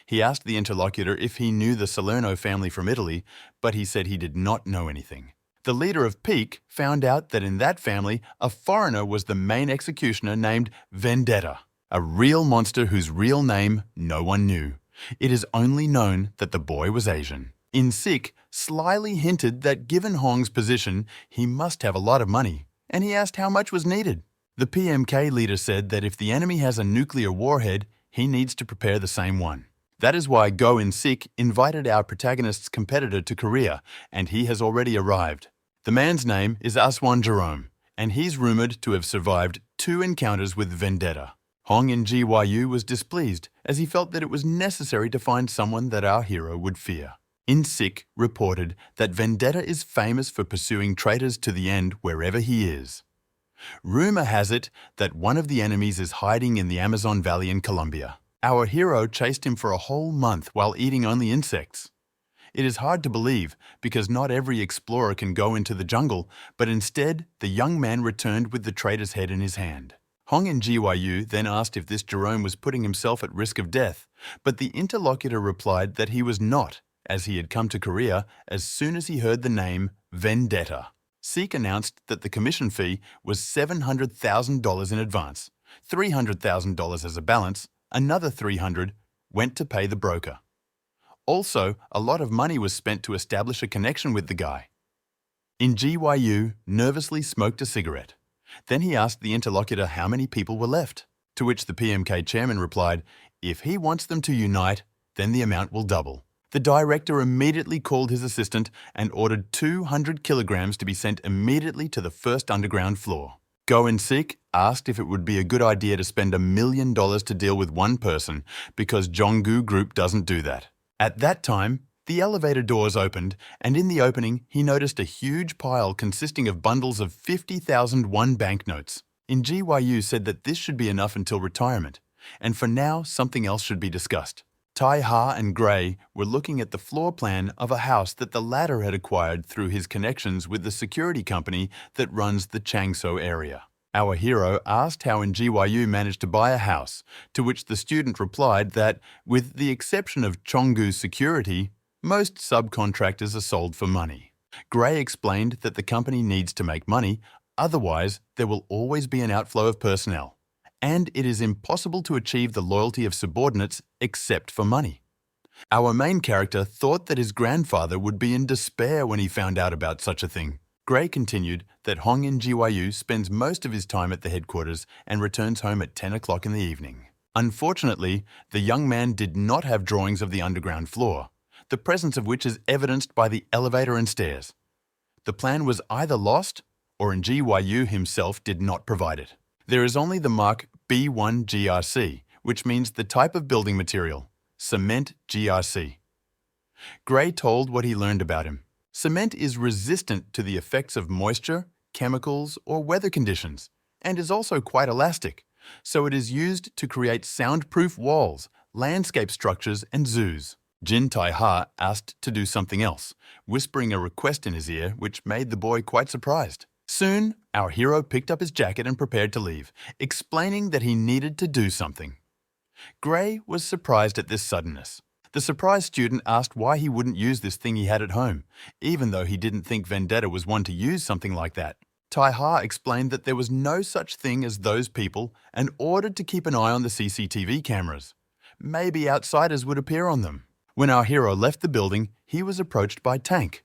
He asked the interlocutor if he knew the Salerno family from Italy, but he said he did not know anything. The leader of Peak found out that in that family, a foreigner was the main executioner named Vendetta, a real monster whose real name no one knew. It is only known that the boy was Asian. In-sik slyly hinted that given Hong's position, he must have a lot of money, and he asked how much was needed. The PMK leader said that if the enemy has a nuclear warhead, he needs to prepare the same one. That is why Go In-sik invited our protagonist's competitor to Korea, and he has already arrived. The man's name is Aswan Jerome, and he's rumored to have survived 2 encounters with Vendetta. Hong in GYU was displeased, as he felt that it was necessary to find someone that our hero would fear. In-sik reported that Vendetta is famous for pursuing traitors to the end wherever he is. Rumor has it that one of the enemies is hiding in the Amazon Valley in Colombia. Our hero chased him for a whole month while eating only insects. It is hard to believe because not every explorer can go into the jungle, but instead the young man returned with the traitor's head in his hand. Hong in GYU then asked if this Jerome was putting himself at risk of death, but the interlocutor replied that he was not, as he had come to Korea as soon as he heard the name Vendetta. Sik announced that the commission fee was $700,000 in advance, $300,000 as a balance, another $300,000 went to pay the broker. Also, a lot of money was spent to establish a connection with the guy. In GYU nervously smoked a cigarette. Then he asked the interlocutor how many people were left, to which the PMK chairman replied, if he wants them to unite, then the amount will double. The director immediately called his assistant and ordered 200 kilograms to be sent immediately to the first underground floor. Go In-sik asked if it would be a good idea to spend $1 million to deal with one person because Jonggu Group doesn't do that. At that time, the elevator doors opened, and in the opening, he noticed a huge pile consisting of bundles of 50,000 won banknotes. In GYU said that this should be enough until retirement, and for now, something else should be discussed. Tai Ha and Gray were looking at the floor plan of a house that the latter had acquired through his connections with the security company that runs the Changso area. Our hero asked how in GYU managed to buy a house, to which the student replied that, with the exception of Chonggu Security, most subcontractors are sold for money. Gray explained that the company needs to make money, otherwise there will always be an outflow of personnel. And it is impossible to achieve the loyalty of subordinates except for money. Our main character thought that his grandfather would be in despair when he found out about such a thing. Gray continued that Hong in GYU spends most of his time at the headquarters and returns home at 10 o'clock in the evening. Unfortunately, the young man did not have drawings of the underground floor, the presence of which is evidenced by the elevator and stairs. The plan was either lost or in GYU himself did not provide it. There is only the mark B1 GRC, which means the type of building material, cement GRC. Gray told what he learned about him. Cement is resistant to the effects of moisture, chemicals, or weather conditions, and is also quite elastic, so it is used to create soundproof walls, landscape structures, and zoos. Jin Tai-ha asked to do something else, whispering a request in his ear which made the boy quite surprised. Soon, our hero picked up his jacket and prepared to leave, explaining that he needed to do something. Gray was surprised at this suddenness. The surprised student asked why he wouldn't use this thing he had at home, even though he didn't think Vendetta was one to use something like that. Tai-ha explained that there was no such thing as those people and ordered to keep an eye on the CCTV cameras. Maybe outsiders would appear on them. When our hero left the building, he was approached by Tank.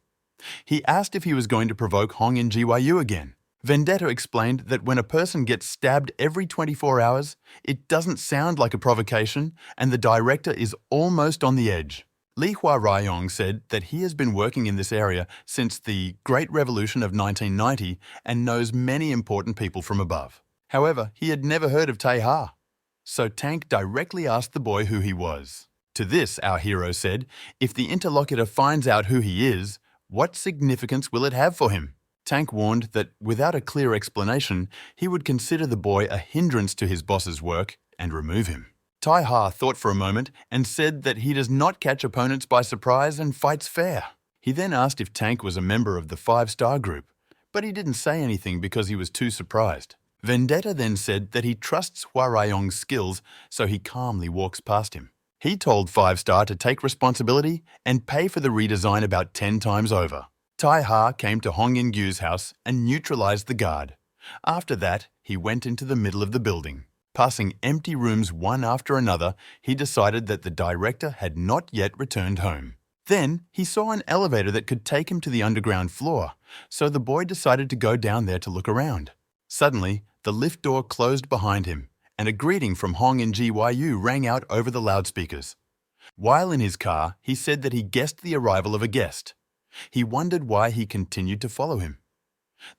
He asked if he was going to provoke Hong in GYU again. Vendetta explained that when a person gets stabbed every 24 hours, it doesn't sound like a provocation and the director is almost on the edge. Li Huarayong said that he has been working in this area since the Great Revolution of 1990 and knows many important people from above. However, he had never heard of Tai-ha. So Tank directly asked the boy who he was. To this, our hero said, if the interlocutor finds out who he is, what significance will it have for him? Tank warned that without a clear explanation, he would consider the boy a hindrance to his boss's work and remove him. Tai-ha thought for a moment and said that he does not catch opponents by surprise and fights fair. He then asked if Tank was a member of the 5-star group, but he didn't say anything because he was too surprised. Vendetta then said that he trusts Huarayong's skills, so he calmly walks past him. He told 5-star to take responsibility and pay for the redesign about 10 times over. Tai-ha came to Hong In-gyu's house and neutralized the guard. After that, he went into the middle of the building. Passing empty rooms one after another, he decided that the director had not yet returned home. Then, he saw an elevator that could take him to the underground floor, so the boy decided to go down there to look around. Suddenly, the lift door closed behind him, and a greeting from Hong in GYU rang out over the loudspeakers. While in his car, he said that he guessed the arrival of a guest. He wondered why he continued to follow him.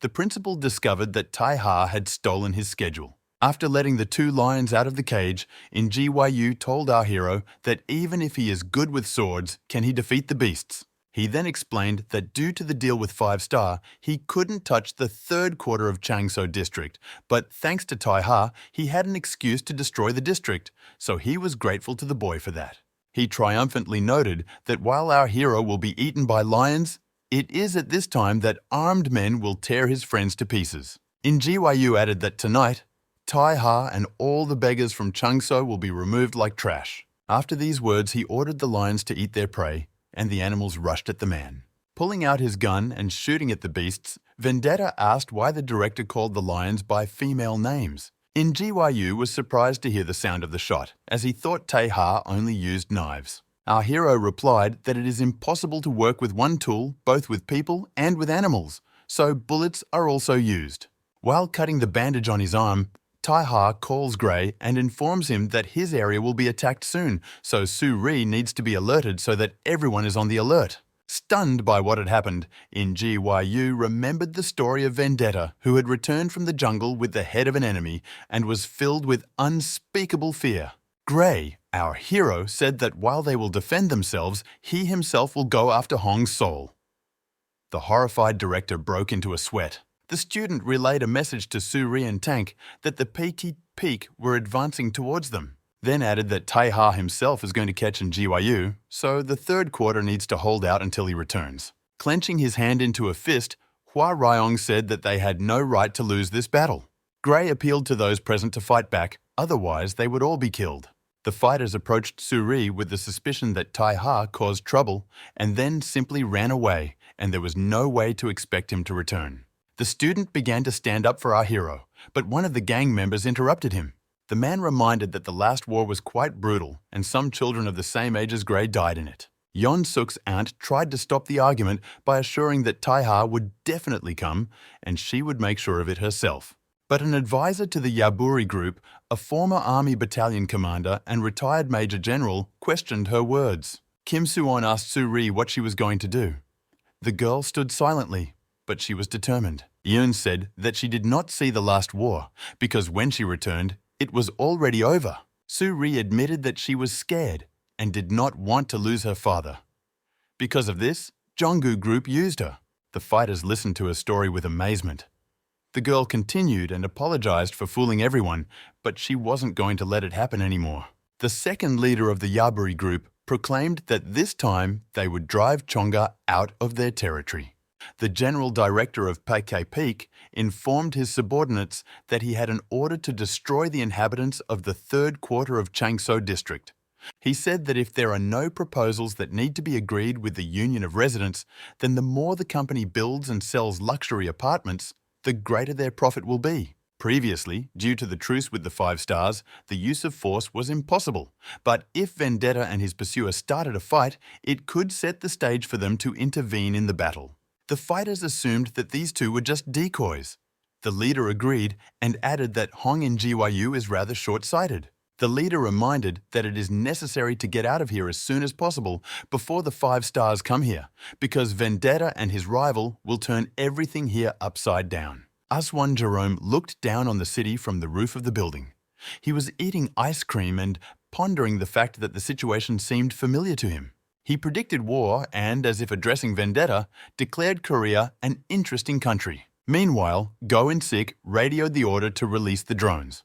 The principal discovered that Tai-ha had stolen his schedule. After letting the 2 lions out of the cage, GYU told our hero that even if he is good with swords, can he defeat the beasts. He then explained that due to the deal with 5-star, he couldn't touch the 3rd quarter of Changsho district, but thanks to Tai-ha, he had an excuse to destroy the district, so he was grateful to the boy for that. He triumphantly noted that while our hero will be eaten by lions, it is at this time that armed men will tear his friends to pieces. GYU added that tonight, Tai-ha and all the beggars from Changsho will be removed like trash. After these words, he ordered the lions to eat their prey, and the animals rushed at the man. Pulling out his gun and shooting at the beasts, Vendetta asked why the director called the lions by female names. GYU was surprised to hear the sound of the shot, as he thought Tai-ha only used knives. Our hero replied that it is impossible to work with one tool, both with people and with animals, so bullets are also used. While cutting the bandage on his arm, Tai-ha calls Gray and informs him that his area will be attacked soon, so Su-ri needs to be alerted so that everyone is on the alert. Stunned by what had happened, GYU remembered the story of Vendetta, who had returned from the jungle with the head of an enemy and was filled with unspeakable fear. Gray, our hero, said that while they will defend themselves, he himself will go after Hong's soul. The horrified director broke into a sweat. The student relayed a message to Su-ri and Tank that the Petit Peak were advancing towards them, then added that Tai-ha himself is going to catch GYU, so the 3rd quarter needs to hold out until he returns. Clenching his hand into a fist, Huarayong said that they had no right to lose this battle. Gray appealed to those present to fight back, otherwise they would all be killed. The fighters approached Su-ri with the suspicion that Tai-ha caused trouble and then simply ran away, and there was no way to expect him to return. The student began to stand up for our hero, but one of the gang members interrupted him. The man reminded that the last war was quite brutal and some children of the same age as Gray died in it. Yeon-suk's aunt tried to stop the argument by assuring that Tai-ha would definitely come and she would make sure of it herself. But an advisor to the Yaburi group, a former army battalion commander and retired major general, questioned her words. Kim Soo-won asked Su-ri what she was going to do. The girl stood silently, but she was determined. Yoon said that she did not see the last war, because when she returned, it was already over. Su-ri admitted that she was scared and did not want to lose her father. Because of this, Jonggu Group used her. The fighters listened to her story with amazement. The girl continued and apologized for fooling everyone, but she wasn't going to let it happen anymore. The second leader of the Yaburi Group, proclaimed that this time they would drive Chonga out of their territory. The general director of Paikei Peak informed his subordinates that he had an order to destroy the inhabitants of the third quarter of Changsou district. He said that if there are no proposals that need to be agreed with the Union of Residents, then the more the company builds and sells luxury apartments, the greater their profit will be. Previously, due to the truce with the 5 stars, the use of force was impossible. But if Vendetta and his pursuer started a fight, it could set the stage for them to intervene in the battle. The fighters assumed that these two were just decoys. The leader agreed and added that Hong in GYU is rather short-sighted. The leader reminded that it is necessary to get out of here as soon as possible before the 5 stars come here, because Vendetta and his rival will turn everything here upside down. Aswan Jerome looked down on the city from the roof of the building. He was eating ice cream and pondering the fact that the situation seemed familiar to him. He predicted war and, as if addressing Vendetta, declared Korea an interesting country. Meanwhile, Go and Sik radioed the order to release the drones.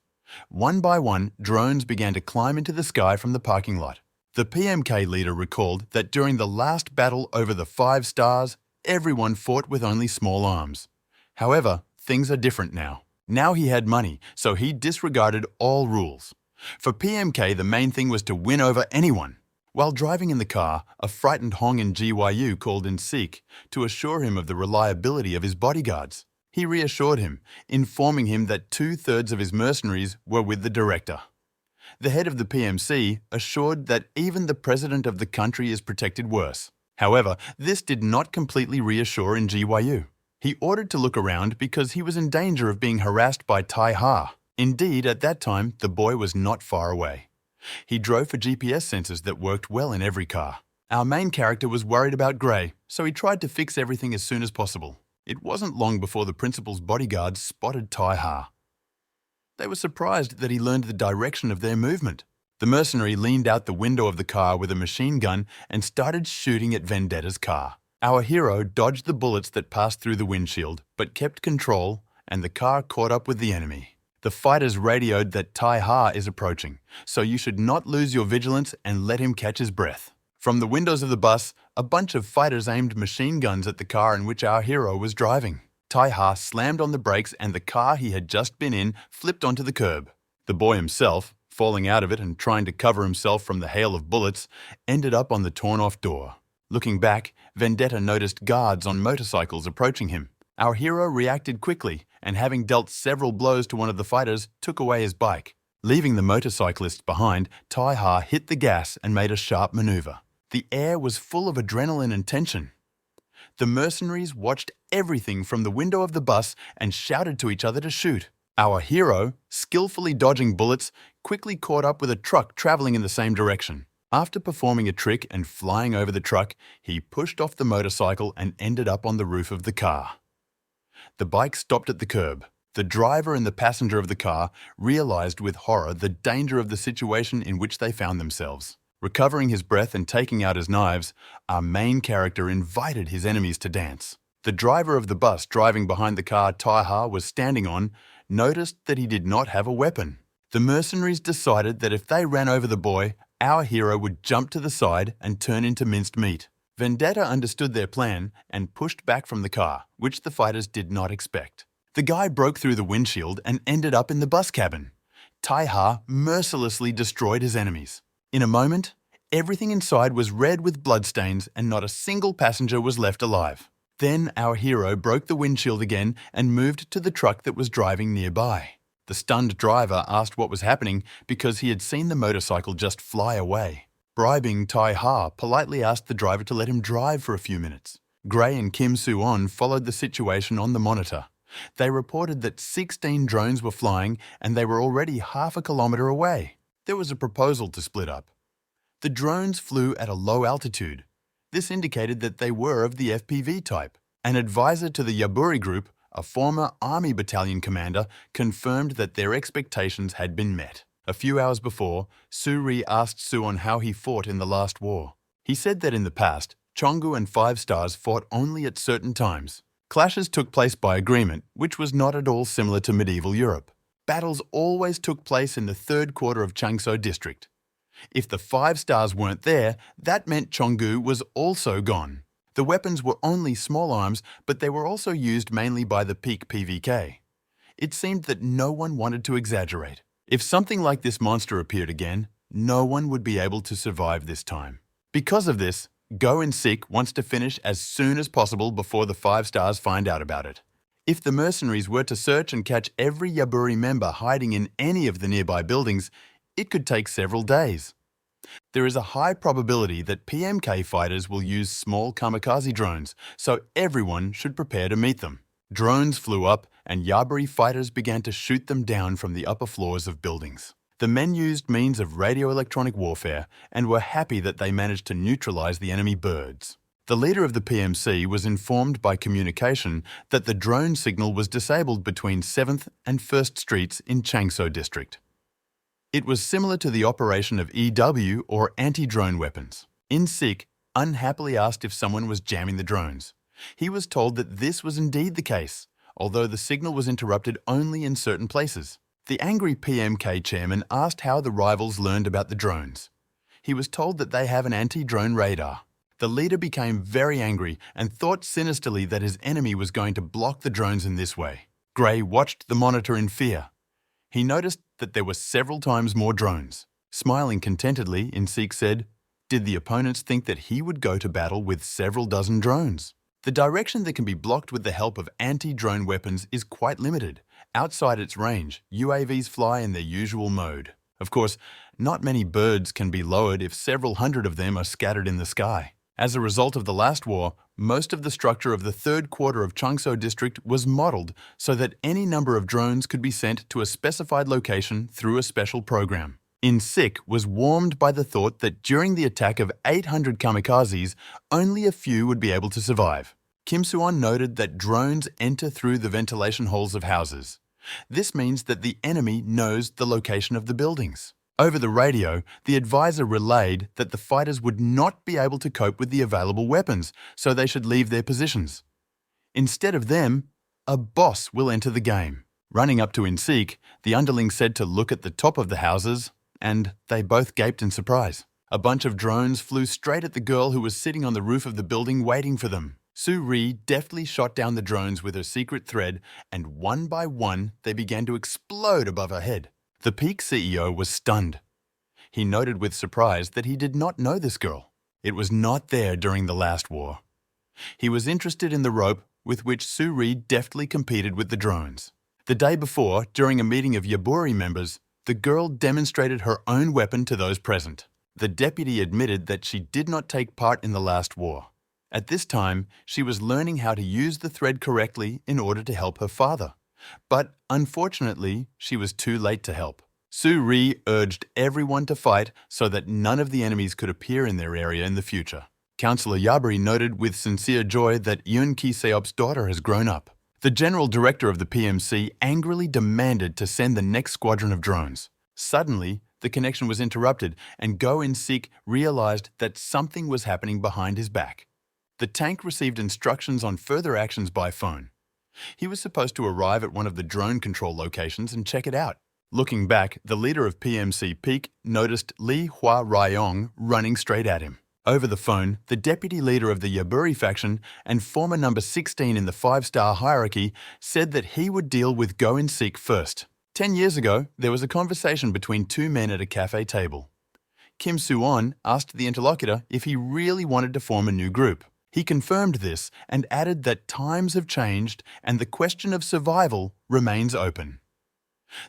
One by one, drones began to climb into the sky from the parking lot. The PMK leader recalled that during the last battle over the 5 stars, everyone fought with only small arms. However, things are different now. Now he had money, so he disregarded all rules. For PMK, the main thing was to win over anyone. While driving in the car, a frightened Hong in GYU called in Sik to assure him of the reliability of his bodyguards. He reassured him, informing him that 2/3 of his mercenaries were with the director. The head of the PMC assured that even the president of the country is protected worse. However, this did not completely reassure in GYU. He ordered to look around because he was in danger of being harassed by Tai Ha. Indeed, at that time, the boy was not far away. He drove for GPS sensors that worked well in every car. Our main character was worried about Gray, so he tried to fix everything as soon as possible. It wasn't long before the principal's bodyguards spotted Tai Ha. They were surprised that he learned the direction of their movement. The mercenary leaned out the window of the car with a machine gun and started shooting at Vendetta's car. Our hero dodged the bullets that passed through the windshield, but kept control, and the car caught up with the enemy. The fighters radioed that Tai Ha is approaching, so you should not lose your vigilance and let him catch his breath. From the windows of the bus, a bunch of fighters aimed machine guns at the car in which our hero was driving. Tai Ha slammed on the brakes and the car he had just been in flipped onto the curb. The boy himself, falling out of it and trying to cover himself from the hail of bullets, ended up on the torn-off door. Looking back, Vendetta noticed guards on motorcycles approaching him. Our hero reacted quickly and, having dealt several blows to one of the fighters, took away his bike. Leaving the motorcyclists behind, Tai Ha hit the gas and made a sharp maneuver. The air was full of adrenaline and tension. The mercenaries watched everything from the window of the bus and shouted to each other to shoot. Our hero, skillfully dodging bullets, quickly caught up with a truck traveling in the same direction. After performing a trick and flying over the truck, he pushed off the motorcycle and ended up on the roof of the car. The bike stopped at the curb. The driver and the passenger of the car realized with horror the danger of the situation in which they found themselves. Recovering his breath and taking out his knives, our main character invited his enemies to dance. The driver of the bus driving behind the car Tai Ha was standing on noticed that he did not have a weapon. The mercenaries decided that if they ran over the boy, our hero would jump to the side and turn into minced meat. Vendetta understood their plan and pushed back from the car, which the fighters did not expect. The guy broke through the windshield and ended up in the bus cabin. Tai Ha mercilessly destroyed his enemies. In a moment, everything inside was red with bloodstains and not a single passenger was left alive. Then our hero broke the windshield again and moved to the truck that was driving nearby. The stunned driver asked what was happening because he had seen the motorcycle just fly away. Bribing Tai Ha politely asked the driver to let him drive for a few minutes. Gray and Kim Soo-on followed the situation on the monitor. They reported that 16 drones were flying and they were already half a kilometer away. There was a proposal to split up. The drones flew at a low altitude. This indicated that they were of the FPV type. An advisor to the Yaburi group, a former Army Battalion commander, confirmed that their expectations had been met. A few hours before, Suri asked Suon how he fought in the last war. He said that in the past, Chongu and 5 stars fought only at certain times. Clashes took place by agreement, which was not at all similar to medieval Europe. Battles always took place in the third quarter of Changsou district. Chongu and 5 stars fought only at certain times. Clashes took place by agreement, which was not at all similar to medieval Europe. Battles always took place in the third quarter of Changsou district. If the 5 stars weren't there, that meant Chonggu was also gone. The weapons were only small arms, but they were also used mainly by the peak PVK. It seemed that no one wanted to exaggerate. If something like this monster appeared again, no one would be able to survive this time. Because of this, Go and Sik wants to finish as soon as possible before the 5 stars find out about it. If the mercenaries were to search and catch every Yaburi member hiding in any of the nearby buildings, it could take several days. There is a high probability that PMK fighters will use small kamikaze drones, so everyone should prepare to meet them. Drones flew up, and Yaburi fighters began to shoot them down from the upper floors of buildings. The men used means of radio-electronic warfare and were happy that they managed to neutralize the enemy birds. The leader of the PMC was informed by communication that the drone signal was disabled between 7th and 1st Streets in Changsho District. It was similar to the operation of EW or anti-drone weapons. Sik unhappily asked if someone was jamming the drones. He was told that this was indeed the case, although the signal was interrupted only in certain places. The angry PMK chairman asked how the rivals learned about the drones. He was told that they have an anti-drone radar. The leader became very angry and thought sinisterly that his enemy was going to block the drones in this way. Gray watched the monitor in fear. He noticed that there were several times more drones. Smiling contentedly, Sik said, "Did the opponents think that he would go to battle with several dozen drones?" The direction that can be blocked with the help of anti-drone weapons is quite limited. Outside its range, UAVs fly in their usual mode. Of course, not many birds can be lowered if several hundred of them are scattered in the sky. As a result of the last war, most of the structure of the 3rd quarter of Changsho District was modeled so that any number of drones could be sent to a specified location through a special program. Sik was warmed by the thought that during the attack of 800 kamikazes, only a few would be able to survive. Kim Suon noted that drones enter through the ventilation holes of houses. This means that the enemy knows the location of the buildings. Over the radio, the advisor relayed that the fighters would not be able to cope with the available weapons, so they should leave their positions. Instead of them, a boss will enter the game. Running up to Sik, the underling said to look at the top of the houses, and they both gaped in surprise. A bunch of drones flew straight at the girl who was sitting on the roof of the building waiting for them. Su Ri deftly shot down the drones with her secret thread, and one by one they began to explode above her head. The Peak CEO was stunned. He noted with surprise that he did not know this girl. It was not there during the last war. He was interested in the rope with which Su Ri deftly competed with the drones. The day before, during a meeting of Yaburi members, the girl demonstrated her own weapon to those present. The deputy admitted that she did not take part in the last war. At this time, she was learning how to use the thread correctly in order to help her father. But unfortunately, she was too late to help. Su Ri urged everyone to fight so that none of the enemies could appear in their area in the future. Councillor Yaburi noted with sincere joy that Yoon Ki-seop's daughter has grown up. The general director of the PMC angrily demanded to send the next squadron of drones. Suddenly, the connection was interrupted and Go Sik realized that something was happening behind his back. The tank received instructions on further actions by phone. He was supposed to arrive at one of the drone control locations and check it out. Looking back, the leader of PMC Peak noticed Lee Hua Ryong running straight at him. Over the phone, the deputy leader of the Yaburi faction and former number 16 in the 5-star hierarchy said that he would deal with Go Sik first. 10 years ago, there was a conversation between two men at a cafe table. Kim Suon asked the interlocutor if he really wanted to form a new group. He confirmed this and added that times have changed and the question of survival remains open.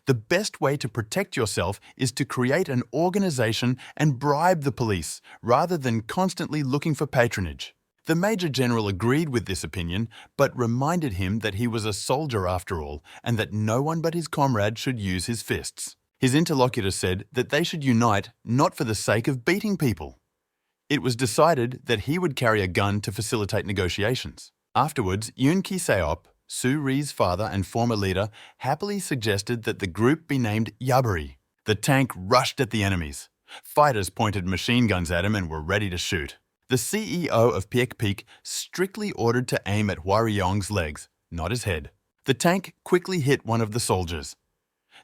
The best way to protect yourself is to create an organization and bribe the police rather than constantly looking for patronage. The Major General agreed with this opinion, but reminded him that he was a soldier after all and that no one but his comrade should use his fists. His interlocutor said that they should unite not for the sake of beating people. It was decided that he would carry a gun to facilitate negotiations. Afterwards, Yoon Ki-seop, Su Ri's father and former leader, happily suggested that the group be named Yaburi. The tank rushed at the enemies. Fighters pointed machine guns at him and were ready to shoot. The CEO of Piek Peak strictly ordered to aim at Hua Ryong's legs, not his head. The tank quickly hit one of the soldiers.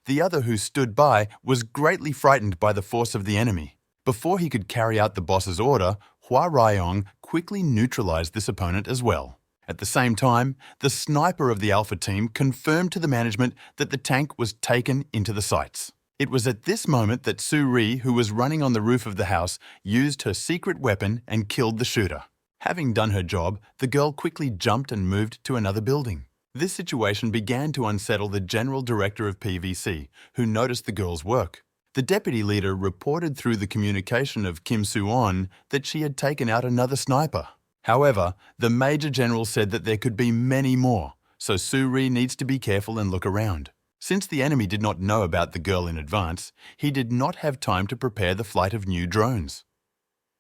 The other who stood by was greatly frightened by the force of the enemy. Before he could carry out the boss's order, Hua Ryong quickly neutralized this opponent as well. At the same time, the sniper of the Alpha team confirmed to the management that the tank was taken into the sights. It was at this moment that Su Ri, who was running on the roof of the house, used her secret weapon and killed the shooter. Having done her job, the girl quickly jumped and moved to another building. This situation began to unsettle the general director of PVC, who noticed the girl's work. The deputy leader reported through the communication of Kim Soo-on that she had taken out another sniper. However, the major general said that there could be many more, so Su-ri needs to be careful and look around. Since the enemy did not know about the girl in advance, he did not have time to prepare the flight of new drones.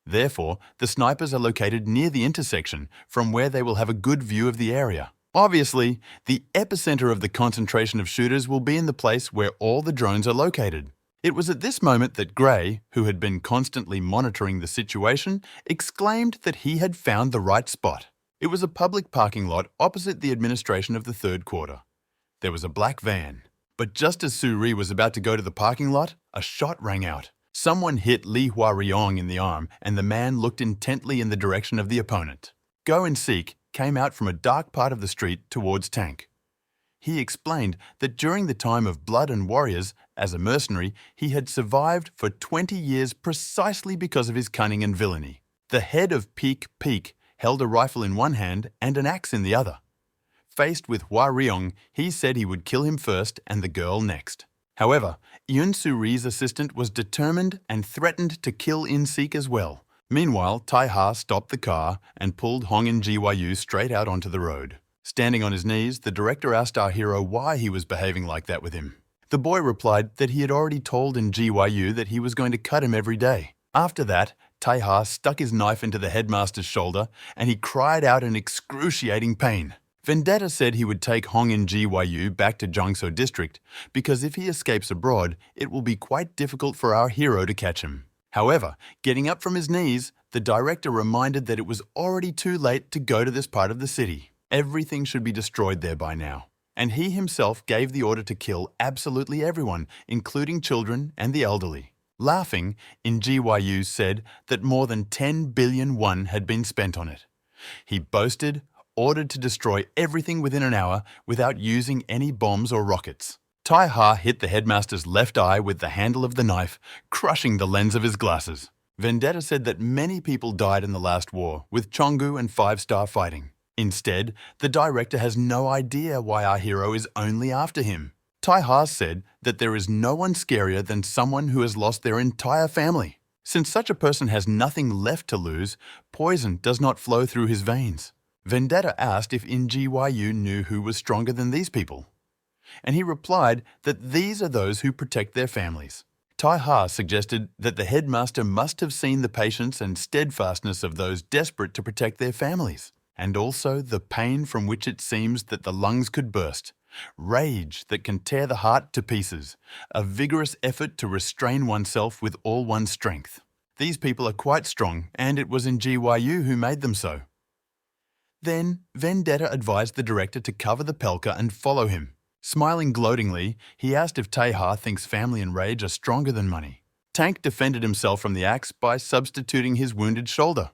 Therefore, the snipers are located near the intersection, from where they will have a good view of the area. Obviously, the epicenter of the concentration of shooters will be in the place where all the drones are located. It was at this moment that Gray, who had been constantly monitoring the situation, exclaimed that he had found the right spot. It was a public parking lot opposite the administration of the third quarter. There was a black van. But just as Su-ri was about to go to the parking lot, a shot rang out. Someone hit Li Hua-ryong in the arm, and the man looked intently in the direction of the opponent. Go and Seek came out from a dark part of the street towards Tank. He explained that during the time of Blood and Warriors, as a mercenary, he had survived for 20 years precisely because of his cunning and villainy. The head of Peak held a rifle in one hand and an axe in the other. Faced with Hua Ryong, he said he would kill him first and the girl next. However, Yun Su-ri's assistant was determined and threatened to kill In-seek as well. Meanwhile, Tai Ha stopped the car and pulled Hong In Ji-Yu straight out onto the road. Standing on his knees, the director asked our hero why he was behaving like that with him. The boy replied that he had already told in Ji-Yu that he was going to cut him every day. After that, Tai Ha stuck his knife into the headmaster's shoulder and he cried out in excruciating pain. Vendetta said he would take Hong In Ji-Yu back to Jiangsu district because if he escapes abroad, it will be quite difficult for our hero to catch him. However, getting up from his knees, the director reminded that it was already too late to go to this part of the city. Everything should be destroyed there by now. And he himself gave the order to kill absolutely everyone, including children and the elderly. Laughing, In Ji-Yu said that more than 10 billion won had been spent on it. He boasted, ordered to destroy everything within an hour without using any bombs or rockets. Tai Ha hit the headmaster's left eye with the handle of the knife, crushing the lens of his glasses. Vendetta said that many people died in the last war, with Chonggu and 5-star fighting. Instead, the director has no idea why our hero is only after him. Tai Ha said that there is no one scarier than someone who has lost their entire family. Since such a person has nothing left to lose, poison does not flow through his veins. Vendetta asked if In Ji-Yu knew who was stronger than these people. And he replied that these are those who protect their families. Tai Ha suggested that the headmaster must have seen the patience and steadfastness of those desperate to protect their families. And also the pain from which it seems that the lungs could burst, rage that can tear the heart to pieces, a vigorous effort to restrain oneself with all one's strength. These people are quite strong, and it was in Ji-Yu who made them so. Then, Vendetta advised the director to cover the Pelka and follow him. Smiling gloatingly, he asked if Tai Ha thinks family and rage are stronger than money. Tank defended himself from the axe by substituting his wounded shoulder.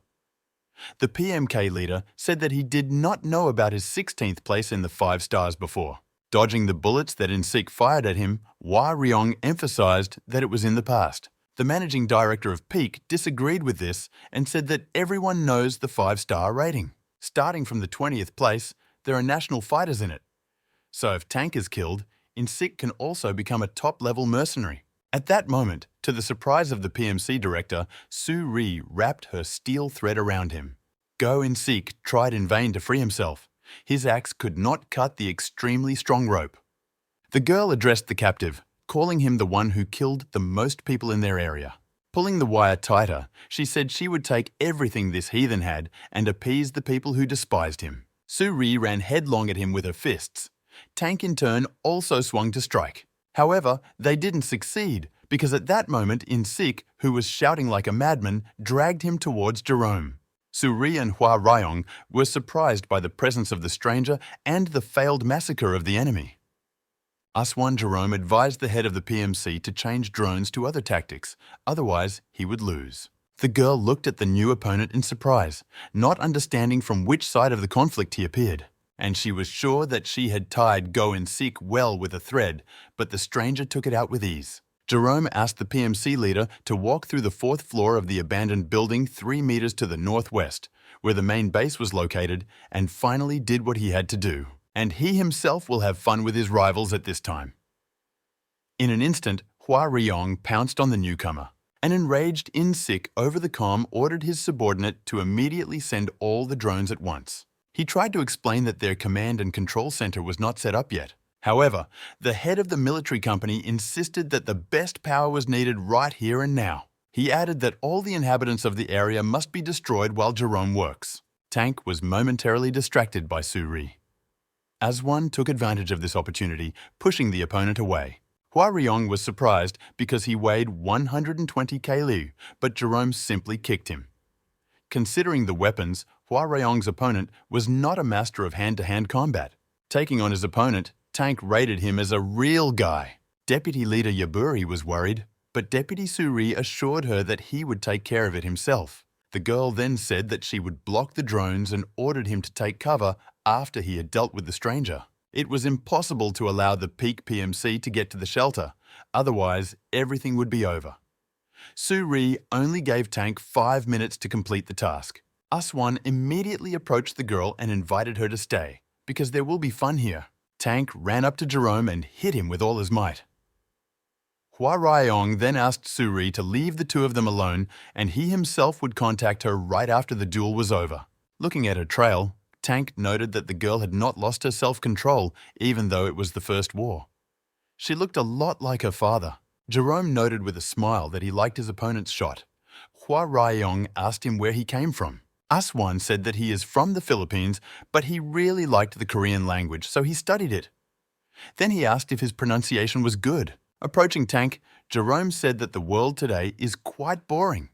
The PMK leader said that he did not know about his 16th place in the 5 stars before. Dodging the bullets that In-seek fired at him, Hua Ryong emphasized that it was in the past. The managing director of Peak disagreed with this and said that everyone knows the 5-star rating. Starting from the 20th place, there are national fighters in it. So if Tank is killed, In-seek can also become a top-level mercenary. At that moment, to the surprise of the PMC director, Su-ri wrapped her steel thread around him. Go In-seek tried in vain to free himself. His axe could not cut the extremely strong rope. The girl addressed the captive, calling him the one who killed the most people in their area. Pulling the wire tighter, she said she would take everything this heathen had and appease the people who despised him. Su-ri ran headlong at him with her fists. Tank in turn also swung to strike. However, they didn't succeed because at that moment In-seek, who was shouting like a madman, dragged him towards Jerome. Su-ri and Hua Ryong were surprised by the presence of the stranger and the failed massacre of the enemy. Aswan Jerome advised the head of the PMC to change drones to other tactics, otherwise he would lose. The girl looked at the new opponent in surprise, not understanding from which side of the conflict he appeared. And she was sure that she had tied Go and Seek well with a thread, but the stranger took it out with ease. Jerome asked the PMC leader to walk through the fourth floor of the abandoned building 3 meters to the northwest, where the main base was located, and finally did what he had to do. And he himself will have fun with his rivals at this time. In an instant, Hua Ryong pounced on the newcomer. An enraged In-Sik over the comm ordered his subordinate to immediately send all the drones at once. He tried to explain that their command and control center was not set up yet. However, the head of the military company insisted that the best power was needed right here and now. He added that all the inhabitants of the area must be destroyed while Jerome works. Tank was momentarily distracted by Suri. Aswan took advantage of this opportunity, pushing the opponent away. Hua Ryong was surprised because he weighed 120 kg, but Jerome simply kicked him. Considering the weapons, Hua Ryong's opponent was not a master of hand-to-hand combat. Taking on his opponent, Tank rated him as a real guy. Deputy Leader Yaburi was worried, but Deputy Suri assured her that he would take care of it himself. The girl then said that she would block the drones and ordered him to take cover after he had dealt with the stranger. It was impossible to allow the peak PMC to get to the shelter, otherwise everything would be over. Suri only gave Tank 5 minutes to complete the task. Aswan immediately approached the girl and invited her to stay, because there will be fun here. Tank ran up to Jerome and hit him with all his might. Hua Ryong then asked Suri to leave the two of them alone, and he himself would contact her right after the duel was over. Looking at her trail, Tank noted that the girl had not lost her self-control, even though it was the first war. She looked a lot like her father. Jerome noted with a smile that he liked his opponent's shot. Hua Ryong asked him where he came from. Aswan said that he is from the Philippines, but he really liked the Korean language, so he studied it. Then he asked if his pronunciation was good. Approaching Tank, Jerome said that the world today is quite boring.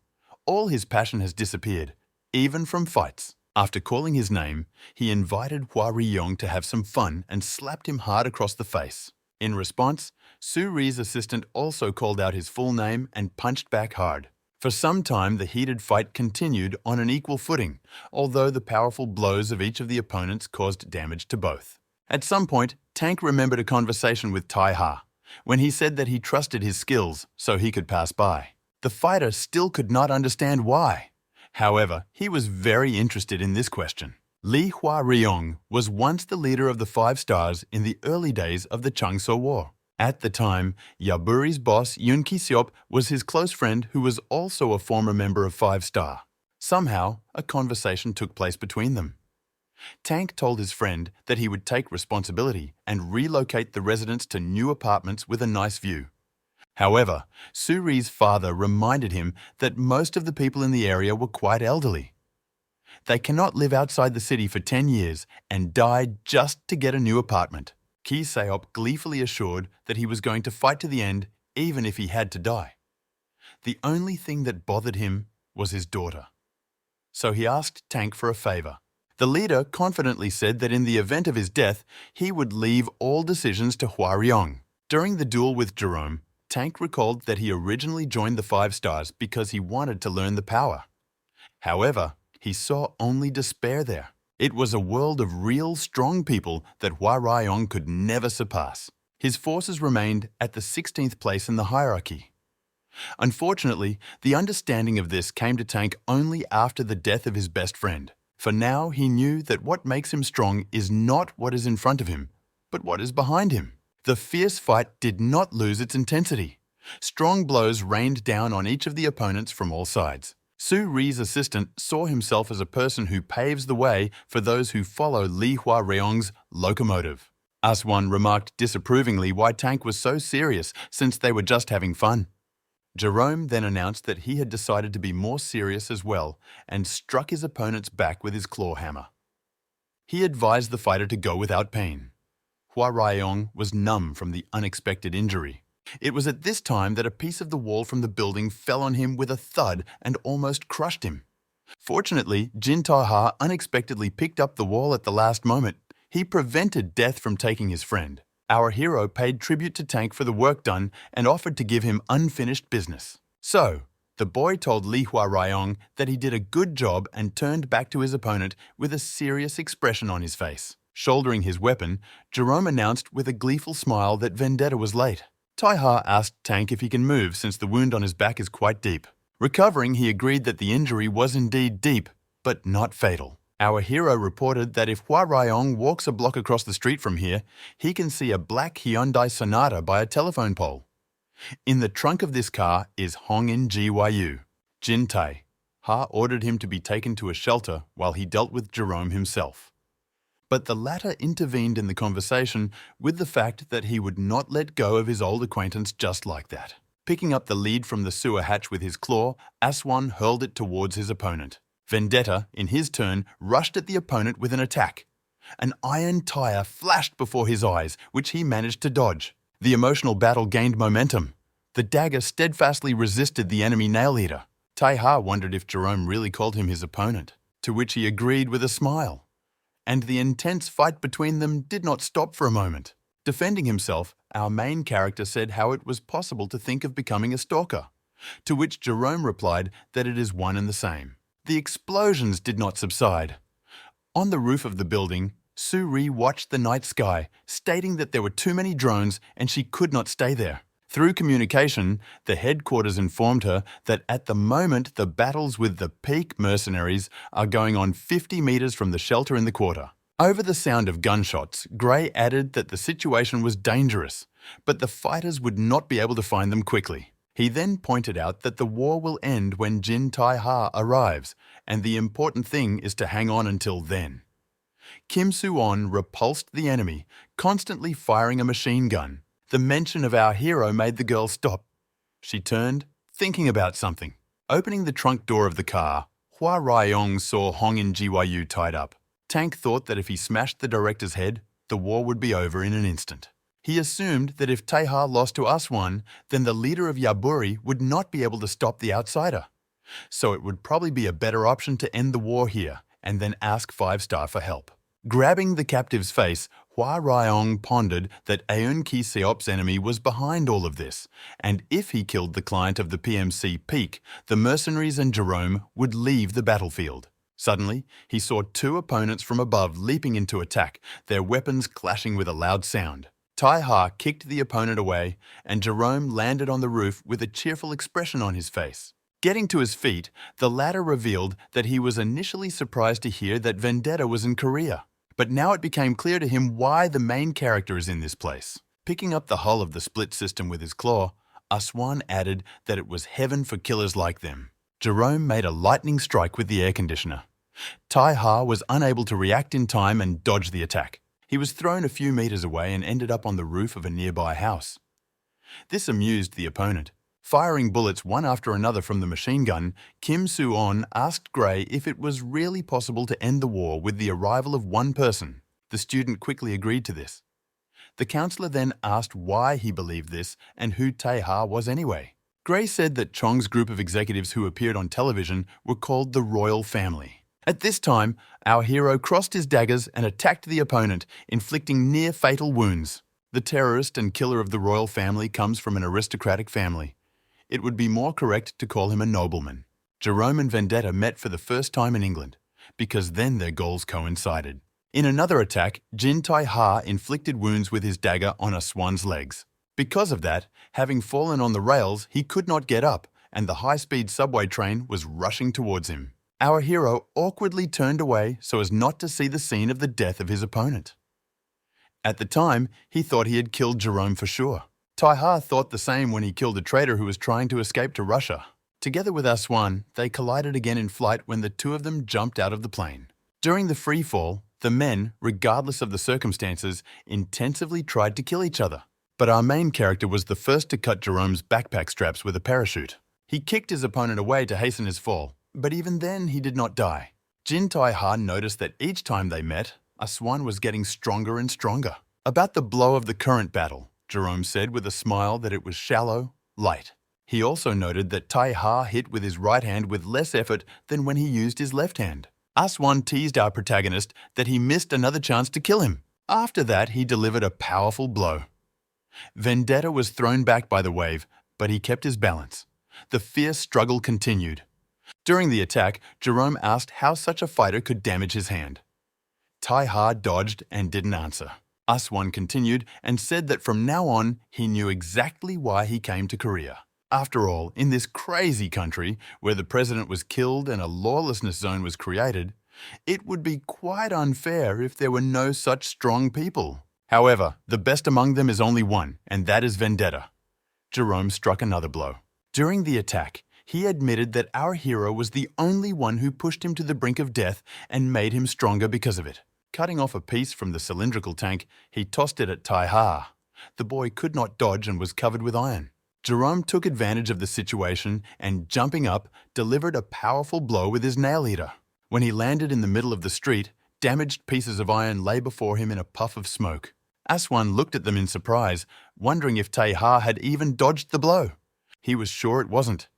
All his passion has disappeared, even from fights. After calling his name, he invited Hua Ryong to have some fun and slapped him hard across the face. In response, Suri's assistant also called out his full name and punched back hard. For some time, the heated fight continued on an equal footing, although the powerful blows of each of the opponents caused damage to both. At some point, Tank remembered a conversation with Tai Ha, when he said that he trusted his skills so he could pass by. The fighter still could not understand why. However, he was very interested in this question. Li Hua Ryong was once the leader of the 5 Stars in the early days of the Changso War. At the time, Yaburi's boss Yun Ki-seop was his close friend who was also a former member of 5 Star. Somehow, a conversation took place between them. Tank told his friend that he would take responsibility and relocate the residents to new apartments with a nice view. However, Suri's father reminded him that most of the people in the area were quite elderly. They cannot live outside the city for 10 years and died just to get a new apartment. Ki-seop gleefully assured that he was going to fight to the end even if he had to die. The only thing that bothered him was his daughter. So he asked Tank for a favor. The leader confidently said that in the event of his death, he would leave all decisions to Hua Ryong. During the duel with Jerome, Tank recalled that he originally joined the 5 Stars because he wanted to learn the power. However, he saw only despair there. It was a world of real strong people that Hua Ryong could never surpass. His forces remained at the 16th place in the hierarchy. Unfortunately, the understanding of this came to Tank only after the death of his best friend. For now, he knew that what makes him strong is not what is in front of him, but what is behind him. The fierce fight did not lose its intensity. Strong blows rained down on each of the opponents from all sides. Suri's assistant saw himself as a person who paves the way for those who follow Li Hua Ryong's locomotive. Aswan remarked disapprovingly why Tank was so serious since they were just having fun. Jerome then announced that he had decided to be more serious as well and struck his opponent's back with his claw hammer. He advised the fighter to go without pain. Hua Ryong was numb from the unexpected injury. It was at this time that a piece of the wall from the building fell on him with a thud and almost crushed him. Fortunately, Jin Ta-ha unexpectedly picked up the wall at the last moment. He prevented death from taking his friend. Our hero paid tribute to Tank for the work done and offered to give him unfinished business. So, the boy told Lihua Ryong that he did a good job and turned back to his opponent with a serious expression on his face. Shouldering his weapon, Jerome announced with a gleeful smile that Vendetta was late. Taiha asked Tank if he can move since the wound on his back is quite deep. Recovering, he agreed that the injury was indeed deep, but not fatal. Our hero reported that if Hua Ryong walks a block across the street from here, he can see a black Hyundai Sonata by a telephone pole. In the trunk of this car is Hongin Gyu. Jin Tai. Ha ordered him to be taken to a shelter while he dealt with Jerome himself. But the latter intervened in the conversation with the fact that he would not let go of his old acquaintance just like that. Picking up the lead from the sewer hatch with his claw, Aswan hurled it towards his opponent. Vendetta, in his turn, rushed at the opponent with an attack. An iron tire flashed before his eyes, which he managed to dodge. The emotional battle gained momentum. The dagger steadfastly resisted the enemy nail-eater. Taiha wondered if Jerome really called him his opponent, to which he agreed with a smile. And the intense fight between them did not stop for a moment. Defending himself, our main character said how it was possible to think of becoming a stalker, to which Jerome replied that it is one and the same. The explosions did not subside. On the roof of the building, Suri watched the night sky, stating that there were too many drones and she could not stay there. Through communication, the headquarters informed her that at the moment the battles with the peak mercenaries are going on 50 meters from the shelter in the quarter. Over the sound of gunshots, Gray added that the situation was dangerous, but the fighters would not be able to find them quickly. He then pointed out that the war will end when Jin Tai-ha arrives, and the important thing is to hang on until then. Kim Soo-on repulsed the enemy, constantly firing a machine gun. The mention of our hero made the girl stop. She turned, thinking about something. Opening the trunk door of the car, Hua Ryong saw Hongin Gyu tied up. Tank thought that if he smashed the director's head, the war would be over in an instant. He assumed that if Taiha lost to Aswan, then the leader of Yaburi would not be able to stop the outsider. So it would probably be a better option to end the war here and then ask 5-star for help. Grabbing the captive's face, Hua Ryong pondered that Aeun Ki Seop's enemy was behind all of this, and if he killed the client of the PMC Peak, the mercenaries and Jerome would leave the battlefield. Suddenly, he saw two opponents from above leaping into attack, their weapons clashing with a loud sound. Tai-ha kicked the opponent away, and Jerome landed on the roof with a cheerful expression on his face. Getting to his feet, the latter revealed that he was initially surprised to hear that Vendetta was in Korea. But now it became clear to him why the main character is in this place. Picking up the hull of the split system with his claw, Aswan added that it was heaven for killers like them. Jerome made a lightning strike with the air conditioner. Tai-ha was unable to react in time and dodge the attack. He was thrown a few meters away and ended up on the roof of a nearby house. This amused the opponent. Firing bullets one after another from the machine gun, Kim Soo-on asked Gray if it was really possible to end the war with the arrival of one person. The student quickly agreed to this. The counselor then asked why he believed this and who Tae-ha was anyway. Gray said that Chong's group of executives who appeared on television were called the Royal Family. At this time, our hero crossed his daggers and attacked the opponent, inflicting near-fatal wounds. The terrorist and killer of the royal family comes from an aristocratic family. It would be more correct to call him a nobleman. Jerome and Vendetta met for the first time in England, because then their goals coincided. In another attack, Jin Tai-ha inflicted wounds with his dagger on Aswan's legs. Because of that, having fallen on the rails, he could not get up, and the high-speed subway train was rushing towards him. Our hero awkwardly turned away so as not to see the scene of the death of his opponent. At the time, he thought he had killed Jerome for sure. Tai-ha thought the same when he killed a traitor who was trying to escape to Russia. Together with Aswan, they collided again in flight when the two of them jumped out of the plane. During the free fall, the men, regardless of the circumstances, intensively tried to kill each other. But our main character was the first to cut Jerome's backpack straps with a parachute. He kicked his opponent away to hasten his fall, but even then he did not die. Jin Tai-ha noticed that each time they met, Aswan was getting stronger and stronger. About the blow of the current battle, Jerome said with a smile that it was shallow, light. He also noted that Tai-ha hit with his right hand with less effort than when he used his left hand. Aswan teased our protagonist that he missed another chance to kill him. After that, he delivered a powerful blow. Vendetta was thrown back by the wave, but he kept his balance. The fierce struggle continued. During the attack, Jerome asked how such a fighter could damage his hand. Tai-Ha dodged and didn't answer. Aswan continued and said that from now on, he knew exactly why he came to Korea. After all, in this crazy country, where the president was killed and a lawlessness zone was created, it would be quite unfair if there were no such strong people. However, the best among them is only one, and that is Vendetta. Jerome struck another blow. During the attack, he admitted that our hero was the only one who pushed him to the brink of death and made him stronger because of it. Cutting off a piece from the cylindrical tank, he tossed it at Tai-Ha. The boy could not dodge and was covered with iron. Jerome took advantage of the situation and, jumping up, delivered a powerful blow with his nail eater. When he landed in the middle of the street, damaged pieces of iron lay before him in a puff of smoke. Aswan looked at them in surprise, wondering if Tai-Ha had even dodged the blow. He was sure it wasn't.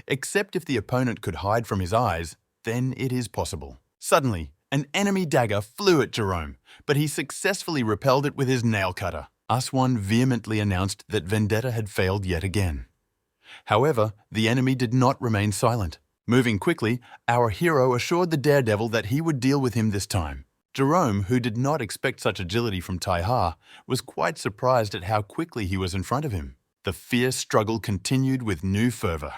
Except if the opponent could hide from his eyes, then it is possible. Suddenly, an enemy dagger flew at Jerome, but he successfully repelled it with his nail cutter. Aswan vehemently announced that Vendetta had failed yet again. However, the enemy did not remain silent. Moving quickly, our hero assured the daredevil that he would deal with him this time. Jerome, who did not expect such agility from Tai-Ha, was quite surprised at how quickly he was in front of him. The fierce struggle continued with new fervor.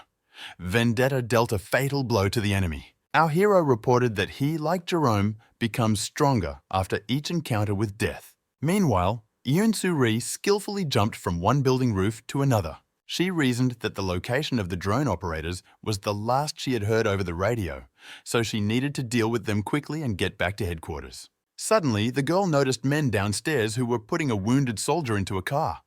Vendetta dealt a fatal blow to the enemy. Our hero reported that he, like Jerome, becomes stronger after each encounter with death. Meanwhile, Yoon-Soo-ri skillfully jumped from one building roof to another. She reasoned that the location of the drone operators was the last she had heard over the radio, so she needed to deal with them quickly and get back to headquarters. Suddenly, the girl noticed men downstairs who were putting a wounded soldier into a car.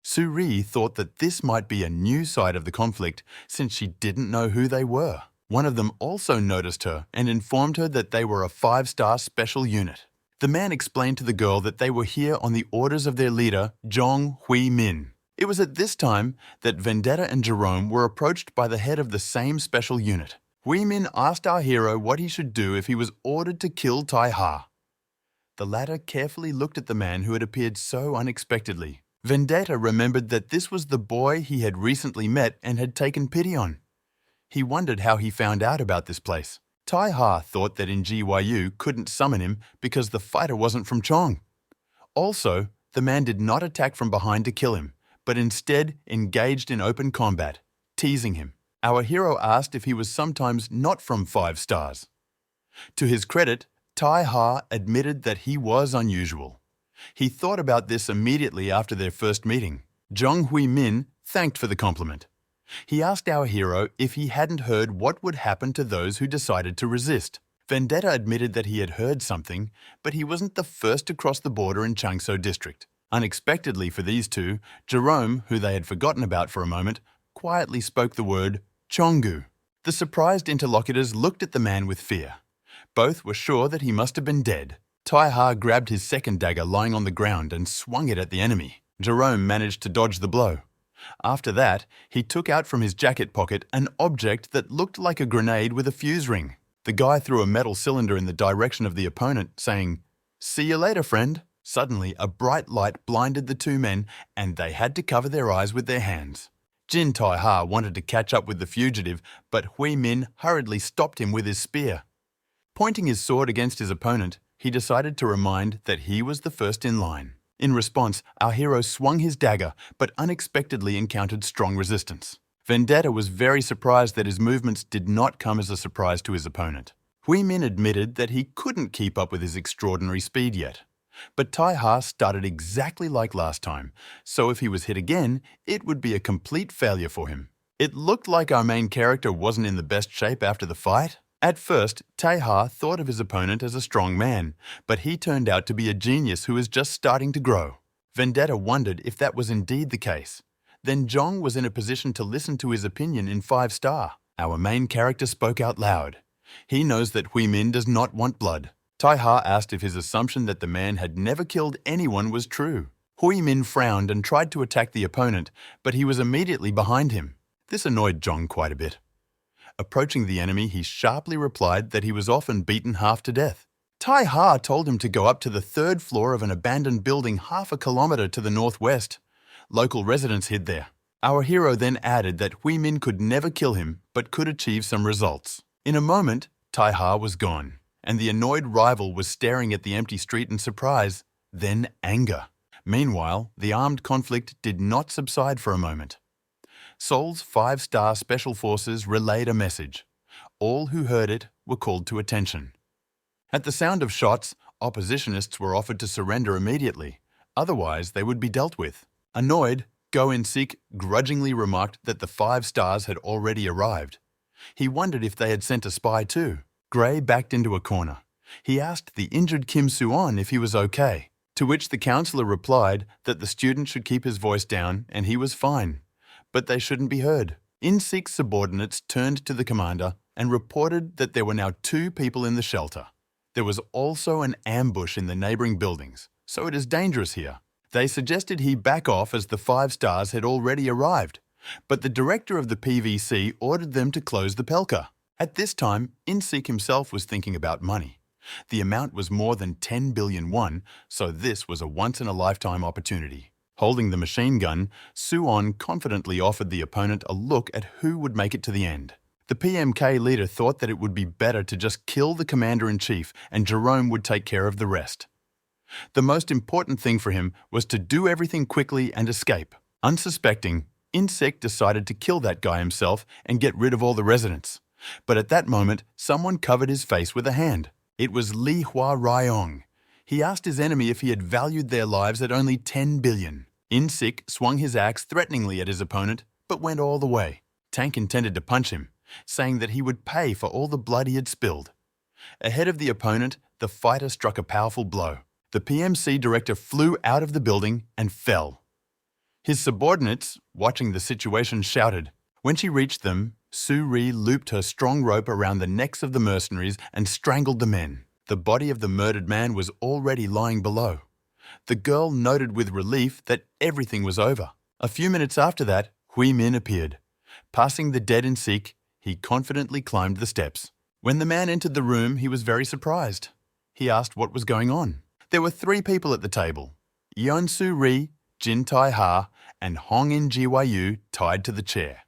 Soo-ri thought that this might be a new side of the conflict since she didn't know who they were. One of them also noticed her and informed her that they were a 5-star special unit. The man explained to the girl that they were here on the orders of their leader, Jong Hui-min. It was at this time that Vendetta and Jerome were approached by the head of the same special unit. Hui-min asked our hero what he should do if he was ordered to kill Tai-Ha. The latter carefully looked at the man who had appeared so unexpectedly. Vendetta remembered that this was the boy he had recently met and had taken pity on. He wondered how he found out about this place. Tai-Ha thought that in GYU couldn't summon him because the fighter wasn't from Chong. Also, the man did not attack from behind to kill him, but instead engaged in open combat, teasing him. Our hero asked if he was sometimes not from 5 stars. To his credit, Tai-Ha admitted that he was unusual. He thought about this immediately after their first meeting. Jong Hui-min thanked for the compliment. He asked our hero if he hadn't heard what would happen to those who decided to resist. Vendetta admitted that he had heard something, but he wasn't the first to cross the border in Changso district. Unexpectedly for these two, Jerome, who they had forgotten about for a moment, quietly spoke the word Chonggu. The surprised interlocutors looked at the man with fear. Both were sure that he must have been dead. Tai-Ha grabbed his second dagger lying on the ground and swung it at the enemy. Jerome managed to dodge the blow. After that, he took out from his jacket pocket an object that looked like a grenade with a fuse ring. The guy threw a metal cylinder in the direction of the opponent, saying, "See you later, friend." Suddenly, a bright light blinded the two men, and they had to cover their eyes with their hands. Jin Tai-Ha wanted to catch up with the fugitive, but Hui-min hurriedly stopped him with his spear. Pointing his sword against his opponent, he decided to remind that he was the first in line. In response, our hero swung his dagger, but unexpectedly encountered strong resistance. Vendetta was very surprised that his movements did not come as a surprise to his opponent. Hui-min admitted that he couldn't keep up with his extraordinary speed yet. But Tai-Ha started exactly like last time, so if he was hit again, it would be a complete failure for him. It looked like our main character wasn't in the best shape after the fight. At first, Tai-Ha thought of his opponent as a strong man, but he turned out to be a genius who was just starting to grow. Vendetta wondered if that was indeed the case. Then Jong was in a position to listen to his opinion in 5-star. Our main character spoke out loud. He knows that Hui-min does not want blood. Tai-Ha asked if his assumption that the man had never killed anyone was true. Hui-min frowned and tried to attack the opponent, but he was immediately behind him. This annoyed Jong quite a bit. Approaching the enemy, he sharply replied that he was often beaten half to death. Tai Ha told him to go up to the third floor of an abandoned building half a kilometer to the northwest. Local residents hid there. Our hero then added that Hui Min could never kill him, but could achieve some results. In a moment, Tai Ha was gone, and the annoyed rival was staring at the empty street in surprise, then anger. Meanwhile, the armed conflict did not subside for a moment. Seoul's 5-star Special Forces relayed a message. All who heard it were called to attention. At the sound of shots, oppositionists were offered to surrender immediately, otherwise they would be dealt with. Annoyed, Go In-sik grudgingly remarked that the 5 stars had already arrived. He wondered if they had sent a spy too. Gray backed into a corner. He asked the injured Kim Soo-on if he was okay, to which the counselor replied that the student should keep his voice down and he was fine, but they shouldn't be heard. In-sik's subordinates turned to the commander and reported that there were now 2 people in the shelter. There was also an ambush in the neighboring buildings, so it is dangerous here. They suggested he back off as the 5 stars had already arrived, but the director of the PVC ordered them to close the Pelka. At this time, In-sik himself was thinking about money. The amount was more than 10 billion won, so this was a once-in-a-lifetime opportunity. Holding the machine gun, Soo-on confidently offered the opponent a look at who would make it to the end. The PMK leader thought that it would be better to just kill the commander-in-chief and Jerome would take care of the rest. The most important thing for him was to do everything quickly and escape. Unsuspecting, In-sik decided to kill that guy himself and get rid of all the residents. But at that moment, someone covered his face with a hand. It was Lee Hua Ryong. He asked his enemy if he had valued their lives at only 10 billion. In-sik swung his axe threateningly at his opponent, but went all the way. Tank intended to punch him, saying that he would pay for all the blood he had spilled. Ahead of the opponent, the fighter struck a powerful blow. The PMC director flew out of the building and fell. His subordinates, watching the situation, shouted. When she reached them, Soo-ri looped her strong rope around the necks of the mercenaries and strangled the men. The body of the murdered man was already lying below. The girl noted with relief that everything was over. A few minutes after that, Hui Min appeared. Passing the dead In-sik, he confidently climbed the steps. When the man entered the room, he was very surprised. He asked what was going on. There were 3 people at the table, Yeon Soo-ri, Jin Tai-ha, and Hong In-ji-wyu tied to the chair.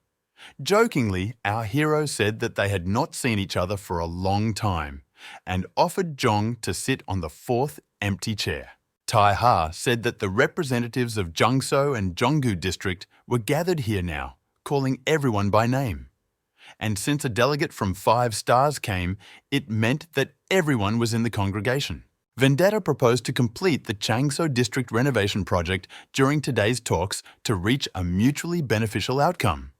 Jokingly, our hero said that they had not seen each other for a long time and offered Jong to sit on the 4th empty chair. Tai-ha said that the representatives of Jungso and Jonggu district were gathered here now, calling everyone by name. And since a delegate from 5 stars came, it meant that everyone was in the congregation. Vendetta proposed to complete the Changso district renovation project during today's talks to reach a mutually beneficial outcome.